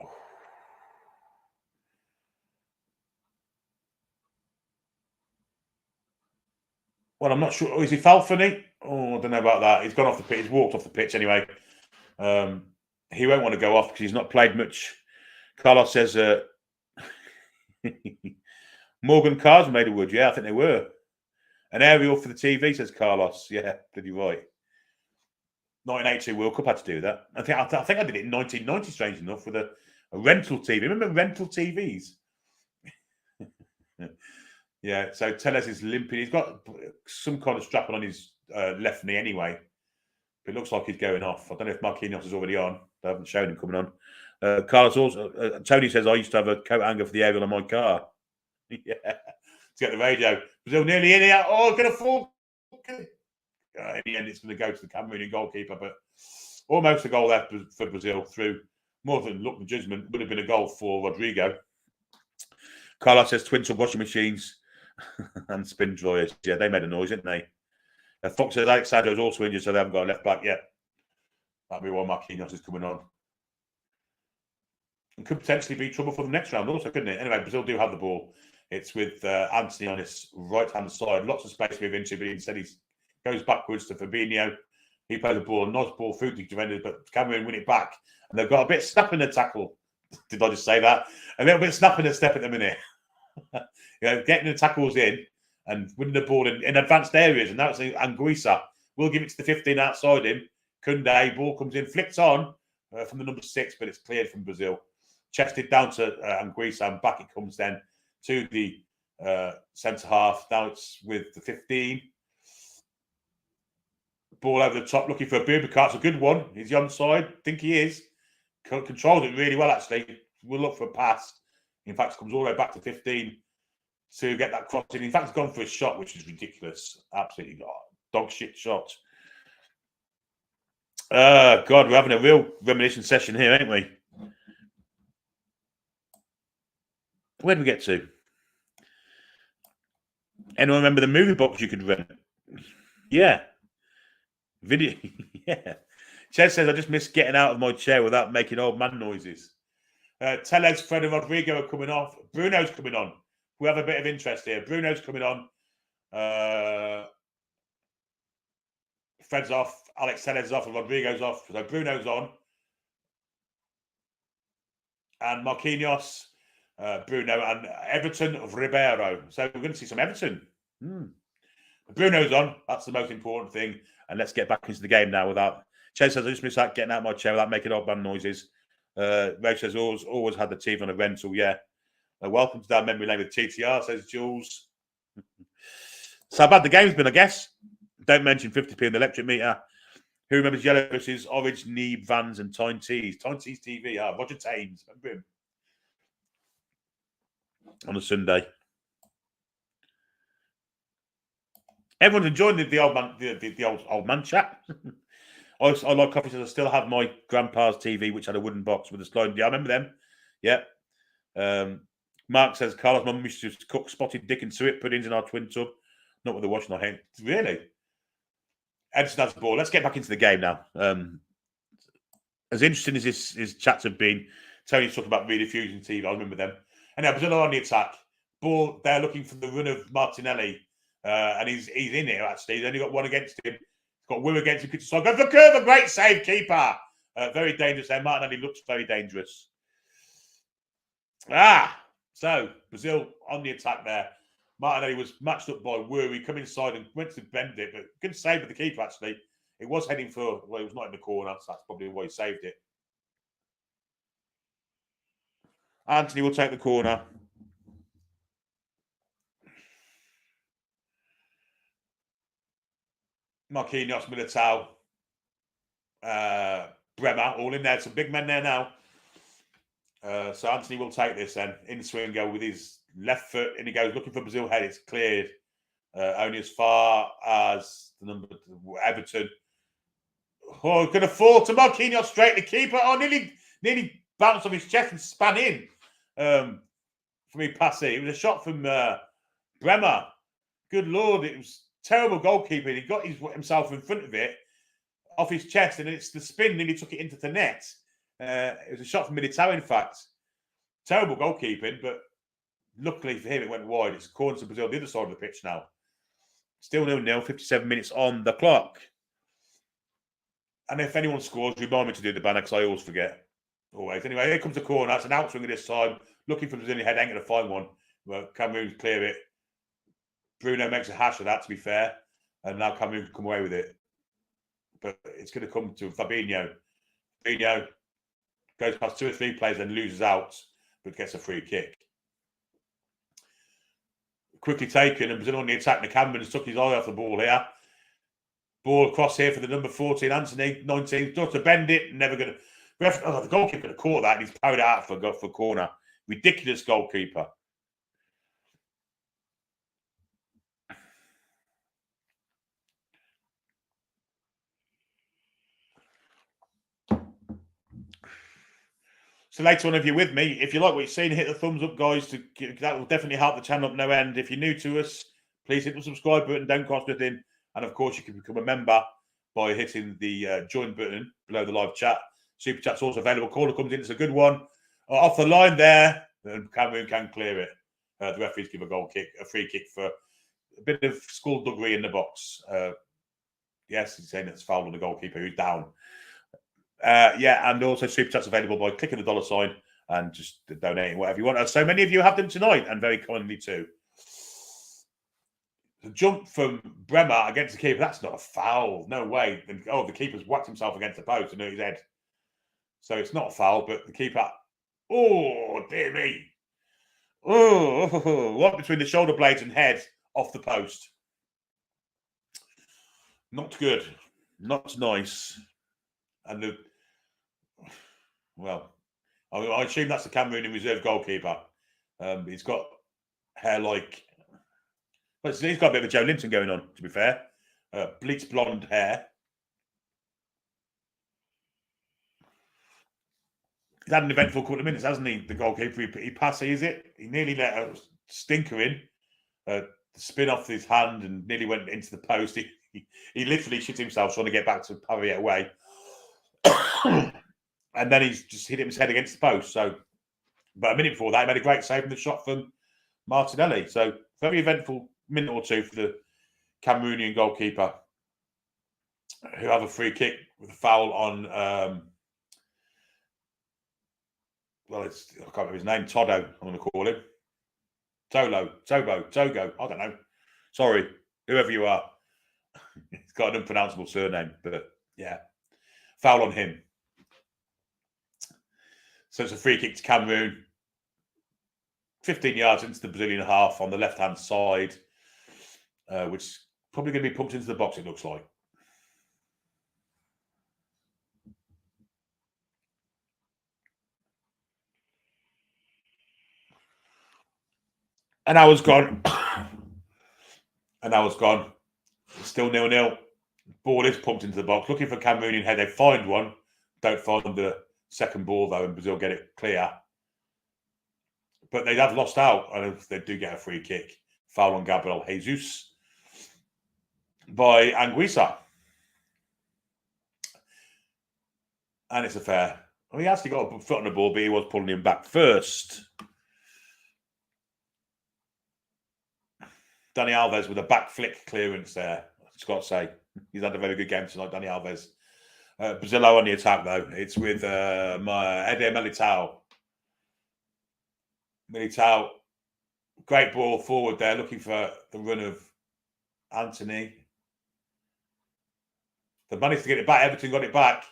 Well, I'm not sure. Oh, is he Falfani? Oh, I don't know about that. He's gone off the pitch. He's walked off the pitch anyway. He won't want to go off because he's not played much. Carlos says Morgan cars made of wood. Yeah, I think they were. An aerial for the TV, says Carlos. Yeah, bloody right. 1982 World Cup had to do that. I think I did it in 1990, strange enough, with a rental TV. Remember rental TVs? Yeah, so Teles is limping. He's got some kind of strapping on his left knee anyway. But it looks like he's going off. I don't know if Marquinhos is already on. They haven't shown him coming on. Carlos also, Tony says, I used to have a coat hanger for the aerial on my car. Yeah, to get the radio. Brazil nearly in here. Oh, going to fall. In the end, it's going to go to the Cameroonian goalkeeper, but almost a goal there for Brazil through more than luck and judgment. Would have been a goal for Rodrigo. Carlos says twin tub washing machines and spin dryers. Yeah, they made a noise, didn't they? Fox says Alexander's also injured, so they haven't got a left back yet. That'll be why Marquinhos is coming on. And could potentially be trouble for the next round also, couldn't it? Anyway, Brazil do have the ball. It's with Anthony on his right-hand side. Lots of space to move into, but instead he goes backwards to Fabinho. He plays the ball, nice ball through the defenders, but Cameroon win it back. And they've got a bit of snap in the tackle. Did I just say that? A little bit of snap in the step at the minute. Getting the tackles in and winning the ball in advanced areas. And that's Anguissa. We'll give it to the 15 outside him. Kunde, ball comes in, flicks on from the number 6, but it's cleared from Brazil. Chested down to Anguissa, and back it comes then to the centre half. Now it's with the 15. Ball over the top, looking for Boubacar. It's a good one. He's the onside. I think he is. Controlled it really well, actually. We'll look for a pass. In fact, comes all the way back to 15 to get that cross in. In fact, he's gone for a shot, which is ridiculous. Absolutely dog shit shot. God, we're having a real reminiscent session here, ain't we? Where did we get to? Anyone remember the movie box you could rent? Yeah. Video. Yeah. Chez says, I just miss getting out of my chair without making old man noises. Teles, Fred and Rodrigo are coming off. Bruno's coming on. We have a bit of interest here. Bruno's coming on. Fred's off. Alex Teles off and Rodrigo's off. So Bruno's on. And Marquinhos, Bruno, and Everton of Ribeiro. So we're going to see some Everton. Bruno's on. That's the most important thing. And let's get back into the game now without... Chen says, I just miss out getting out of my chair without making old man noises. Ray says, always had the TV on a rental, yeah. Welcome to that memory lane with TTR, says Jules. So how bad the game's been, I guess. Don't mention 50p in the electric meter. Who remembers Yellow versus Orange, Neeb, Vans, and Tyne Tees? Tyne Tees TV, Roger Tames. Remember him? On a Sunday. Everyone's enjoying the old man, the old man chat. I like coffee, says I still have my grandpa's TV, which had a wooden box with a sliding. Yeah, I remember them. Yeah. Mark says Carlos' mum used to cook spotted dick and suet puddings in our twin tub. Not with the washing our hands. Really? Edson has the ball. Let's get back into the game now. As interesting as his chats have been, Tony's talking about rediffusion TV. I remember them. And now Brazil on the attack. Ball, they're looking for the run of Martinelli. And he's in here, actually. He's only got one against him. Got Wu against him. So goes the curve, a great save, keeper. Very dangerous there. Martinelli looks very dangerous. So Brazil on the attack there. Martinelli was matched up by Wu. He come inside and went to bend it, but good save with the keeper, actually. It was heading for, well, it was not in the corner, so that's probably why he saved it. Anthony will take the corner. Marquinhos, Militao, Bremer, all in there. Some big men there now. So Anthony will take this then. In swing go with his left foot, and he goes looking for Brazil head. It's cleared. Only as far as the number Everton. Oh, going to fall to Marquinhos straight to keeper. Oh, nearly bounced off his chest and span in. For me, passing. It was a shot from Bremer. Good Lord, it was terrible goalkeeping. He got himself in front of it, off his chest, and it's the spin nearly took it into the net. It was a shot from Militao, in fact. Terrible goalkeeping, but luckily for him, it went wide. It's a corner to Brazil, the other side of the pitch now. Still 0-0, 57 minutes on the clock. And if anyone scores, remind me to do the banner, because I always forget. Always. Anyway, here comes the corner. It's an outswinger this time. Looking for Brazilian head, ain't going to find one. Well, Cameroon clear it. Bruno makes a hash of that, to be fair. And now Cameroon can come away with it. But it's going to come to Fabinho. Fabinho goes past 2 or 3 players and loses out, but gets a free kick. Quickly taken, and Brazil on the attack. The Cameroon has took his eye off the ball here. Ball across here for the number 14, Anthony, 19. Does to bend it, never going to. The goalkeeper could have caught that, and he's powered out for corner. Ridiculous goalkeeper. So later on, if you're with me, if you like what you're seeing, hit the thumbs up, guys. That will definitely help the channel up no end. If you're new to us, please hit the subscribe button. Don't cost nothing. And of course, you can become a member by hitting the join button below the live chat. Super chat's also available. Caller comes in. It's a good one. Off the line there, and Cameroon can clear it. The referees give a free kick for a bit of skullduggery in the box. Yes, he's saying it's foul on the goalkeeper who's down. And also super chats available by clicking the $sign and just donating whatever you want. So many of you have them tonight, and very kindly too. The jump from Bremer against the keeper, that's not a foul. No way. The keeper's whacked himself against the post and hurt his head. So it's not a foul, but the keeper, oh, dear me. Oh, right between the shoulder blades and head off the post. Not good. Not nice. And I assume that's the Cameroonian reserve goalkeeper. He's got hair like, he's got a bit of a Joe Linton going on, to be fair. Bleached blonde hair. He's had an eventful couple of minutes, hasn't he? The goalkeeper, he passes it. He nearly let a stinker in, spin off his hand, and nearly went into the post. He literally shit himself trying to get back to parry it away. And then he's just hit his head against the post. So, but a minute before that, he made a great save in the shot from Martinelli. So, very eventful minute or two for the Cameroonian goalkeeper, who have a free kick with a foul on. I can't remember his name. Todo, I'm going to call him. Togo. I don't know. Sorry, whoever you are. He's got an unpronounceable surname, but yeah, foul on him. So it's a free kick to Cameroon. 15 yards into the Brazilian half on the left-hand side, which is probably going to be pumped into the box, it looks like. An hour's gone. Still 0-0. Ball is pumped into the box. Looking for Cameroonian head. They find one. Don't find the second ball, though, and Brazil get it clear. But they have lost out, and they do get a free kick. Foul on Gabriel Jesus by Anguissa. And it's a fair. Well, he actually got a foot on the ball, but he was pulling him back first. Dani Alves with a back flick clearance there. I've just got to say, he's had a very good game tonight, Dani Alves. Brazil on the attack, though. It's with Eder Militao. Militao, great ball forward there, looking for the run of Anthony. They managed to get it back. Everton got it back.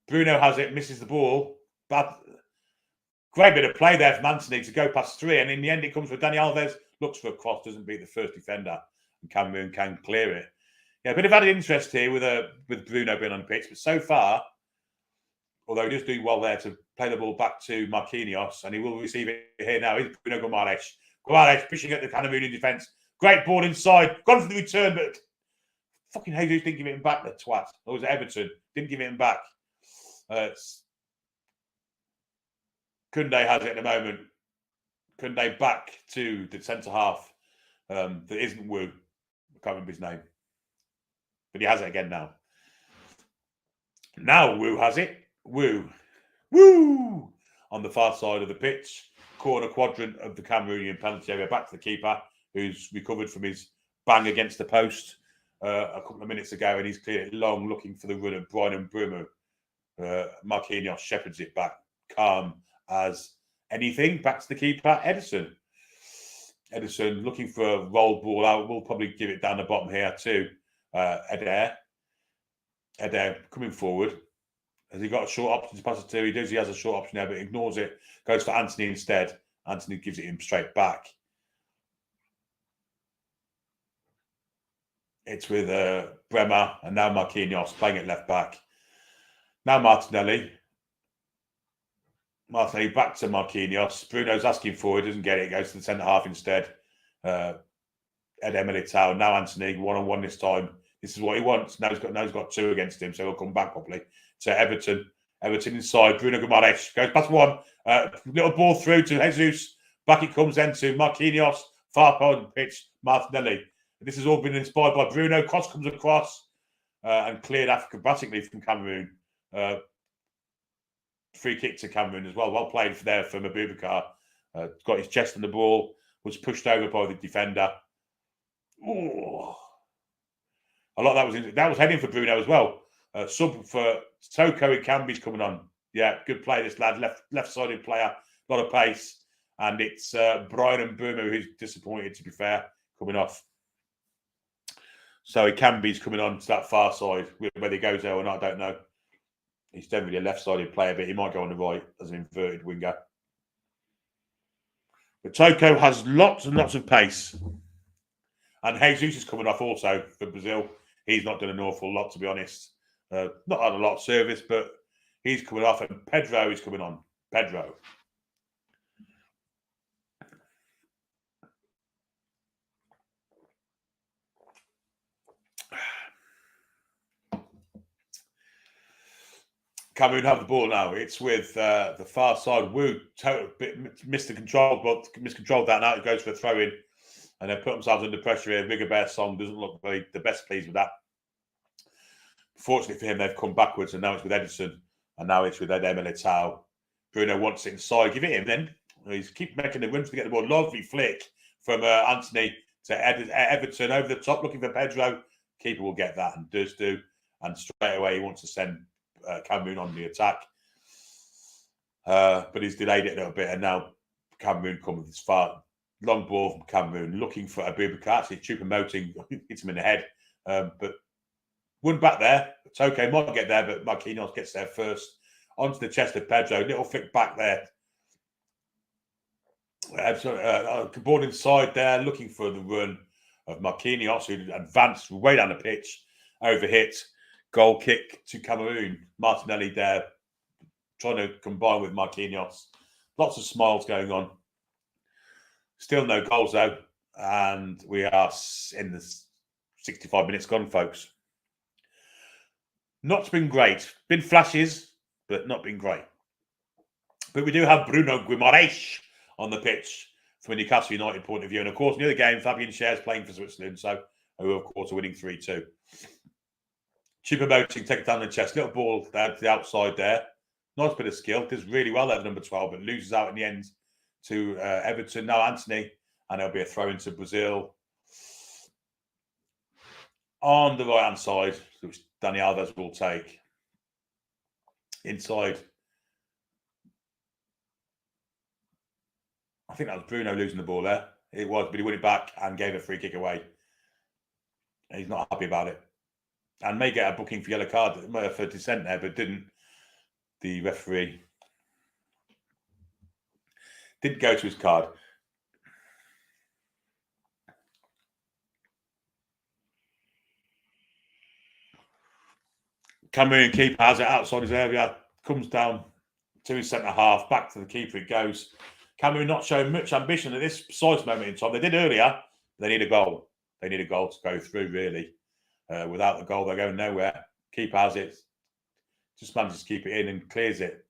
Bruno has it, misses the ball. Great bit of play there from Anthony to go past 3. And in the end, it comes with Dani Alves. Looks for a cross, doesn't beat the first defender. And Cameroon can clear it. Yeah, a bit of added interest here with Bruno being on the pitch, but so far, although he does do well there to play the ball back to Marquinhos, and he will receive it here now. Here's Bruno Guimaraes. Guimaraes pushing at the Cameroonian defence. Great ball inside. Gone for the return, but fucking Jesus didn't give it him back, the twat. Or was it Everton? Didn't give it him back. Koundé has it at the moment. Koundé back to the centre half. That isn't Wu. I can't remember his name. But he has it again now. Now Wu has it. Wu on the far side of the pitch, corner quadrant of the Cameroonian penalty area, back to the keeper, who's recovered from his bang against the post a couple of minutes ago, and he's cleared it long, looking for the run of Brian and Bruno. Marquinhos shepherds it back, calm as anything, back to the keeper, Edison. Edison looking for a roll ball out. We'll probably give it down the bottom here too. Adair coming forward. Has he got a short option to pass it to? He does. He has a short option there, but ignores it. Goes for Anthony instead. Anthony gives it him straight back. It's with Bremer and now Marquinhos playing it left back. Now Martinelli. Martinelli back to Marquinhos. Bruno's asking for it, doesn't get it. Goes to the centre half instead. Ed Militao. Now Anthony, one-on-one this time. This is what he wants. Now he's got two against him, so he'll come back properly. To Everton. Everton inside. Bruno Guimaraes goes past one. Little ball through to Jesus. Back it comes then to Marquinhos. Far part of the pitch. Martinelli. This has all been inspired by Bruno. Cross comes across and cleared acrobatically from Cameroon. Free kick to Cameroon as well. Well played there from Abubakar. Got his chest on the ball. Was pushed over by the defender. Ooh. A lot of that was heading for Bruno as well. Sub for Toko Ikambi's coming on. Yeah, good play, this lad. Left-sided player. A lot of pace. And it's Brian and Bruno who's disappointed, to be fair, coming off. So Ikambi's coming on to that far side. Whether he goes there or not, I don't know. He's generally a left-sided player, but he might go on the right as an inverted winger. But Toko has lots and lots of pace. And Jesus is coming off also for Brazil. He's not done an awful lot, to be honest. Not had a lot of service, but he's coming off. And Pedro is coming on. Pedro. Cameroon have the ball now. It's with the far side. Wu miscontrolled that now. It goes for a throw in. And they put themselves under pressure here. Rigobert Song doesn't look very the best pleased with that. Fortunately for him, they've come backwards, and now it's with Edison, and now it's with Ed Militao. Bruno wants it inside. Give it him then. He's keep making the runs to get the ball. Lovely flick from Anthony to Everton over the top, looking for Pedro. Keeper will get that and does do. And straight away, he wants to send Cameroon on the attack. But he's delayed it a little bit, and now Cameroon come with this far. Long ball from Cameroon, looking for Abubakar. Actually, Choupo-Moting hits him in the head. But one back there. Toke might get there, but Marquinhos gets there first. Onto the chest of Pedro. Little flick back there. Ball inside there, looking for the run of Marquinhos, who advanced way down the pitch. Overhit. Goal kick to Cameroon. Martinelli there, trying to combine with Marquinhos. Lots of smiles going on. Still no goals though, and we are in the 65 minutes gone, folks. Not been great. Been flashes, but not been great. But we do have Bruno Guimaraes on the pitch from a Newcastle United point of view. And of course, in the other game, Fabian Schär's playing for Switzerland, so who of course are winning 3-2. Choupo-Moting take it down the chest. Little ball down to the outside there. Nice bit of skill. Does really well there, number 12, but loses out in the end to Everton. Now Anthony, and there'll be a throw into Brazil. On the right-hand side, which Dani Alves will take. Inside. I think that was Bruno losing the ball there. It was, but he won it back and gave a free kick away. And he's not happy about it. And may get a booking for yellow card for dissent there, but didn't. The referee didn't go to his card. Cameroon keeper has it outside his area, comes down to his centre half, back to the keeper it goes. Cameroon not showing much ambition at this precise moment in time. They did earlier. They need a goal. They need a goal to go through, really. Without the goal, they're going nowhere. Keeper has it. Just manages to keep it in and clears it.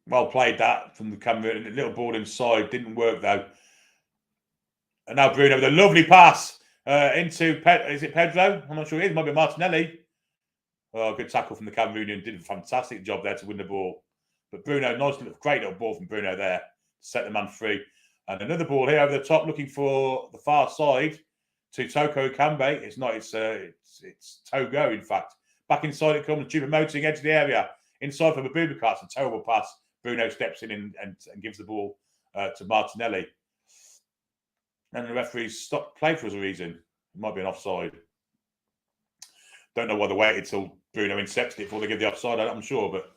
Well played that from the Cameroon. A little ball inside. Didn't work, though. And now Bruno with a lovely pass into... Is it Pedro? I'm not sure it is. It might be Martinelli. Oh, good tackle from the Cameroonian. Did a fantastic job there to win the ball. But Bruno, great little ball from Bruno there. Set the man free. And another ball here over the top, looking for the far side to Toko Kambe. It's not. It's Togo, in fact. Back inside it comes. Chupamoting edge of the area. Inside for Abubakar. It's a terrible pass. Bruno steps in and gives the ball to Martinelli. And the referees stopped play for a reason. It might be an offside. Don't know why they waited till Bruno intercepted it before they give the offside. I'm sure, but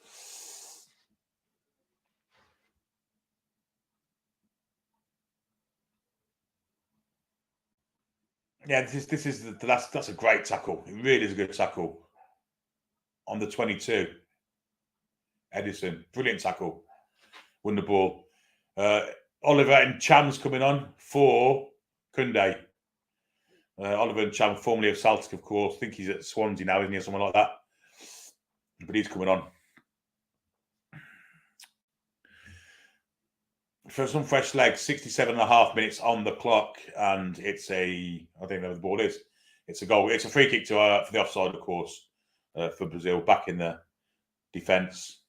yeah, that's a great tackle. It really is a good tackle on the 22. Edison, brilliant tackle. Won the ball. Oliver and Cham's coming on for Kunde. Oliver and Cham, formerly of Celtic, of course. I think he's at Swansea now, isn't he, or something like that. But he's coming on. For some fresh legs, 67.5 minutes on the clock, and it's I don't know where the ball is. It's a goal. It's a free kick for the offside, of course, for Brazil, back in the defence.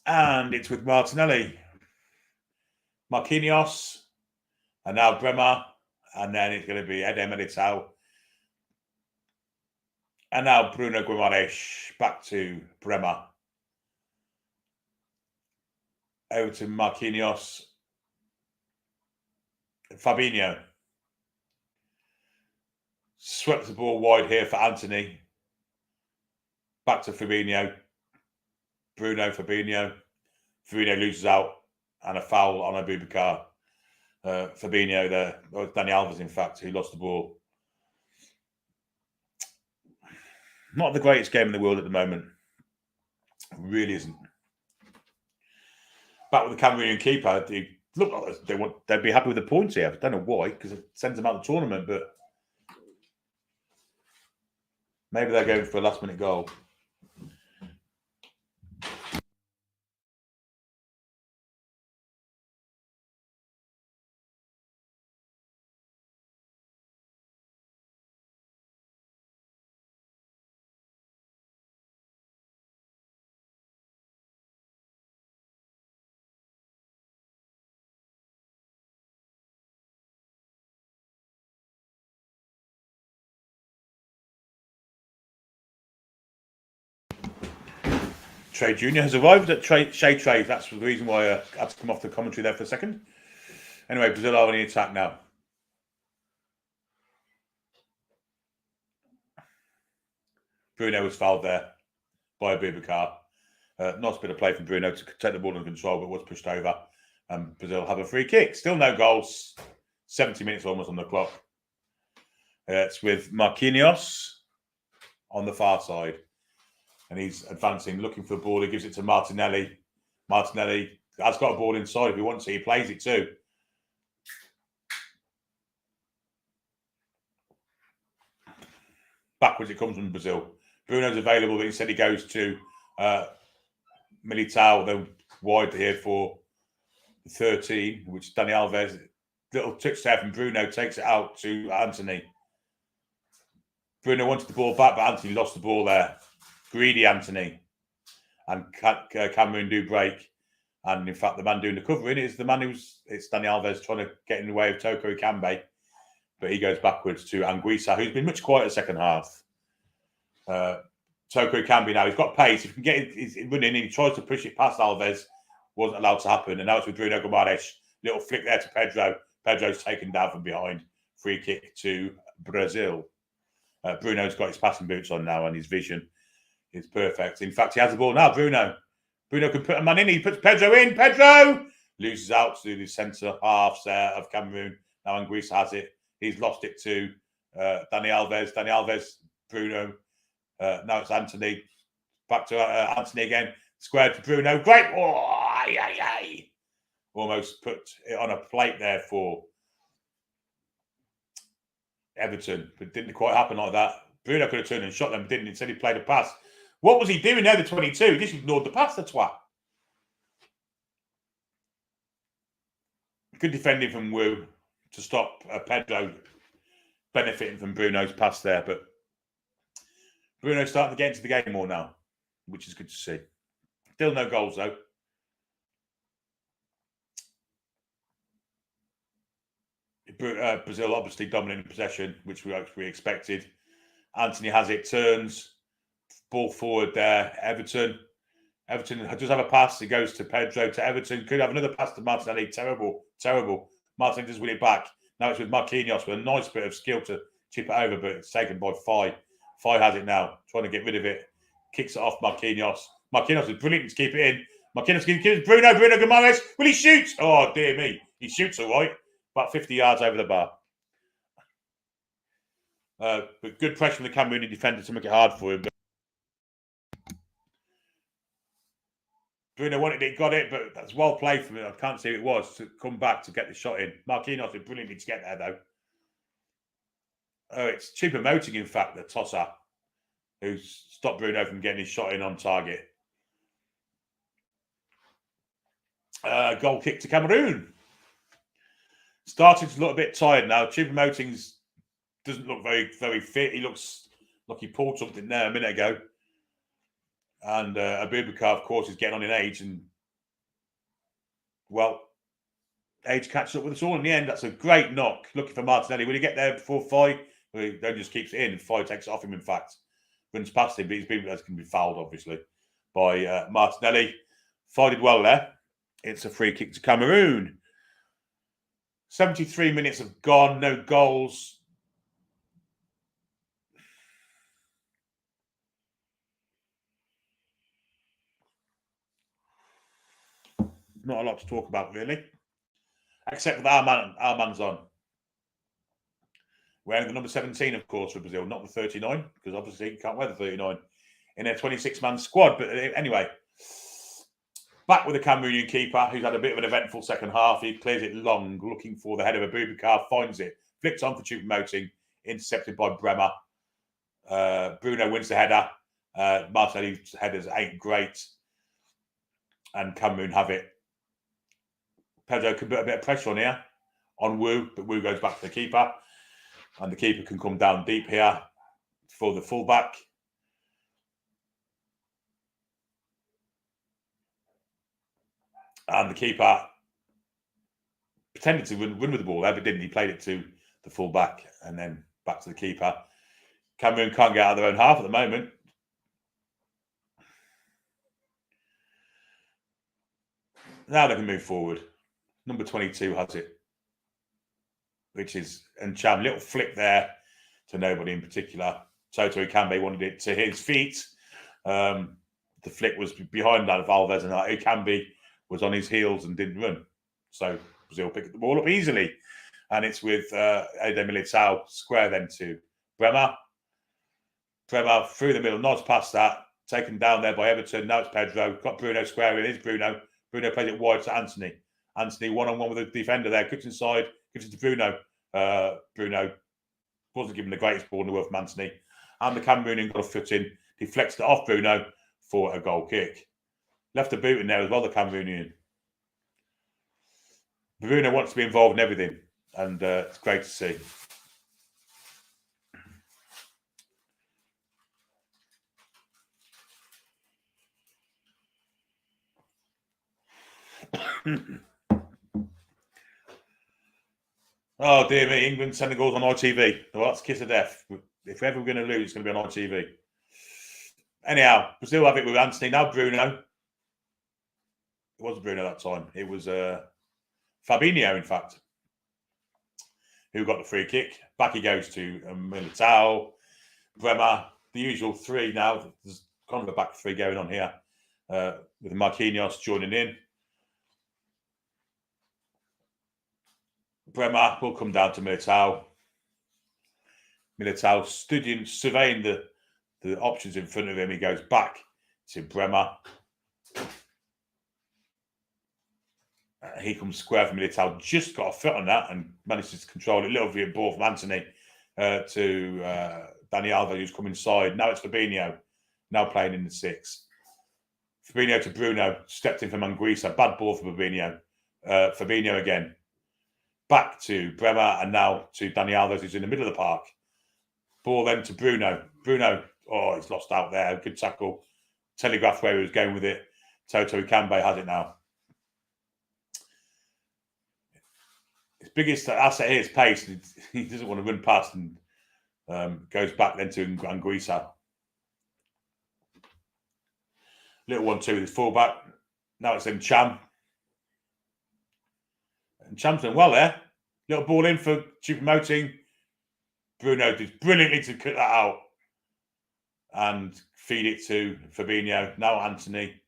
And it's with Martinelli. Marquinhos, and now Bremer, and then it's going to be Eder Militao. And now Bruno Guimaraes, back to Bremer. Over to Marquinhos. Fabinho. Swept the ball wide here for Anthony. Back to Fabinho. Bruno, Fabinho. Fabinho loses out. And a foul on Abubakar. Fabinho there. Or Dani Alves, in fact, who lost the ball. Not the greatest game in the world at the moment. It really isn't. Back with the Cameroonian keeper. They look like they'd be happy with the points here. I don't know why, because it sends them out of the tournament, but maybe they're going for a last-minute goal. Trey Jr. has arrived at Shea Trade. That's the reason why I had to come off the commentary there for a second. Anyway, Brazil are on the attack now. Bruno was fouled there by Abubakar. Nice bit of play from Bruno to take the ball under control, but was pushed over. Brazil have a free kick. Still no goals. 70 minutes almost on the clock. It's with Marquinhos on the far side. And he's advancing, looking for the ball. He gives it to Martinelli. Martinelli has got a ball inside if he wants it. He plays it too. Backwards it comes from Brazil. Bruno's available, but instead he goes to Militao, then wide here for 13, which is Dani Alves. Little touch there from Bruno, takes it out to Anthony. Bruno wanted the ball back, but Anthony lost the ball there. Greedy Anthony. And Cameroon do break. And in fact, the man doing the covering is the man it's Dani Alves trying to get in the way of Toko Kambe. But he goes backwards to Anguissa, who's been much quieter second half. Toko Kambe now, he's got pace. If he can get it running in, he tries to push it past Alves. Wasn't allowed to happen. And now it's with Bruno Guimaraes. Little flick there to Pedro. Pedro's taken down from behind. Free kick to Brazil. Bruno's got his passing boots on now and his vision is perfect. In fact, he has the ball now. Bruno can put a man in. He puts Pedro in. Pedro loses out to the centre halves there of Cameroon. Now Anguissa has it. He's lost it to Dani Alves. Dani Alves, Bruno. Now it's Anthony. Back to Anthony again. Square to Bruno. Great. Oh, aye, aye, aye. Almost put it on a plate there for Everton, but didn't quite happen like that. Bruno could have turned and shot them, but didn't. Instead, he played a pass. What was he doing there, the 22? He just ignored the pass, the twat. Good defending from Wu to stop Pedro benefiting from Bruno's pass there, but Bruno's starting to get into the game more now, which is good to see. Still no goals, though. Brazil obviously dominating possession, which we expected. Anthony has it, turns, ball forward there. Everton does have a pass. It goes to Pedro, to Everton. Could have another pass to Martinelli. Terrible. Martinelli does win it back. Now it's with Marquinhos with a nice bit of skill to chip it over, but it's taken by Fai. Fai has it now, trying to get rid of it. Kicks it off Marquinhos. Marquinhos is brilliant to keep it in. Marquinhos gives it Bruno Guimaraes. Will he shoot? Oh, dear me. He shoots all right. About 50 yards over the bar. But good pressure from the Cameroonian defender to make it hard for him. But Bruno wanted it, got it, but that's well played from him. I can't see who it was to come back to get the shot in. Marquinhos did brilliantly to get there, though. Oh, it's Choupo-Moting, in fact, the tosser, who stopped Bruno from getting his shot in on target. Goal kick to Cameroon. Starting to look a bit tired now. Choupo-Moting doesn't look very, very fit. He looks like he pulled something there a minute ago. And Abubakar, of course, is getting on in age. And, well, age catches up with us all in the end. That's a great knock. Looking for Martinelli. Will he get there before Fai? Well, he just keeps it in. Fai takes it off him, in fact. Runs past him, but that's going to be fouled, obviously, by Martinelli. Fai did well there. It's a free kick to Cameroon. 73 minutes have gone, no goals. Not a lot to talk about, really. Except for that our man's on. Wearing the number 17, of course, for Brazil, not the 39, because obviously he can't wear the 39 in their 26-man squad. But anyway, back with the Cameroonian keeper, who's had a bit of an eventful second half. He clears it long, looking for the head of Abubakar, finds it, flicked on for Choupo-Moting, intercepted by Bremer. Bruno wins the header. Martinelli's headers ain't great. And Cameroon have it. Pedro can put a bit of pressure on here, on Wu, but Wu goes back to the keeper. And the keeper can come down deep here for the fullback. And the keeper pretended to win with the ball there, but didn't. He played it to the fullback and then back to the keeper. Cameroon can't get out of their own half at the moment. Now they can move forward. Number 22 has it, which is Ncham. Little flick there to nobody in particular. Toto Ikambe wanted it to his feet. The flick was behind that of Alves, and Ikambe was on his heels and didn't run. So Brazil picked the ball up easily. And it's with Ede Militao square then to Bremer. Bremer through the middle, nods past that. Taken down there by Everton. Now it's Pedro. Got Bruno square in. It's Bruno. Bruno plays it wide to Anthony. Anthony one-on-one with the defender there. Cuts inside. Gives it to Bruno. Bruno wasn't given the greatest ball in the world from Anthony. And the Cameroonian got a foot in. Deflects it off Bruno for a goal kick. Left a boot in there as well, the Cameroonian. Bruno wants to be involved in everything. And it's great to see. Oh, dear me. England, Senegal's on ITV. Well, that's kiss of death. If ever we're going to lose, it's going to be on ITV. Anyhow, Brazil have it with Anthony. Now Bruno. It wasn't Bruno that time. It was Fabinho, in fact, who got the free kick. Back he goes to Militao, Bremer, the usual three now. There's kind of a back three going on here with Marquinhos joining in. Bremer will come down to Militao. Militao surveying the options in front of him. He goes back to Bremer. He comes square from Militao, just got a foot on that and manages to control it. Little bit ball from Anthony to Danny Alves, who's come inside. Now it's Fabinho, now playing in the 6. Fabinho to Bruno, stepped in for Manguisa. Bad ball for Fabinho. Fabinho again. Back to Bremer and now to Danny Alves, who's in the middle of the park. Ball then to Bruno. Bruno, he's lost out there. Good tackle. Telegraphed where he was going with it. Toto Ikambe has it now. His biggest asset here is pace. He doesn't want to run past and goes back then to Anguissa. Little 1-2 with his fullback. Now it's in Cham. And Cham's done well there. Little ball in for Choupo-Moting. Bruno did brilliantly to cut that out and feed it to Fabinho. Now Anthony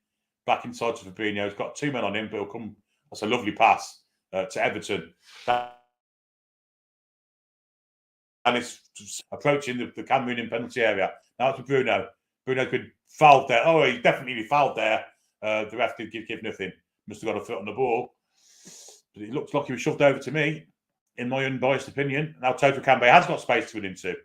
back inside to Fabinho. He's got 2 men on him, but he'll come. That's a lovely pass to Everton. And it's approaching the Cameroon penalty area. Now it's for Bruno. Bruno could fouled there. Oh, he definitely fouled there. The ref did give nothing. Must have got a foot on the ball. But it looks like he was shoved over to me, in my unbiased opinion. Now Toto Ikambe has got space to run into.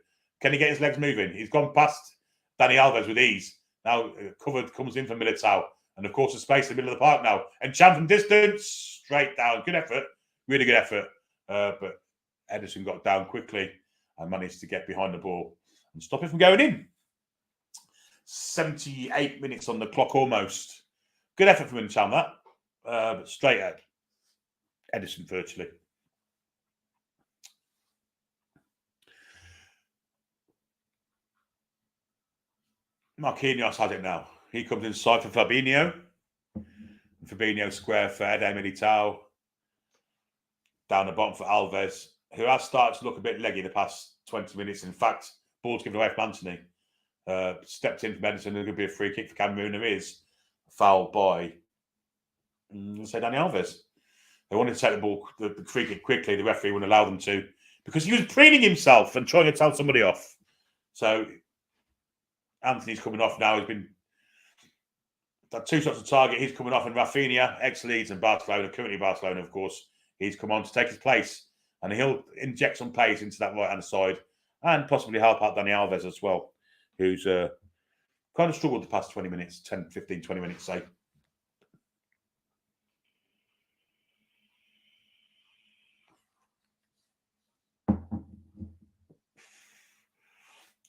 Can he get his legs moving? He's gone past Danny Alves with ease. Now covered comes in from Militao. And of course, the space in the middle of the park now. And Cham from distance, straight down. Good effort. Really good effort. But Edison got down quickly and managed to get behind the ball and stop it from going in. 78 minutes on the clock almost. Good effort from Cham, that. But straight at Edison virtually. Marquinhos has it now. He comes inside for Fabinho. Fabinho square for Ede Militao. Down the bottom for Alves, who has started to look a bit leggy the past 20 minutes. In fact, ball's given away from Anthony. Stepped in from Edison. There's going to be a free kick for Cameroon. There is foul by, say, Danny Alves. They wanted to take the ball, the free kick quickly. The referee wouldn't allow them to because he was preening himself and trying to tell somebody off. So Anthony's coming off now. He's been had 2 shots on target. He's coming off, and Rafinha, ex-Leeds and Barcelona, currently Barcelona, of course, he's come on to take his place, and he'll inject some pace into that right-hand side and possibly help out Danny Alves as well, who's kind of struggled the past 20 minutes, 10, 15, 20 minutes, say.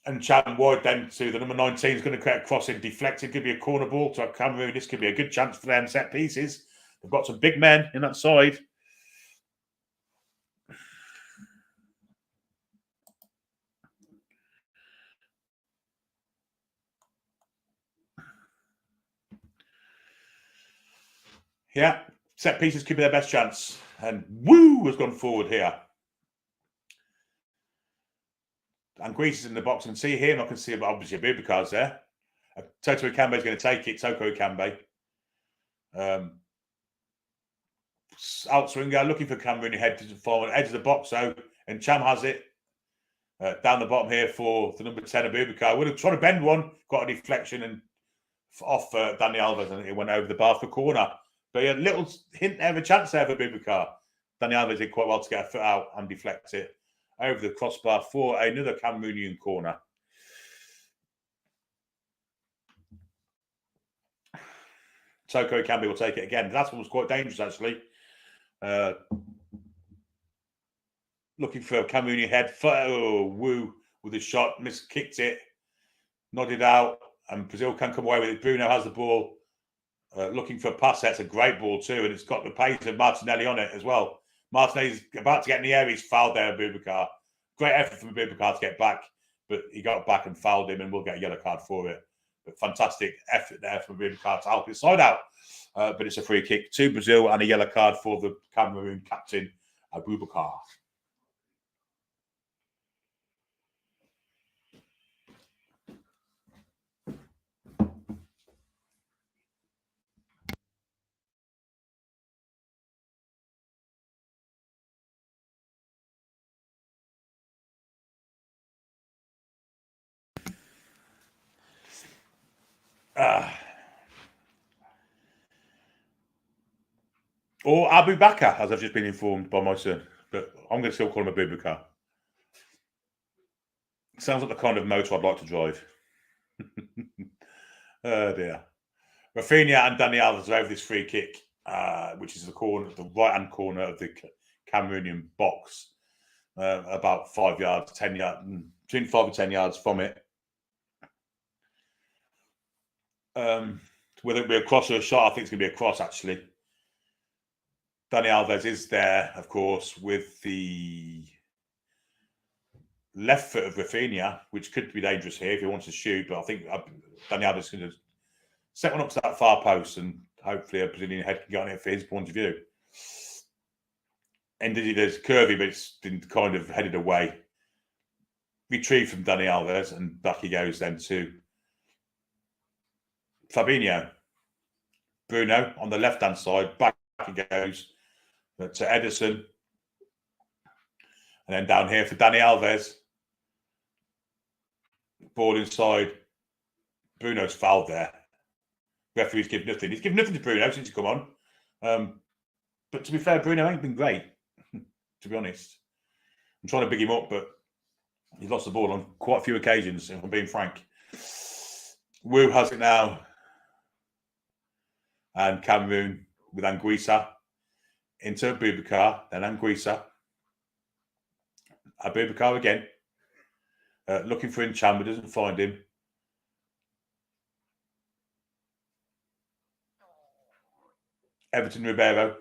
And Cham wide then to the number 19 is going to create a crossing, deflected. Could be a corner ball to Cameroon. This could be a good chance for them set pieces. They've got some big men in that side. Yeah, set pieces could be their best chance. And Woo has gone forward here. And Greece is in the box. I can see him. I can see obviously Bubakar's there. Toto Ikambe is going to take it. Toto Ikambe. Out swinger, looking for Cameroon. Head to the forward, edge of the box. So, and Cham has it. Down the bottom here for the number 10 of Bubakar. Would have tried to bend one. Got a deflection and off Danny Alves. And it went over the bar for corner. But a little hint there of a chance there for Bubakar. Danny Alves did quite well to get a foot out and deflect it over the crossbar for another Cameroonian corner. Toto Ikambe will take it again. That one was quite dangerous, actually. Looking for a Cameroonian head. Woo with a shot. Kicked it. Nodded out. And Brazil can come away with it. Bruno has the ball. Looking for a pass. That's a great ball too. And it's got the pace of Martinelli on it as well. Martinelli's about to get in the air. He's fouled there, Bubakar. Great effort from Bubakar to get back, but he got back and fouled him, and we'll get a yellow card for it. But fantastic effort there from Bubakar to help his side out. But it's a free kick to Brazil and a yellow card for the Cameroon captain, Bubakar. Or Abu Bakr, as I've just been informed by my son. But I'm going to still call him Abu Bakr. Sounds like the kind of motor I'd like to drive. Oh dear. Rafinha and Dani Alves are over this free kick, which is the right-hand corner of the Cameroonian box, about 5 yards, 10 yards, between 5 and 10 yards from it. Whether it be a cross or a shot, I think it's going to be a cross, actually. Dani Alves is there, of course, with the left foot of Rafinha, which could be dangerous here if he wants to shoot. But I think Dani Alves is going to set one up to that far post, and hopefully a Brazilian head can get on it for his point of view. Indeed, there's curvy, but it's been kind of headed away. Retrieved from Dani Alves, and back he goes then to Fabinho. Bruno on the left-hand side, back he goes to Ederson. And then down here for Dani Alves. Ball inside. Bruno's fouled there. Referee's given nothing. He's given nothing to Bruno since he's come on. But to be fair, Bruno ain't been great, to be honest. I'm trying to big him up, but he's lost the ball on quite a few occasions, if I'm being frank. Wu has it now. And Cameroon with Anguissa into Abu Bakr, then Anguissa. Abu Bakr again. Looking for Ncham, but doesn't find him. Everton Ribeiro.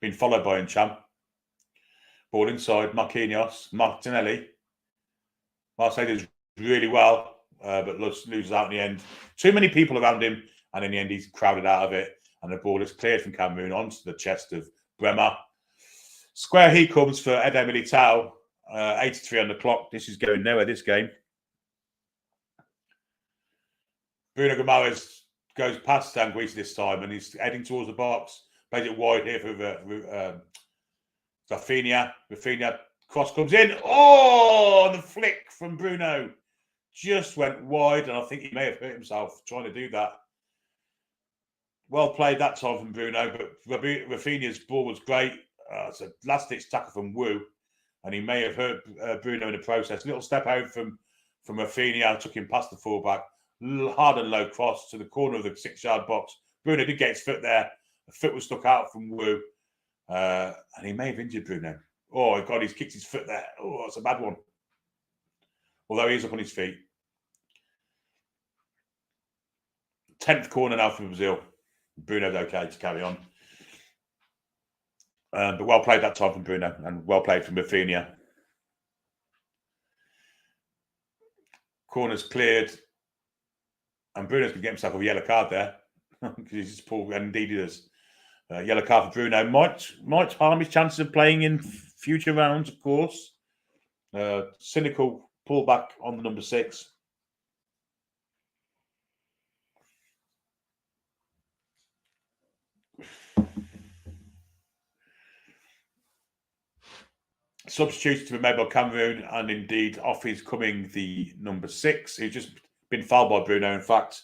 Been followed by Ncham. Ball inside. Martinelli. Marseille does really well, but loses out in the end. Too many people around him, and in the end he's crowded out of it. And the ball is cleared from Cameroon onto the chest of Bremer. Square he comes for Eder Militao. 83 on the clock. This is going nowhere, this game. Bruno Guimaraes goes past Anguissa this time, and he's heading towards the box. Plays it wide here for Rafinha. Rafinha cross comes in. Oh, the flick from Bruno just went wide, and I think he may have hurt himself trying to do that. Well played that time from Bruno, but Rafinha's ball was great. It's a last-ditch tackle from Wu, and he may have hurt Bruno in the process. Little step out from Rafinha, took him past the fullback. Hard and low cross to the corner of the 6-yard box. Bruno did get his foot there. The foot was stuck out from Wu, and he may have injured Bruno. Oh, God, he's kicked his foot there. Oh, that's a bad one. Although he's up on his feet. 10th corner now for Brazil. Bruno's okay to carry on. But well played that time from Bruno, and well played from Rafinha. Corner's cleared. And Bruno's going to get himself a yellow card there. Because he's just pulled, and indeed he does. Yellow card for Bruno might harm his chances of playing in future rounds, of course. Cynical pullback on the number 6. Substitution to be made by Cameroon, and indeed off is coming the number 6. He's just been fouled by Bruno, in fact.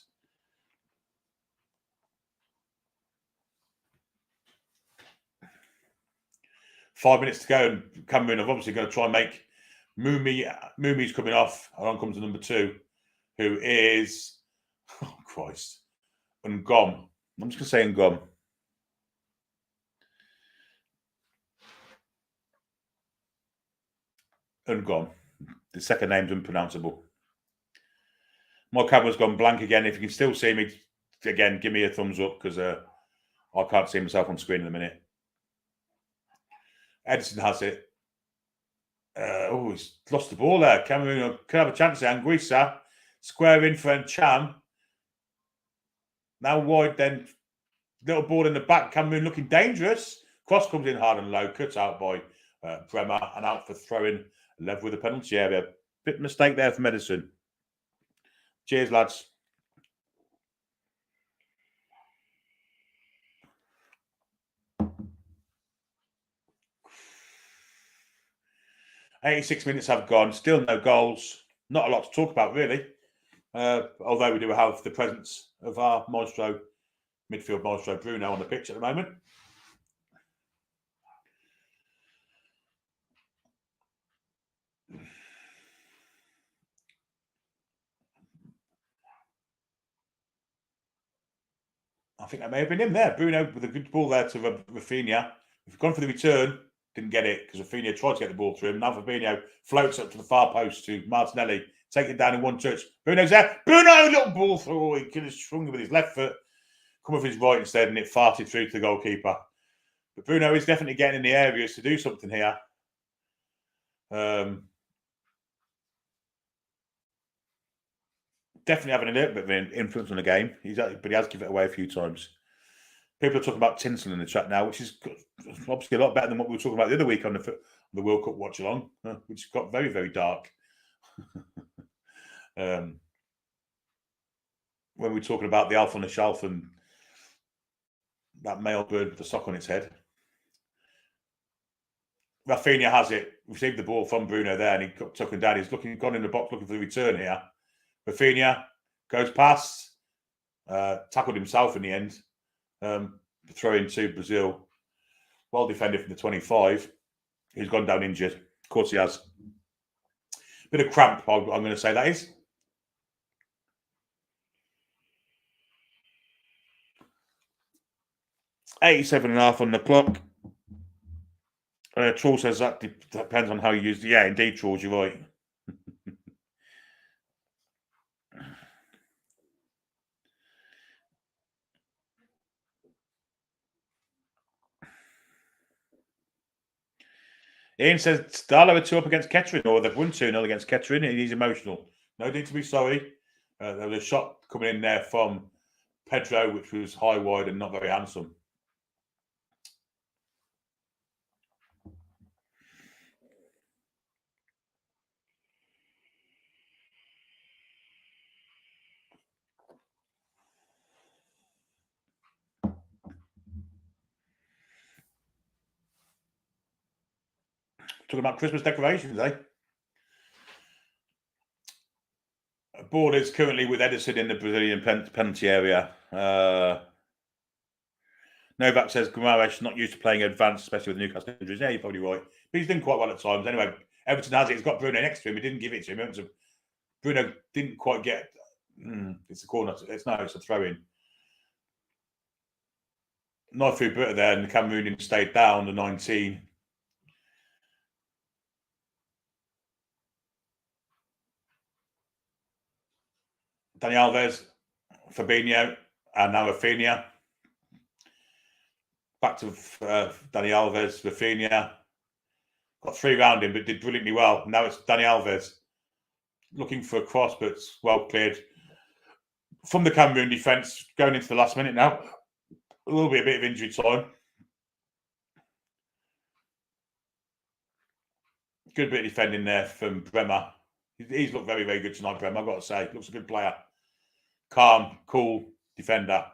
Five minutes to go, and Cameroon are obviously going to try and make Mumi's coming off, and on comes the number 2, who is, oh Christ, Ngom. I'm just going to say Ngom. Ngom. The second name's unpronounceable. My camera's gone blank again. If you can still see me, again, give me a thumbs up, because I can't see myself on screen in a minute. Ederson has it. He's lost the ball there. Cameroon could have a chance there. Anguissa square in for Ncham. Now wide, then little ball in the back. Cameroon looking dangerous. Cross comes in hard and low. Cut out by Bremer, and out for throwing. Level with the penalty area. Bit of mistake there from Ederson. Cheers, lads. "86 minutes have gone. Still no goals. Not a lot to talk about, really. Although we do have the presence of our maestro, midfield maestro Bruno on the pitch at the moment. I think that may have been him there. Bruno with a good ball there to Rafinha. We've gone for the return, didn't get it because Rafinha tried to get the ball through him. Now Fabinho floats up to the far post to Martinelli, take it down in one touch. Bruno's there. Bruno, little ball through. He could have swung it with his left foot, come with his right instead, and it farted through to the goalkeeper. But Bruno is definitely getting in the areas to do something here. Definitely having a little bit of an influence on the game. But he has given it away a few times. People are talking about Tinsel in the chat now, which is obviously a lot better than what we were talking about the other week on the World Cup watch-along, which got very, very dark. When we were talking about the Alf on the Shelf and that male bird with the sock on its head. Rafinha has it, received the ball from Bruno there, and he took him down. He's gone in the box looking for the return here. Rafinha goes past, tackled himself in the end. Throw into Brazil. Well defended from the 25. He's gone down injured. Of course he has. Bit of cramp, I'm going to say that is. $87.5 on the clock. Troll says that depends on how you use it. Yeah, indeed, Trolls, you're right. Ian says Darlow are 2 up against Kettering, or they've won 2-0 against Kettering, and he's emotional. No need to be sorry. There was a shot coming in there from Pedro, which was high, wide, and not very handsome. Talking about Christmas decorations, eh? Ball is currently with Edison in the Brazilian penalty area. Novak says Guimaraes not used to playing advanced, especially with the Newcastle injuries. Yeah, you're probably right. But he's done quite well at times. Anyway, Everton has it. He's got Bruno next to him. He didn't give it to him. Bruno didn't quite get... it's a corner. It's a throw-in. Knife through Britta there, and the Cameroonian stayed down, the 19. Dani Alves, Fabinho, and now Rafinha. Back to Dani Alves, Rafinha. Got 3 round him, but did brilliantly well. Now it's Dani Alves looking for a cross, but it's well cleared from the Cameroon defence. Going into the last minute now. There will be a bit of injury time. Good bit of defending there from Bremer. He's looked very, very good tonight, Bremer, I've got to say. Looks a good player. Calm, cool defender.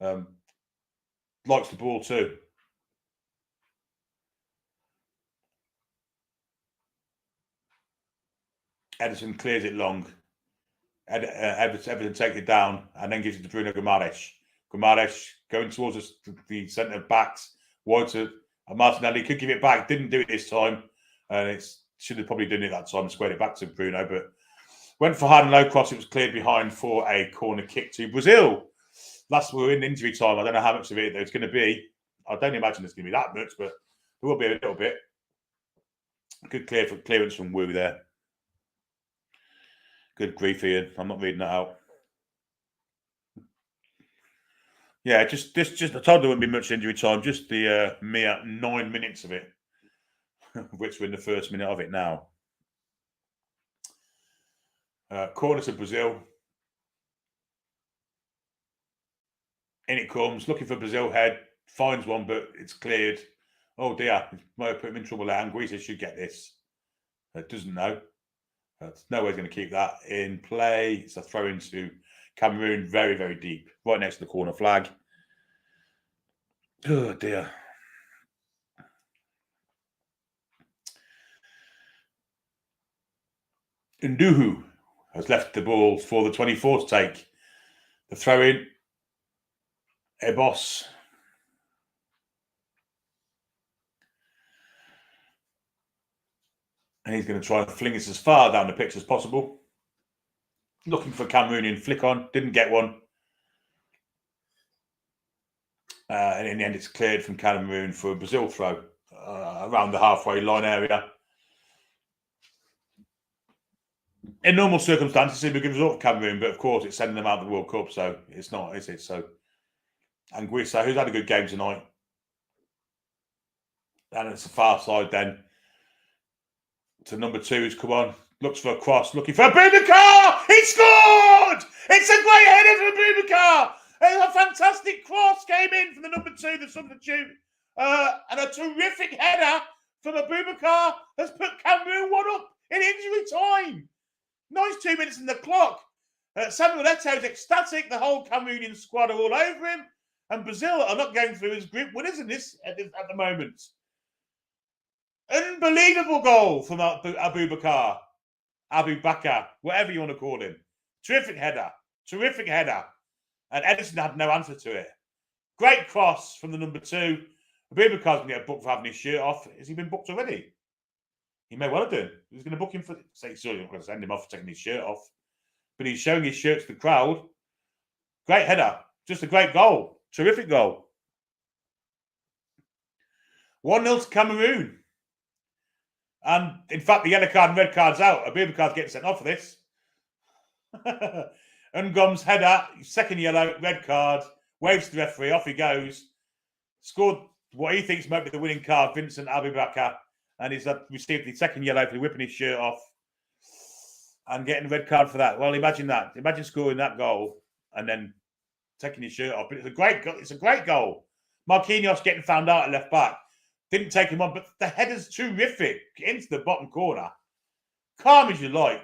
Likes the ball too. Edison clears it long. Everton takes it down and then gives it to Bruno Guimaraes. Guimaraes going towards the centre backs. Wide to Martinelli. Could give it back. Didn't do it this time. And it should have probably done it that time and squared it back to Bruno. But went for hard and low cross. It was cleared behind for a corner kick to Brazil. We're in injury time. I don't know how much of it there's going to be. I don't imagine there's going to be that much, but there will be a little bit. Good clearance from Wu there. Good grief, Ian. I'm not reading that out. Yeah, just I told there wouldn't be much injury time. Just the mere 9 minutes of it, which we're in the first minute of it now. Corner to Brazil. In it comes, looking for Brazil head. Finds one, but it's cleared. Oh dear, might have put him in trouble there. Anguissa should get this. Doesn't know. No way going to keep that in play. It's a throw into Cameroon, very, very deep, right next to the corner flag. Oh dear. Nduhu has left the ball for the 24 to take. The throw in. Ebos. And he's going to try and fling it as far down the pitch as possible. Looking for Cameroonian flick on. Didn't get one. And in the end, it's cleared from Cameroon for a Brazil throw around the halfway line area. In normal circumstances, it would be a good result for Cameroon, but of course, it's sending them out of the World Cup, so it's not, is it? So, Anguissa, who's had a good game tonight, and it's a far side then to number 2, who's come on, looks for a cross, looking for Boubacar. He scored! It's a great header for Boubacar. A fantastic cross came in from the number 2, the substitute, and a terrific header from Boubacar has put Cameroon 1 up in injury time. Nice 2 minutes in the clock. Samuel Eto'o is ecstatic. The whole Cameroonian squad are all over him. And Brazil are not going through as group winners in this at the moment. Unbelievable goal from Abubakar, whatever you want to call him. Terrific header. And Edison had no answer to it. Great cross from the number 2. Abubakar's going to get booked for having his shirt off. Has he been booked already? He may well have done. He's going to book him for... Sorry, I'm going to send him off for taking his shirt off. But he's showing his shirt to the crowd. Great header. Just a great goal. Terrific goal. 1-0 to Cameroon. And, in fact, the yellow card and red card's out. Abubakar's getting sent off for this. Ngom's header, second yellow, red card. Waves to the referee. Off he goes. Scored what he thinks might be the winning card, Vincent Abubakar. And he's received the second yellow for whipping his shirt off and getting a red card for that. Well, imagine that. Imagine scoring that goal and then taking his shirt off. But it's a great goal. Marquinhos getting found out at left back. Didn't take him on, but the header's terrific into the bottom corner. Calm as you like.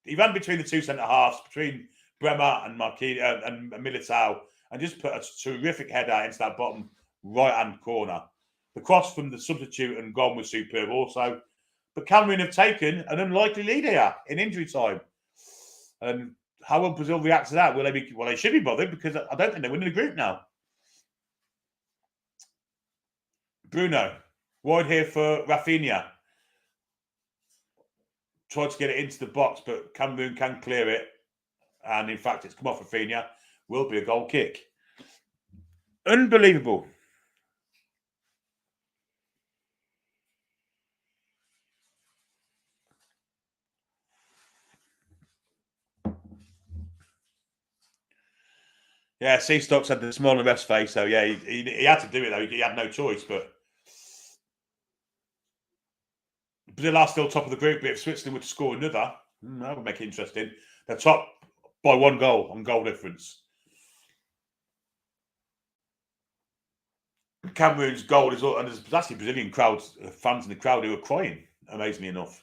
He ran between the 2 centre-halves, between Bremer and and Militao, and just put a terrific header into that bottom right-hand corner. The cross from the substitute and gone was superb also. But Cameroon have taken an unlikely lead here in injury time. And how will Brazil react to that? Well, they should be bothered because I don't think they're winning the group now. Bruno, wide here for Rafinha. Tried to get it into the box, but Cameroon can clear it. And in fact, it's come off Rafinha. Will be a goal kick. Unbelievable. Yeah, Seastocks had the small and rest face, so yeah, he had to do it though. He had no choice, but Brazil are still top of the group, but if Switzerland were to score another, that would make it interesting. They're top by 1 goal on goal difference. Cameroon's goal is, and there's actually Brazilian crowds, fans in the crowd who are crying, amazingly enough.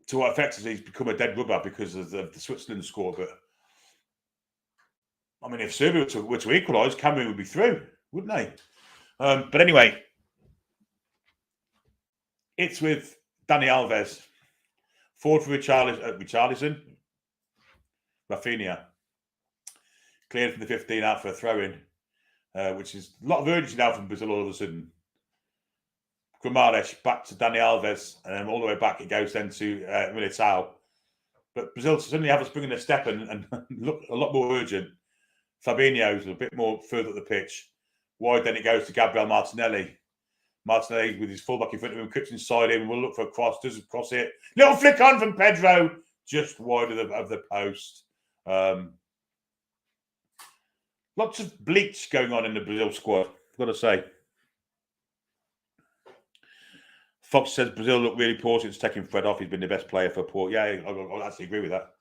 To what effect has he's become a dead rubber because of the Switzerland score? But I mean, if Serbia were to equalise, Cameroon would be through, wouldn't they? But anyway, it's with Dani Alves, forward for Richarlison, Rafinha, cleared from the 15 out for a throw-in, which is a lot of urgency now from Brazil all of a sudden. Guimaraes back to Dani Alves, and then all the way back it goes then to Militao. But Brazil suddenly have a spring in their step and look a lot more urgent. Fabinho's a bit more further up the pitch. Wide then it goes to Gabriel Martinelli. Martinelli with his fullback in front of him, cuts inside him, will look for a cross, doesn't cross it. Little flick on from Pedro, just wide of the post. Lots of bleach going on in the Brazil squad, I've got to say. Fox says Brazil look really poor since taking Fred off. He's been the best player for Port. Yeah, I actually agree with that.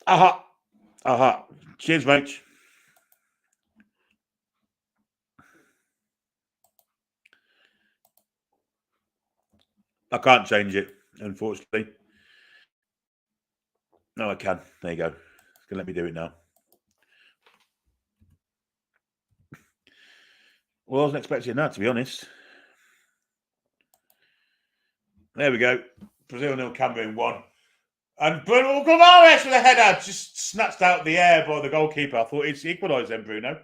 Aha. Cheers, mate. I can't change it, unfortunately. No, I can. There you go. It's going to let me do it now. Well, I wasn't expecting that, to be honest. There we go. Brazil 0, Cameroon 1. And Bruno Gomes with a header, just snatched out the air by the goalkeeper. I thought it's equalised then, Bruno.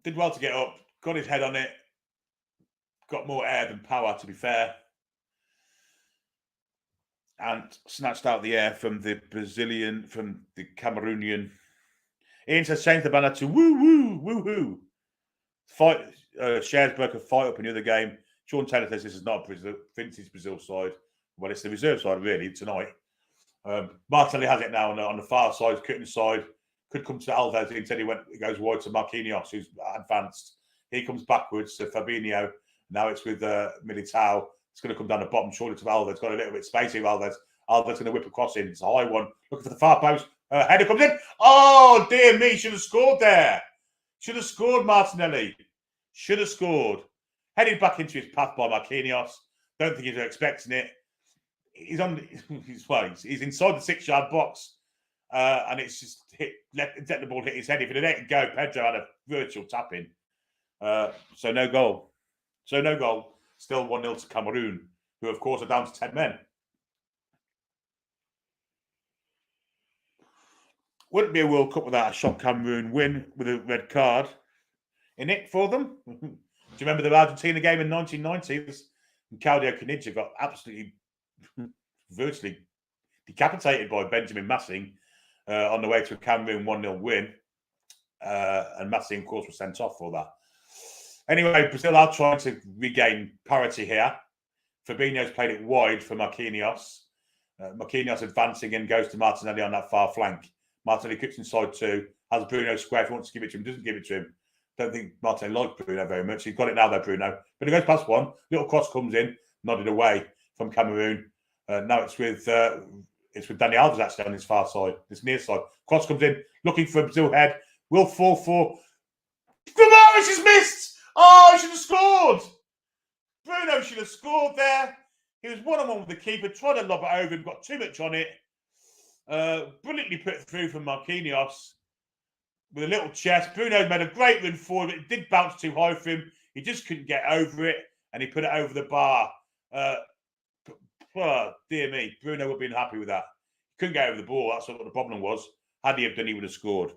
Did well to get up, got his head on it, got more air than power, to be fair. And snatched out the air from the Cameroonian. Ian says, change the banner to woo-hoo. Fight, shares broke a fight up in the other game. Sean Taylor says this is not a vintage Brazil side. Well, it's the reserve side, really, tonight. Martinelli has it now on the far side, cutting side. Could come to Alves. Instead, he goes wide to Marquinhos, who's advanced. He comes backwards to Fabinho. Now it's with Militao. It's going to come down the bottom, surely to Alves. Got a little bit spacey, Alves. Alves going to whip across in. It's a high one. Looking for the far post. Header comes in. Oh, dear me. Should have scored there. Should have scored, Martinelli. Should have scored. Headed back into his path by Marquinhos. Don't think he was expecting it. He's inside the 6-yard box. And it's just let the ball hit his head. If it had let it go, Pedro had a virtual tap in. So no goal. Still 1-0 to Cameroon, who of course are down to 10 men. Wouldn't be a World Cup without a shock Cameroon win with a red card in it for them. Do you remember the Argentina game in 1990? Claudio Caniggia got absolutely virtually decapitated by Benjamin Massing on the way to a Cameroon 1-0 win. And Massing, of course, was sent off for that. Anyway, Brazil are trying to regain parity here. Fabinho's played it wide for Marquinhos. Marquinhos advancing and goes to Martinelli on that far flank. Martinelli kicks inside 2. Has Bruno square if he wants to give it to him. Doesn't give it to him. Don't think Martinelli likes Bruno very much. He's got it now, though, Bruno. But he goes past one. Little cross comes in, nodded away from Cameroon. Now it's with Dani Alves actually on his far side, this near side. Cross comes in, looking for Brazil head. Will fall for. Gomes has missed! Oh, he should have scored! Bruno should have scored there. He was one-on-one with the keeper, tried to lob it over him, got too much on it. Brilliantly put through from Marquinhos with a little chest. Bruno made a great run forward, but it did bounce too high for him. He just couldn't get over it, and he put it over the bar. Oh, dear me, Bruno would have been happy with that. He couldn't get over the ball. That's what the problem was. Had he have done, he would have scored.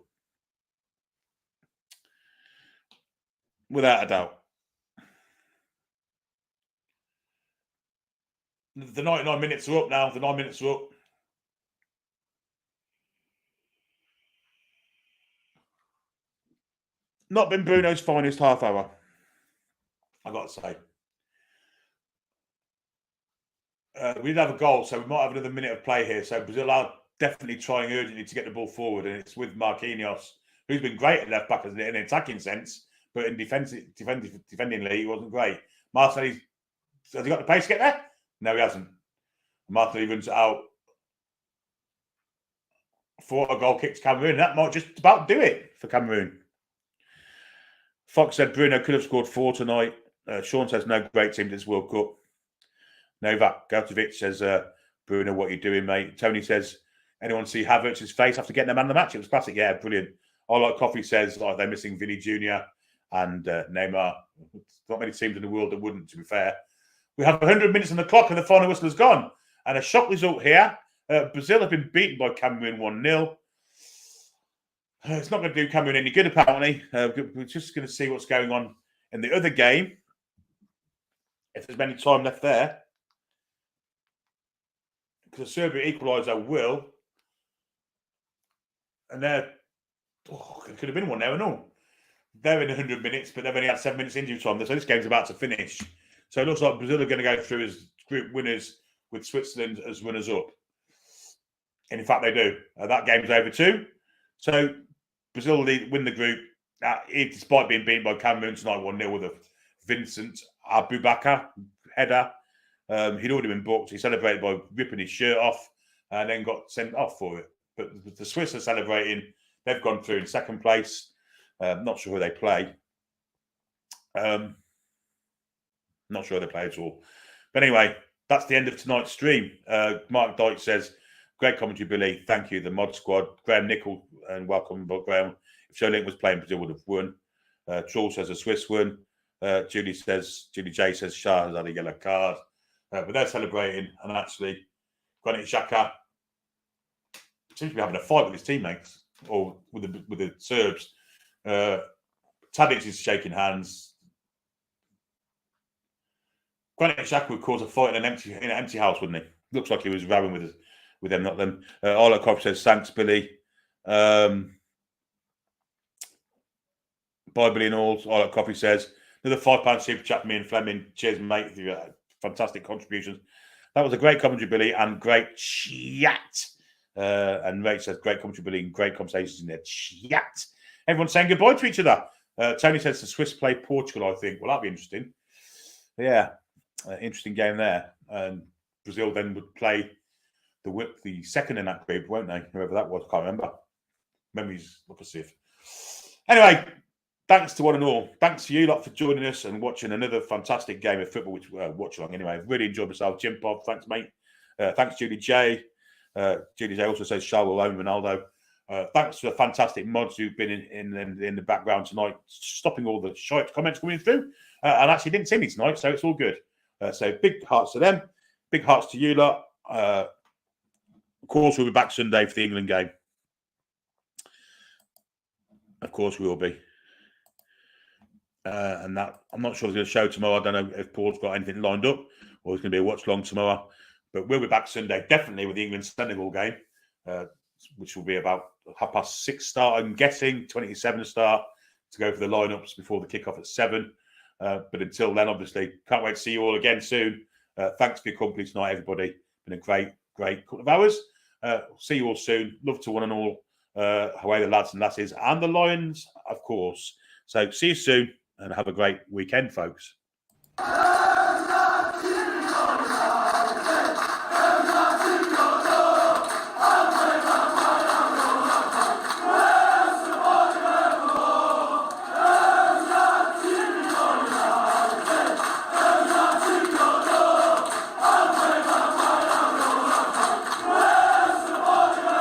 Without a doubt. The 99 minutes are up now. The 9 minutes are up. Not been Bruno's finest half hour, I got to say. We did have a goal, so we might have another minute of play here. So Brazil are definitely trying urgently to get the ball forward, and it's with Marquinhos, who's been great at left back in an attacking sense, but in defendingly, he wasn't great. Martinelli, has he got the pace to get there? No, he hasn't. Martinelli runs out for a goal kick to Cameroon. That might just about do it for Cameroon. Fox said Bruno could have scored 4 tonight. Sean says no great team this World Cup. Novak Gautovic says, Bruno, what are you doing, mate? Tony says, anyone see Havertz's face after getting the man of the match? It was classic. Yeah, brilliant. I like Coffee says, like they're missing Vinny Jr. and Neymar. Not many teams in the world that wouldn't, to be fair. We have 100 minutes on the clock and the final whistle is gone. And a shock result here. Brazil have been beaten by Cameroon 1-0. It's not going to do Cameroon any good, apparently. We're just going to see what's going on in the other game. If there's any time left there. Because Serbia equaliser will. And it could have been one there and all. They're in 100 minutes, but they've only had 7 minutes injury time. So this game's about to finish. So it looks like Brazil are going to go through as group winners with Switzerland as runners-up. And in fact, they do. That game's over too. So Brazil win the group, despite being beaten by Cameroon tonight 1-0 with a Vincent Abubakar header. He'd already been booked. He celebrated by ripping his shirt off and then got sent off for it. But the Swiss are celebrating. They've gone through in second place. Not sure who they play. No, Not sure they play at all. But anyway, that's the end of tonight's stream. Mark Dyke says, great commentary, Billy. Thank you. The mod squad. Graham Nickel, and welcome, Graham. If Sholink was playing, Brazil would have won. Troll says a Swiss won. Julie J says Shah has had a yellow card. But they're celebrating, and actually, Granit Xhaka seems to be having a fight with his teammates or with the Serbs. Tadic is shaking hands. Granit Xhaka would cause a fight in an empty house, wouldn't he? Looks like he was rowing with them, not them. Olakov says thanks, Billy. Bye, Billy and all. Olakov says another £5 super chat for me and Fleming. Cheers, mate. Fantastic contributions. That was a great commentary, Billy, and great chat. And Ray says, great commentary, Billy, and great conversations in there. Chat. Everyone's saying goodbye to each other. Tony says the Swiss play Portugal, I think. Well, that'd be interesting. Yeah, interesting game there. And Brazil then would play the second in that group, won't they? Whoever that was, I can't remember. Memories look as if. Anyway, thanks to one and all. Thanks to you lot for joining us and watching another fantastic game of football, which Watchalong anyway. Really enjoyed myself. Jim Bob, thanks, mate. Thanks, Julie J. Julie J also says Charles alone, Ronaldo. Thanks to the fantastic mods who've been in the background tonight, stopping all the shite comments coming through. And actually didn't see me tonight, so it's all good. So big hearts to them. Big hearts to you lot. Of course, we'll be back Sunday for the England game. Of course, we will be. And that I'm not sure there's going to show tomorrow. I don't know if Paul's got anything lined up or there's going to be a watch long tomorrow. But we'll be back Sunday, definitely with the England-Senegal game, which will be about 6:30 start, I'm guessing, 27 start to go for the lineups before the kickoff at 7. But until then, obviously, can't wait to see you all again soon. Thanks for your company tonight, everybody. Been a great couple of hours. See you all soon. Love to one and all. Away the lads and lasses and the Lions, of course. So see you soon and have a great weekend, folks.